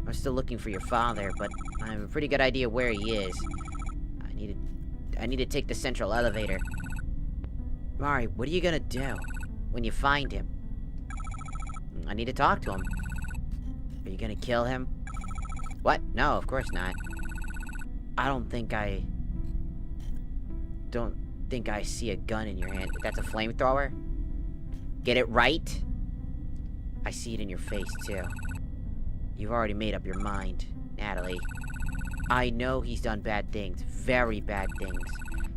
I'm still looking for your father, but I have a pretty good idea where he is. I need to take the central elevator. Mari, what are you gonna do when you find him? I need to talk to him. Are you gonna kill him? What? No, of course not. I don't think I see a gun in your hand. That's a flamethrower? Get it right? I see it in your face, too. You've already made up your mind, Natalie. I know he's done bad things. Very bad things.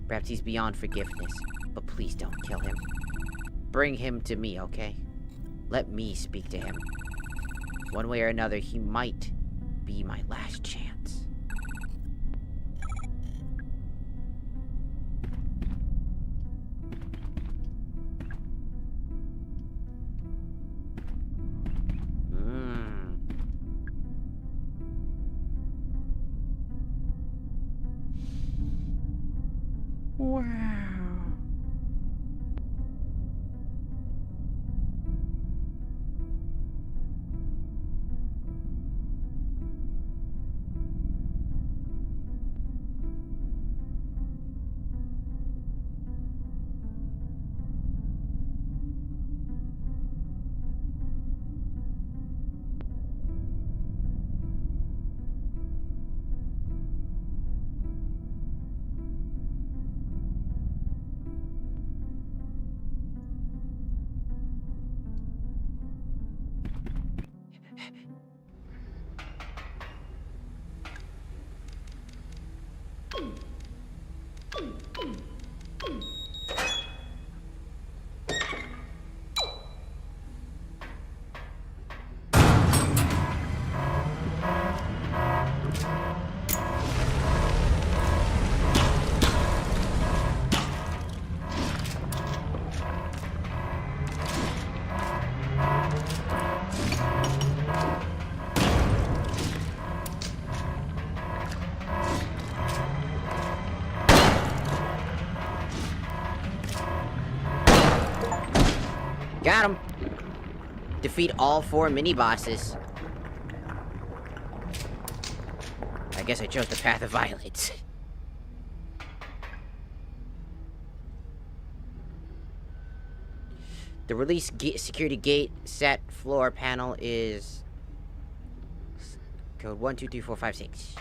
Perhaps he's beyond forgiveness. But please don't kill him. Bring him to me, okay? Let me speak to him. One way or another, he might be my last chance. Wow. Got him! Defeat all 4 mini-bosses. I guess I chose the path of violence. The release security gate set floor panel is code 123456.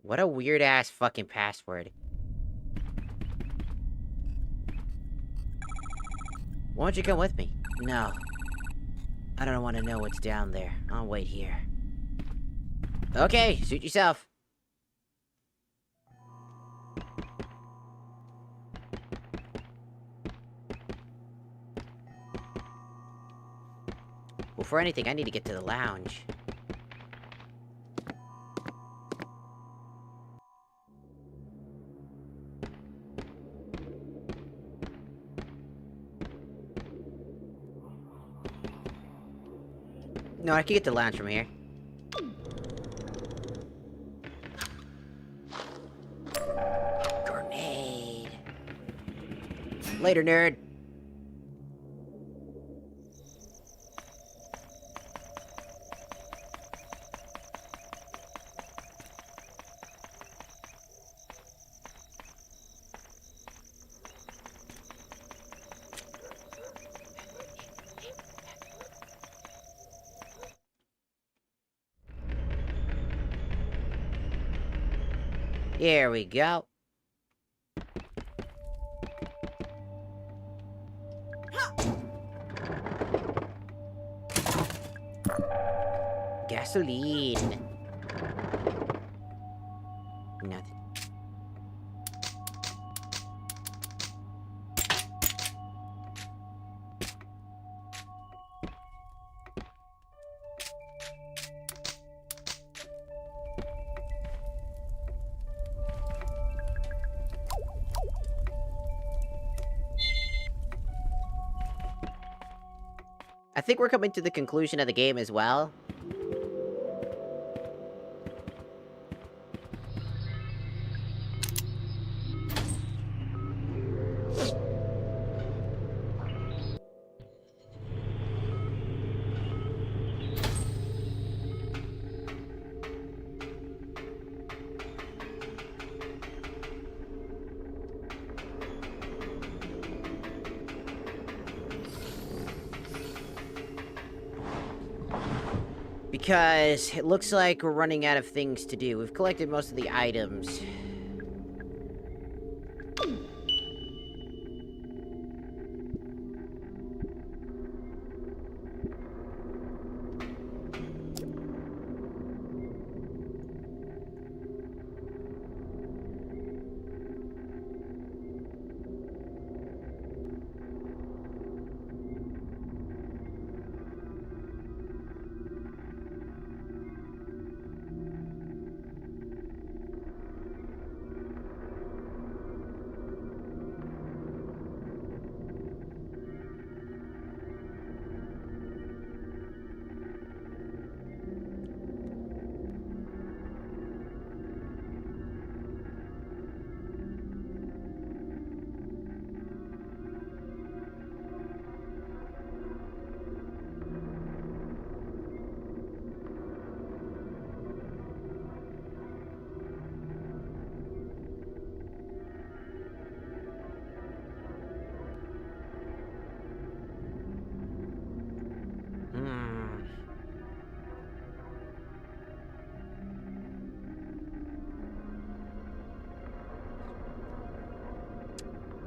What a weird-ass fucking password. Why don't you come with me? No. I don't want to know what's down there. I'll wait here. Okay, suit yourself. Well, for anything, I need to get to the lounge. No, I can get to the lounge from here. Grenade. Later, nerd. Here we go. Gasoline. Nothing. I think we're coming to the conclusion of the game as well. Because it looks like we're running out of things to do. We've collected most of the items.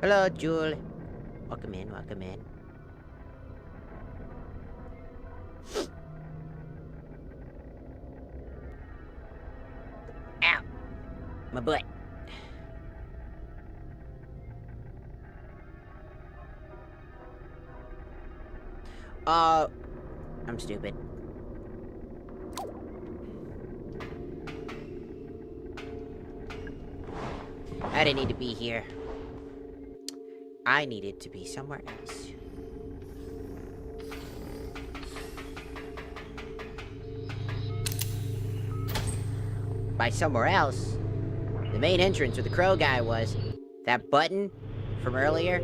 Hello, Jewel. Welcome in, welcome in. Ow! My butt. I'm stupid. I didn't need to be here. I needed to be somewhere else. By somewhere else, the main entrance where the crow guy was, that button from earlier,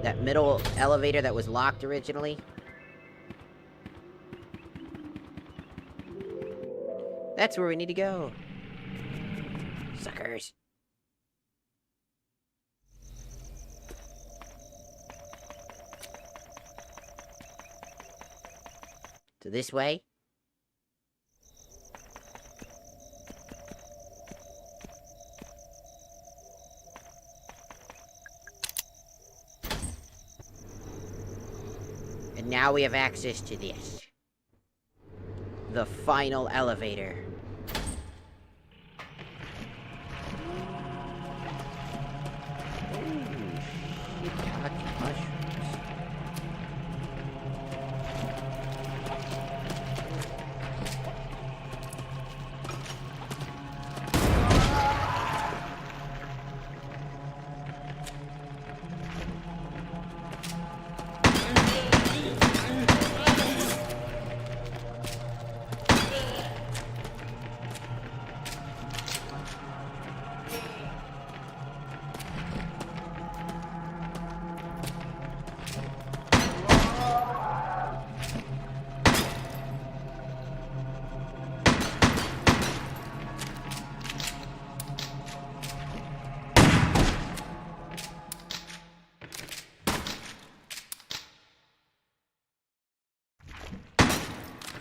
that middle elevator that was locked originally. That's where we need to go. Suckers. So this way? And now we have access to this. The final elevator.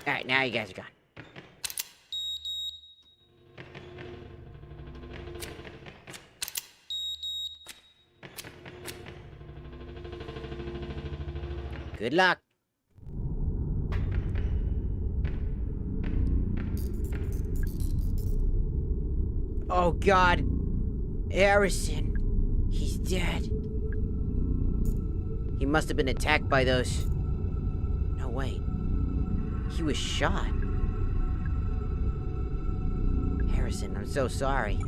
Alright, now you guys are gone. Good luck. Oh God. Harrison. He's dead. He must have been attacked by those... No, wait. He was shot. Harrison, I'm so sorry.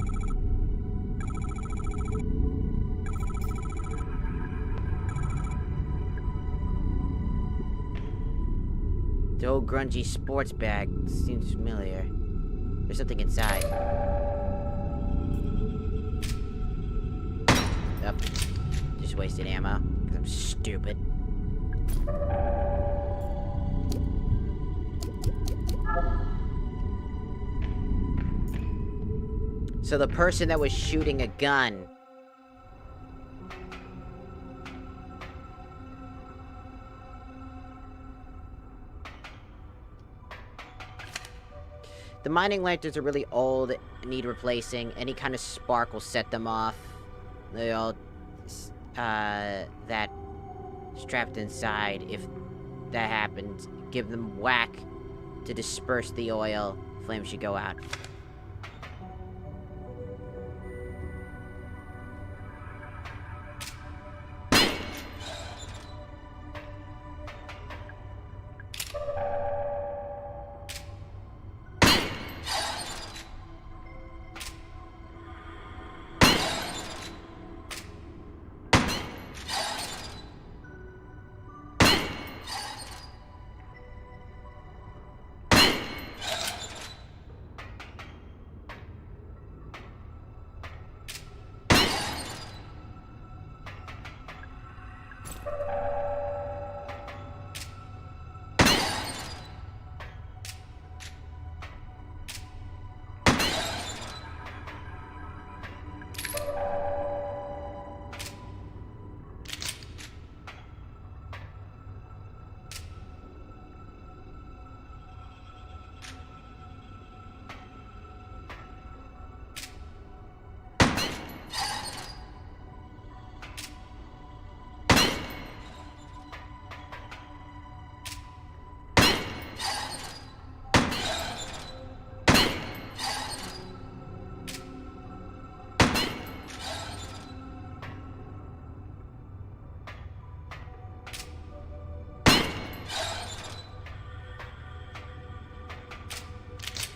The old grungy sports bag seems familiar. There's something inside. Yep. Just wasted ammo, because I'm stupid. So the person that was shooting a gun... The mining lanterns are really old, need replacing. Any kind of spark will set them off. They all... that... strapped inside. If that happens, give them whack to disperse the oil. Flame should go out.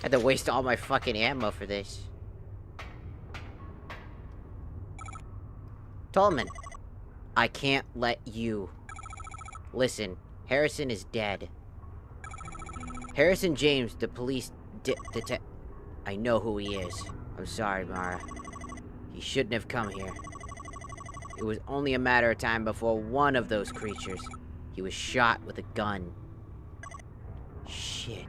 Had to waste all my fucking ammo for this. Tolman, I can't let you. Listen, Harrison is dead. Harrison James, the police I know who he is. I'm sorry, Mara. He shouldn't have come here. It was only a matter of time before one of those creatures. He was shot with a gun. Shit.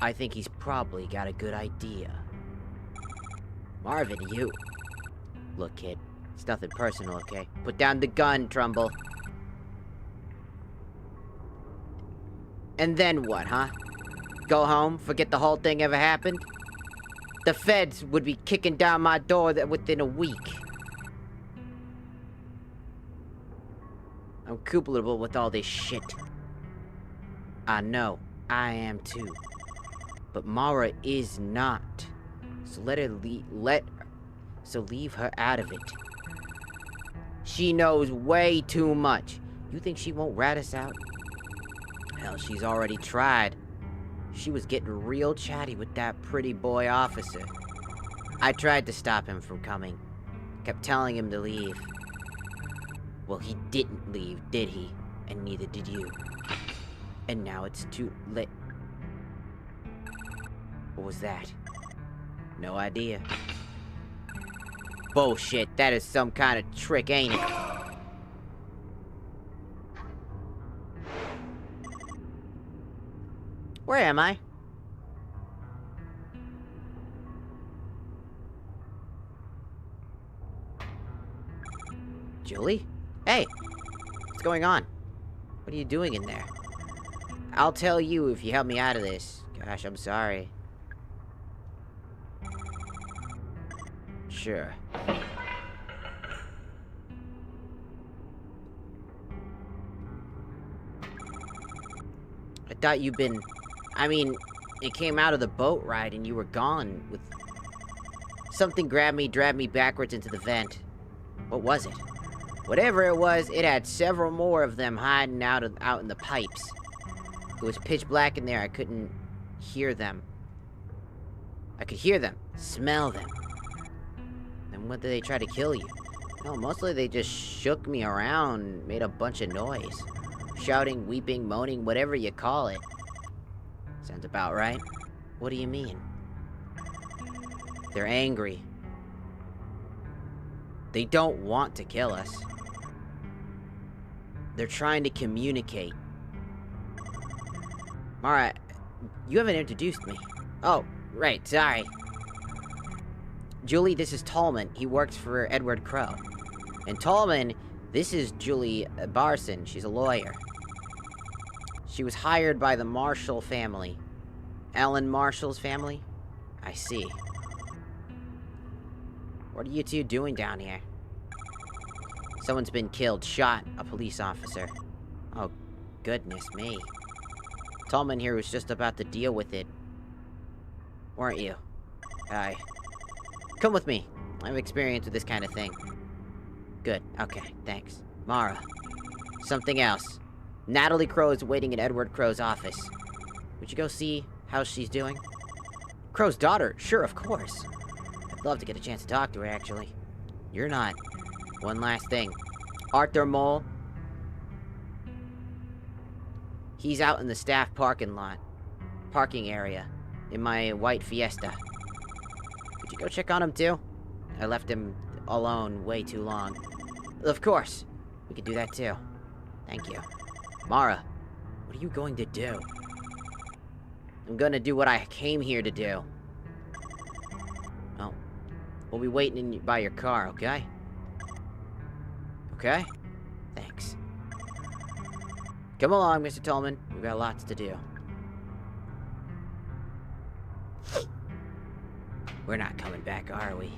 I think he's probably got a good idea. Marvin, you... Look, kid. It's nothing personal, okay? Put down the gun, Trumbull. And then what, huh? Go home? Forget the whole thing ever happened? The feds would be kicking down my door within a week. I'm culpable with all this shit. I know, I am too. But Mara is not. So leave her out of it. She knows way too much. You think she won't rat us out? Hell, she's already tried. She was getting real chatty with that pretty boy officer. I tried to stop him from coming. Kept telling him to leave. Well, he didn't leave, did he? And neither did you. And now it's too late. What was that? No idea. Bullshit, that is some kind of trick, ain't it? Where am I? Julie? Hey! What's going on? What are you doing in there? I'll tell you if you help me out of this. Gosh, I'm sorry. Sure. I thought you'd been... I mean, it came out of the boat ride and you were gone with... Something grabbed me, dragged me backwards into the vent. What was it? Whatever it was, it had several more of them hiding out in the pipes. It was pitch black in there. I couldn't hear them. I could hear them, smell them. And what did they try to kill you? No, mostly they just shook me around, made a bunch of noise. Shouting, weeping, moaning, whatever you call it. Sounds about right. What do you mean? They're angry. They don't want to kill us. They're trying to communicate. Mara, you haven't introduced me. Oh, right, sorry. Julie, this is Tallman. He works for Edward Crow. And Tallman, this is Julie Barson. She's a lawyer. She was hired by the Marshall family. Alan Marshall's family? I see. What are you two doing down here? Someone's been killed, shot, a police officer. Oh, goodness me. Tallman here was just about to deal with it. Weren't you? Aye. Come with me. I have experience with this kind of thing. Good. Okay, thanks. Mara. Something else. Natalie Crow is waiting in Edward Crow's office. Would you go see how she's doing? Crow's daughter? Sure, of course. I'd love to get a chance to talk to her, actually. You're not. One last thing. Arthur Mole. He's out in the staff parking area. In my white Fiesta. Could you go check on him, too? I left him alone way too long. Of course. We could do that, too. Thank you. Mara, what are you going to do? I'm gonna do what I came here to do. Oh. We'll be waiting by your car, okay? Okay? Thanks. Come along, Mr. Tallman. We've got lots to do. We're not coming back, are we?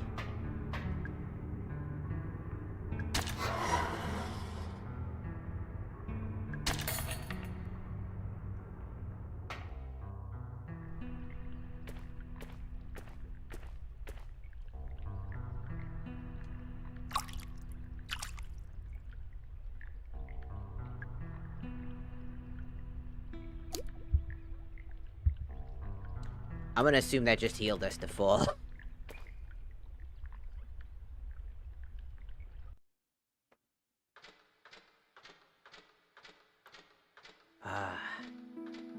I'm gonna assume that just healed us to full.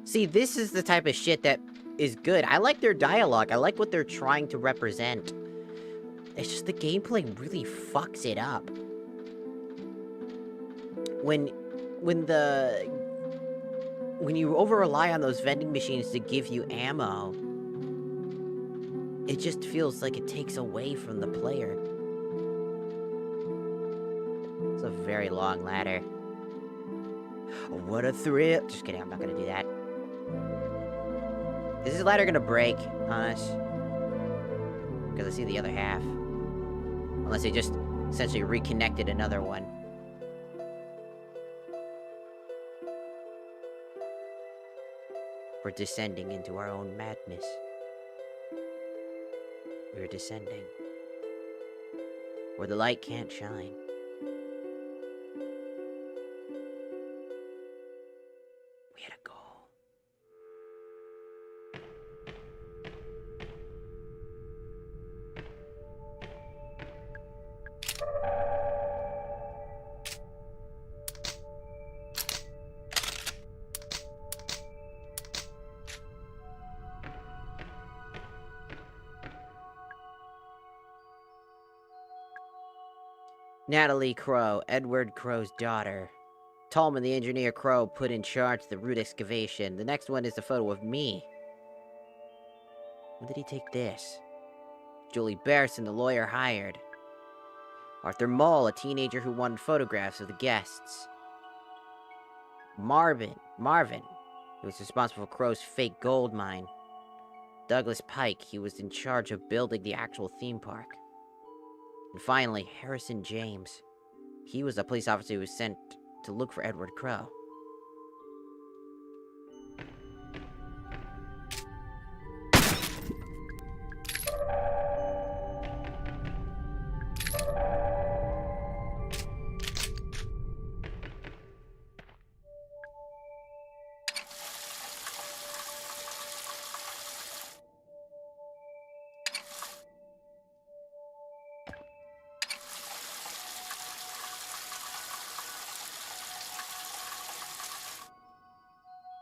See, this is the type of shit that is good. I like their dialogue. I like what they're trying to represent. It's just the gameplay really fucks it up. When you over-rely on those vending machines to give you ammo, it just feels like it takes away from the player. It's a very long ladder. Oh, what a thrill! Just kidding, I'm not gonna do that. Is this ladder gonna break on us? Because I see the other half. Unless they just essentially reconnected another one. We're descending into our own madness. We're descending. Where the light can't shine. We had a goal. Natalie Crow, Edward Crow's daughter. Tallman, the engineer Crow, put in charge of the root excavation. The next one is a photo of me. When did he take this? Julie Bearson, the lawyer hired. Arthur Mull, a teenager who wanted photographs of the guests. Marvin, he was responsible for Crow's fake gold mine. Douglas Pike, he was in charge of building the actual theme park. And finally, Harrison James. He was a police officer who was sent to look for Edward Crow.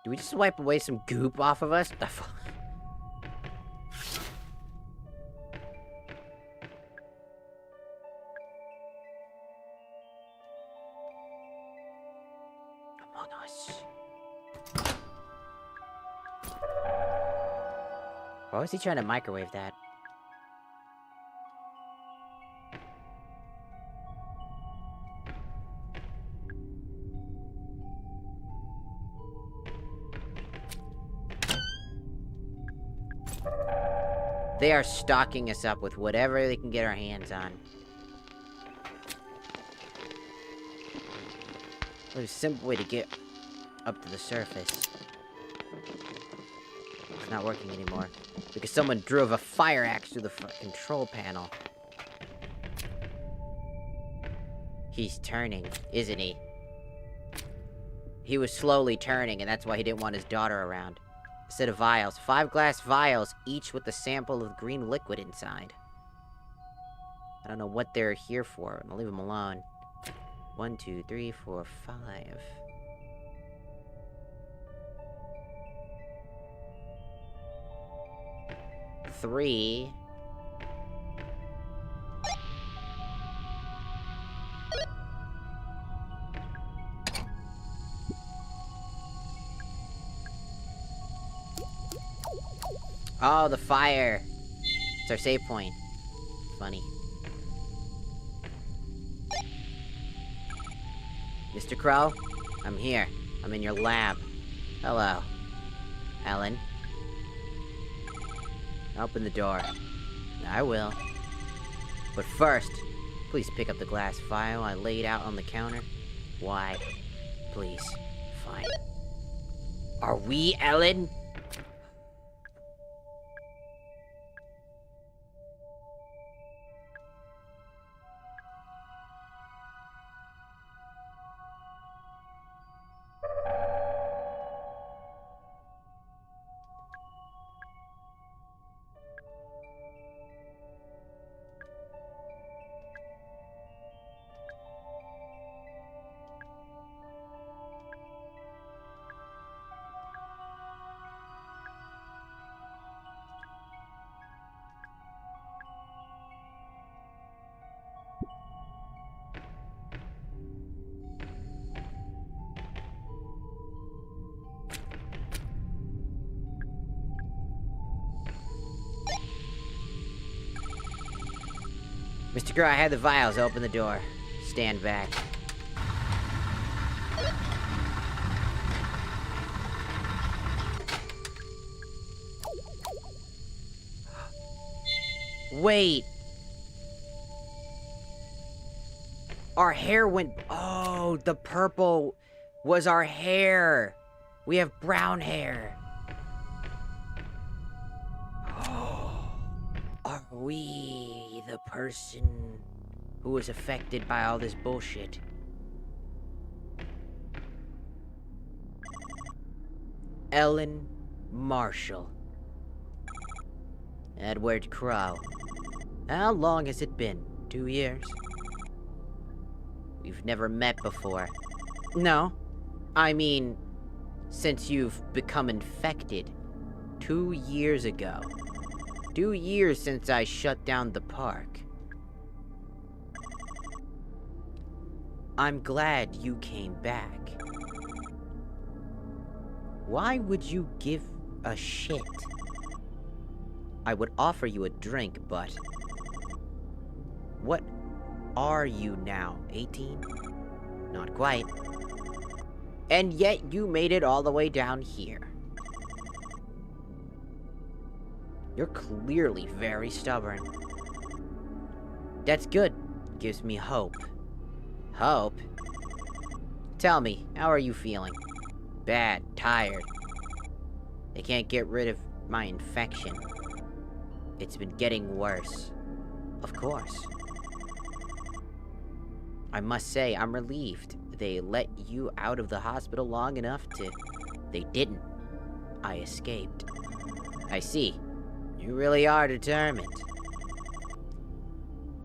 Do we just wipe away some goop off of us? The fuck? Among Us. Why was he trying to microwave that? They are stocking us up with whatever they can get our hands on. There's a simple way to get up to the surface. It's not working anymore. Because someone drove a fire axe through the control panel. He's turning, isn't he? He was slowly turning, and that's why he didn't want his daughter around. A set of vials. 5 glass vials, each with a sample of green liquid inside. I don't know what they're here for. I'll leave them alone. 1, 2, 3, 4, 5. 3. Oh, the fire. It's our save point. Funny. Mr. Crow, I'm here. I'm in your lab. Hello. Ellen. Open the door. I will. But first, please pick up the glass vial I laid out on the counter. Why? Please. Fine. Are we, Ellen? Mr. Crow, I had the vials. Open the door. Stand back. Wait. Our hair went... Oh, the purple was our hair. We have brown hair. We, the person who was affected by all this bullshit. Ellen Marshall. Edward Crow. How long has it been? 2 years? We've never met before. No. I mean, since you've become infected. 2 years ago. 2 years since I shut down the park. I'm glad you came back. Why would you give a shit? I would offer you a drink, but... What are you now, 18? Not quite. And yet you made it all the way down here. You're clearly very stubborn. That's good. Gives me hope. Hope? Tell me, how are you feeling? Bad, tired. They can't get rid of my infection. It's been getting worse. Of course. I must say, I'm relieved they let you out of the hospital long enough to... They didn't. I escaped. I see. You really are determined.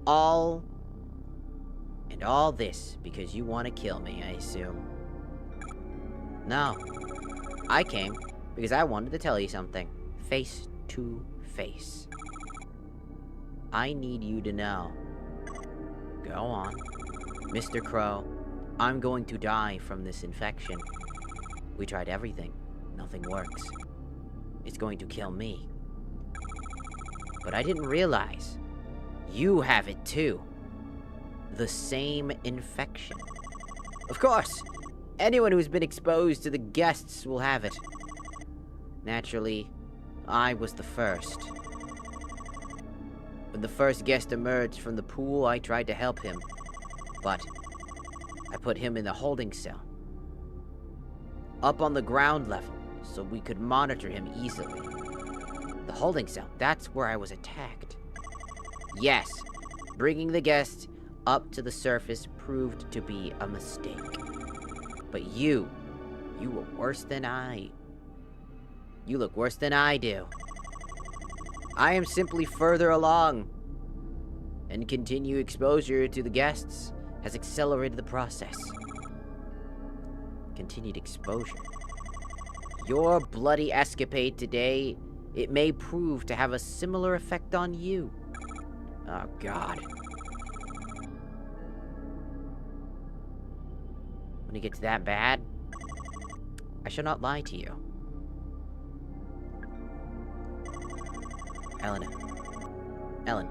All this because you want to kill me, I assume. No. I came because I wanted to tell you something. Face to face. I need you to know. Go on. Mr. Crow, I'm going to die from this infection. We tried everything. Nothing works. It's going to kill me. But I didn't realize you have it too. The same infection. Of course, anyone who's been exposed to the guests will have it. Naturally, I was the first. When the first guest emerged from the pool, I tried to help him. But I put him in the holding cell. Up on the ground level, so we could monitor him easily. The holding cell, that's where I was attacked. Yes, bringing the guest up to the surface proved to be a mistake. But you were worse than I. You look worse than I do. I am simply further along. And continued exposure to the guests has accelerated the process. Continued exposure. Your bloody escapade today, it may prove to have a similar effect on you. Oh, God. When it gets that bad, I shall not lie to you. Ellen,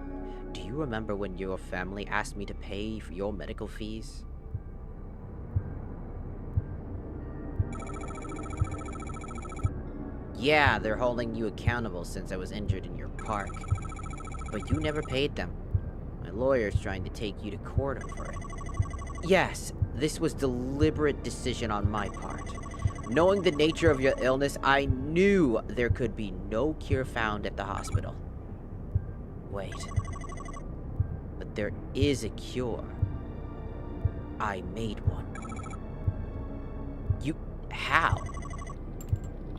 do you remember when your family asked me to pay for your medical fees? Yeah, they're holding you accountable since I was injured in your park. But you never paid them. My lawyer's trying to take you to court over it. Yes, this was deliberate decision on my part. Knowing the nature of your illness, I knew there could be no cure found at the hospital. Wait. But there is a cure. I made one. How?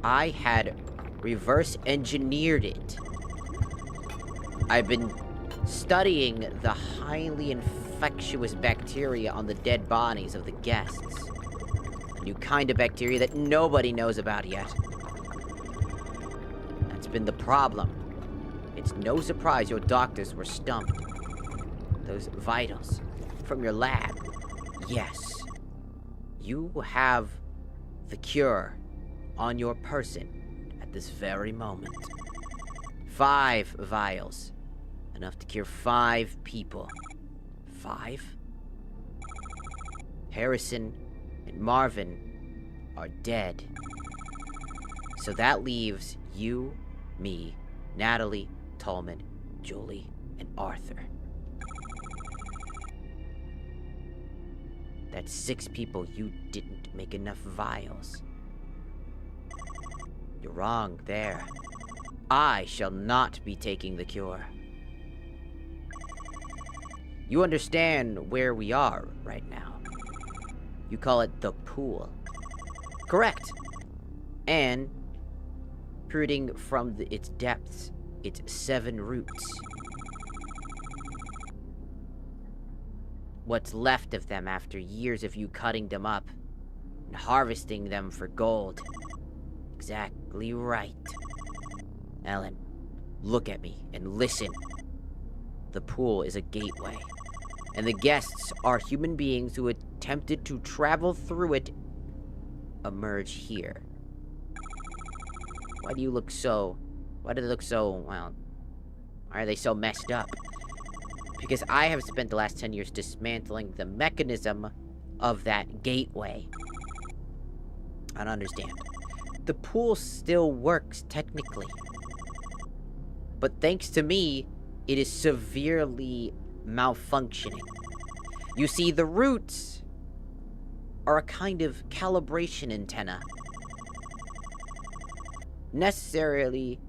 I had reverse engineered it. I've been studying the highly infectious bacteria on the dead bodies of the guests. A new kind of bacteria that nobody knows about yet. That's been the problem. It's no surprise your doctors were stumped. Those vitals from your lab. Yes. You have the cure on your person at this very moment. 5 vials. Enough to cure 5 people. 5? Harrison and Marvin are dead. So that leaves you, me, Natalie, Tolman, Julie, and Arthur. That's 6 people you didn't make enough vials. You're wrong there. I shall not be taking the cure. You understand where we are right now. You call it the pool. Correct. And, protruding from its depths, its 7 roots. What's left of them after years of you cutting them up and harvesting them for gold. Exactly right. Ellen, look at me and listen. The pool is a gateway, and the guests are human beings who attempted to travel through it, emerge here. Why do they look so, well, why are they so messed up? Because I have spent the last 10 years dismantling the mechanism of that gateway. I don't understand. The pool still works, technically. But thanks to me, it is severely malfunctioning. You see, the roots are a kind of calibration antenna. Necessary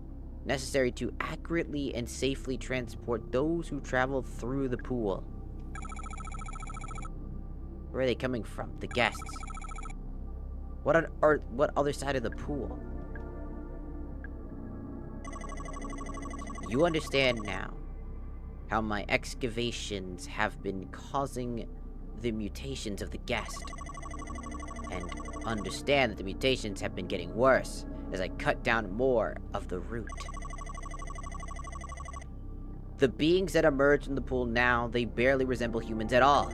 to accurately and safely transport those who travel through the pool. Where are they coming from? The guests. What other side of the pool? You understand now how my excavations have been causing the mutations of the guest. And understand that the mutations have been getting worse as I cut down more of the root. The beings that emerge from the pool now, they barely resemble humans at all.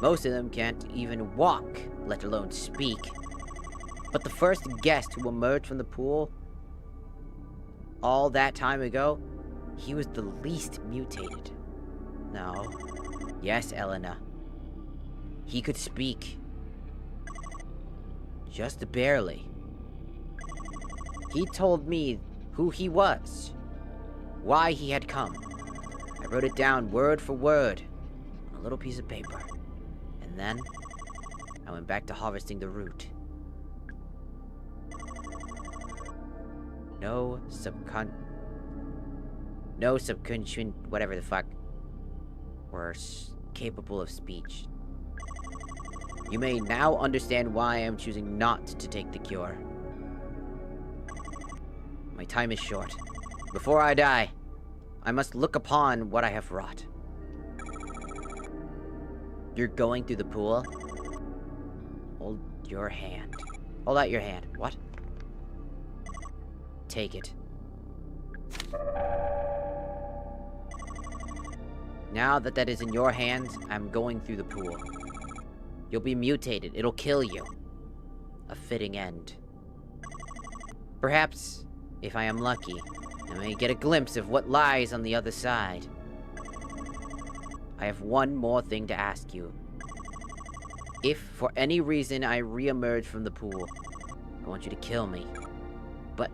Most of them can't even walk, let alone speak. But the first guest who emerged from the pool, all that time ago, he was the least mutated. No. Yes, Elena. He could speak. Just barely. He told me who he was, why he had come. I wrote it down word for word on a little piece of paper. And then, I went back to harvesting the root. No subconscient, whatever the fuck, were capable of speech. You may now understand why I am choosing not to take the cure. My time is short. Before I die, I must look upon what I have wrought. You're going through the pool? Hold your hand. Hold out your hand. What? Take it. Now that that is in your hands, I'm going through the pool. You'll be mutated. It'll kill you. A fitting end. Perhaps, if I am lucky, I may get a glimpse of what lies on the other side. I have one more thing to ask you. If, for any reason, I re-emerge from the pool, I want you to kill me. But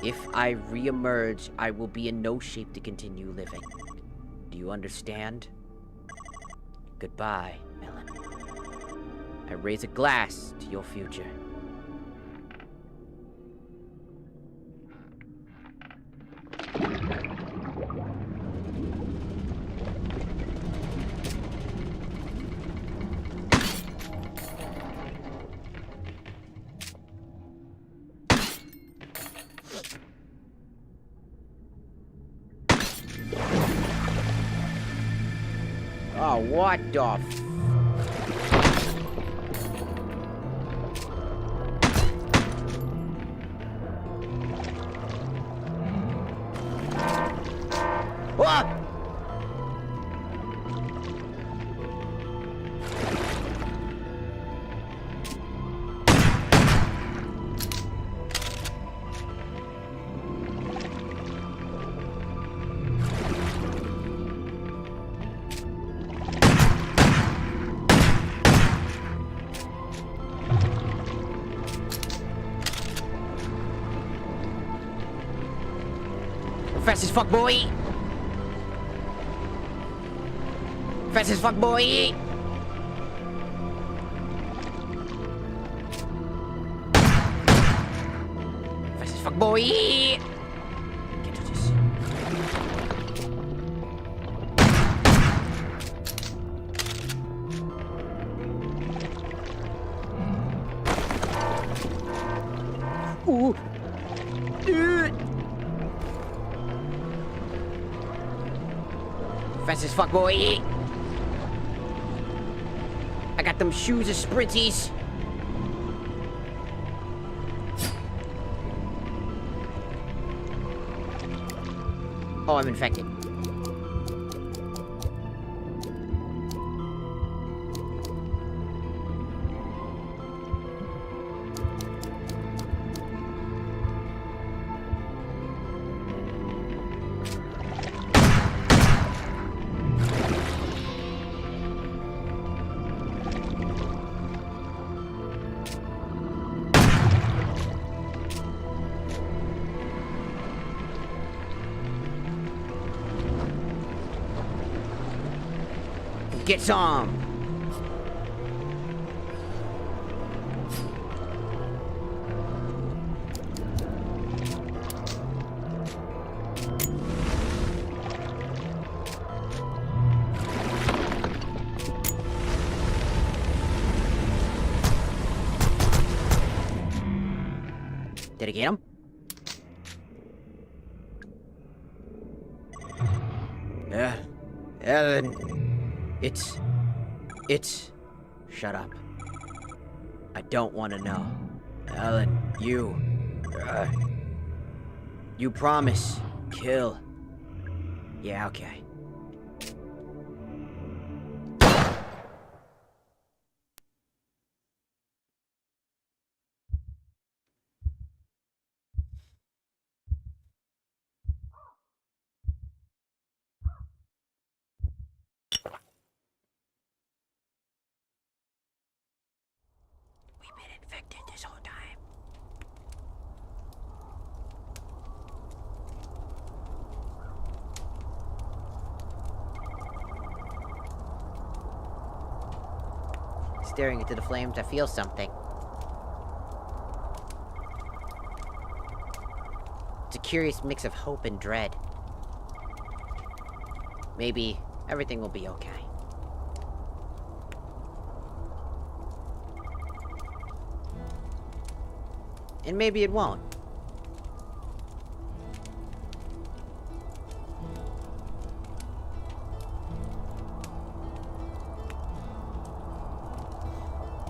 if I re-emerge, I will be in no shape to continue living. Do you understand? Goodbye, Ellen. I raise a glass to your future. Oh, what the f... What? Fast as fuck, boy! Fast as fuck, boy! Fast as fuck, boy! Can't do this. Ooh. Fast as fuck, boy. I got them shoes of sprinties. Oh, I'm infected. Get some! Did I get him? Ellen. It's... Shut up. I don't want to know. Ellen, you... you promise. Kill. Yeah, okay. We've been infected this whole time. Staring into the flames, I feel something. It's a curious mix of hope and dread. Maybe everything will be okay. And maybe it won't.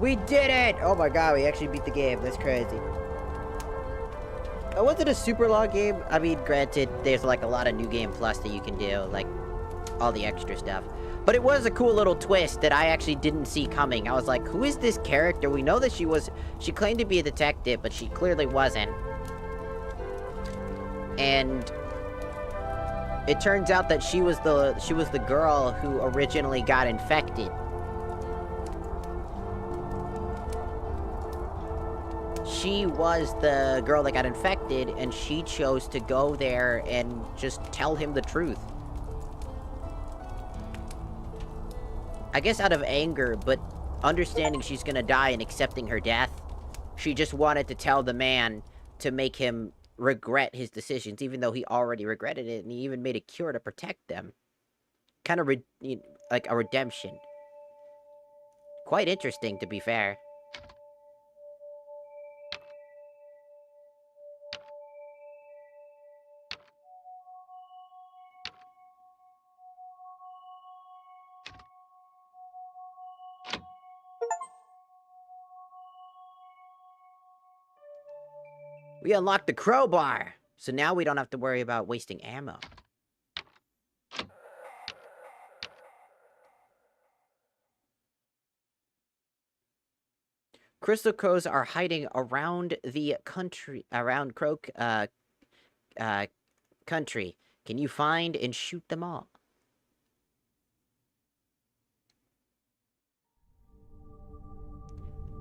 We did it! Oh my god, we actually beat the game. That's crazy. Was it a super long game? I mean, granted, there's like a lot of New Game Plus that you can do, like all the extra stuff. But it was a cool little twist that I actually didn't see coming. I was like, who is this character? We know that she claimed to be a detective, but she clearly wasn't. And it turns out that she was the girl who originally got infected. She was the girl that got infected, and she chose to go there and just tell him the truth. I guess out of anger, but understanding she's gonna die and accepting her death, she just wanted to tell the man to make him regret his decisions, even though he already regretted it, and he even made a cure to protect them. Kind of like a redemption. Quite interesting, to be fair. We unlocked the crowbar, so now we don't have to worry about wasting ammo. Crystal crows are hiding around the country, around country. Can you find and shoot them all?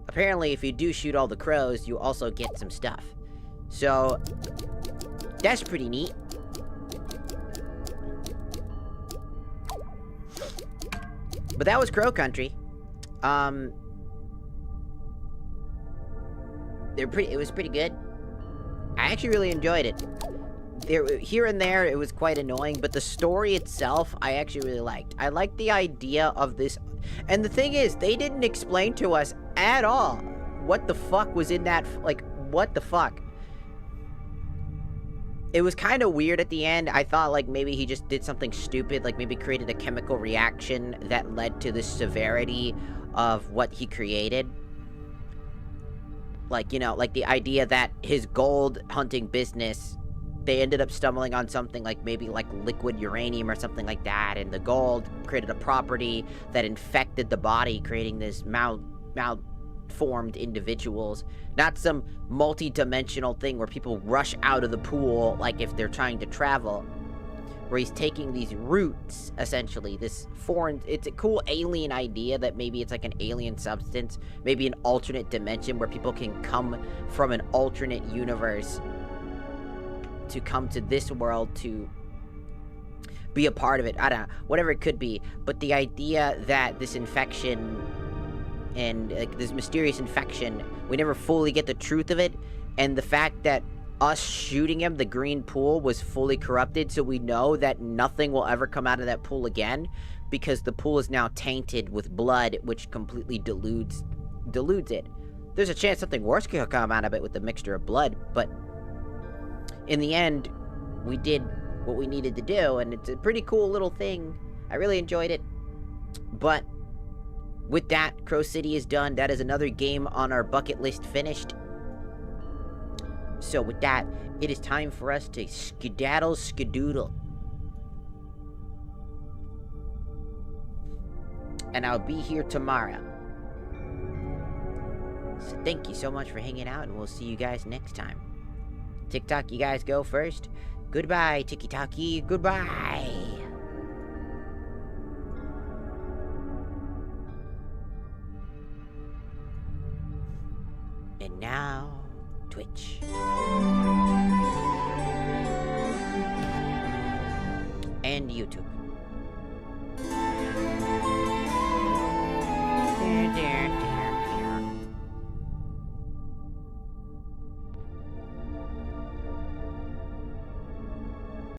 Apparently, if you do shoot all the crows, you also get some stuff. So, that's pretty neat. But that was Crow Country. It was pretty good. I actually really enjoyed it. Here and there, it was quite annoying, but the story itself, I actually really liked. I liked the idea of this. And the thing is, they didn't explain to us at all what the fuck was in that, like, what the fuck? It was kind of weird at the end. I thought, like, maybe he just did something stupid, like maybe created a chemical reaction that led to the severity of what he created. Like, you know, like the idea that his gold hunting business, they ended up stumbling on something like maybe like liquid uranium or something like that, and the gold created a property that infected the body, creating this malformed individuals. Not some multi-dimensional thing where people rush out of the pool like if they're trying to travel. Where he's taking these roots, essentially, this foreign, it's a cool alien idea that maybe it's like an alien substance, maybe an alternate dimension where people can come from an alternate universe to come to this world to be a part of it. I don't know, whatever it could be. But the idea that this infection and like this mysterious infection, we never fully get the truth of it, and the fact that us shooting him, the green pool, was fully corrupted, so we know that nothing will ever come out of that pool again, because the pool is now tainted with blood, which completely dilutes it. There's a chance something worse could come out of it with the mixture of blood, but in the end, we did what we needed to do, and it's a pretty cool little thing. I really enjoyed it. But with that, Crow City is done. That is another game on our bucket list finished. So with that, it is time for us to skedaddle skedoodle. And I'll be here tomorrow. So thank you so much for hanging out, and we'll see you guys next time. TikTok, you guys go first. Goodbye, Tiki-Taki. Goodbye. And now, Twitch. And YouTube.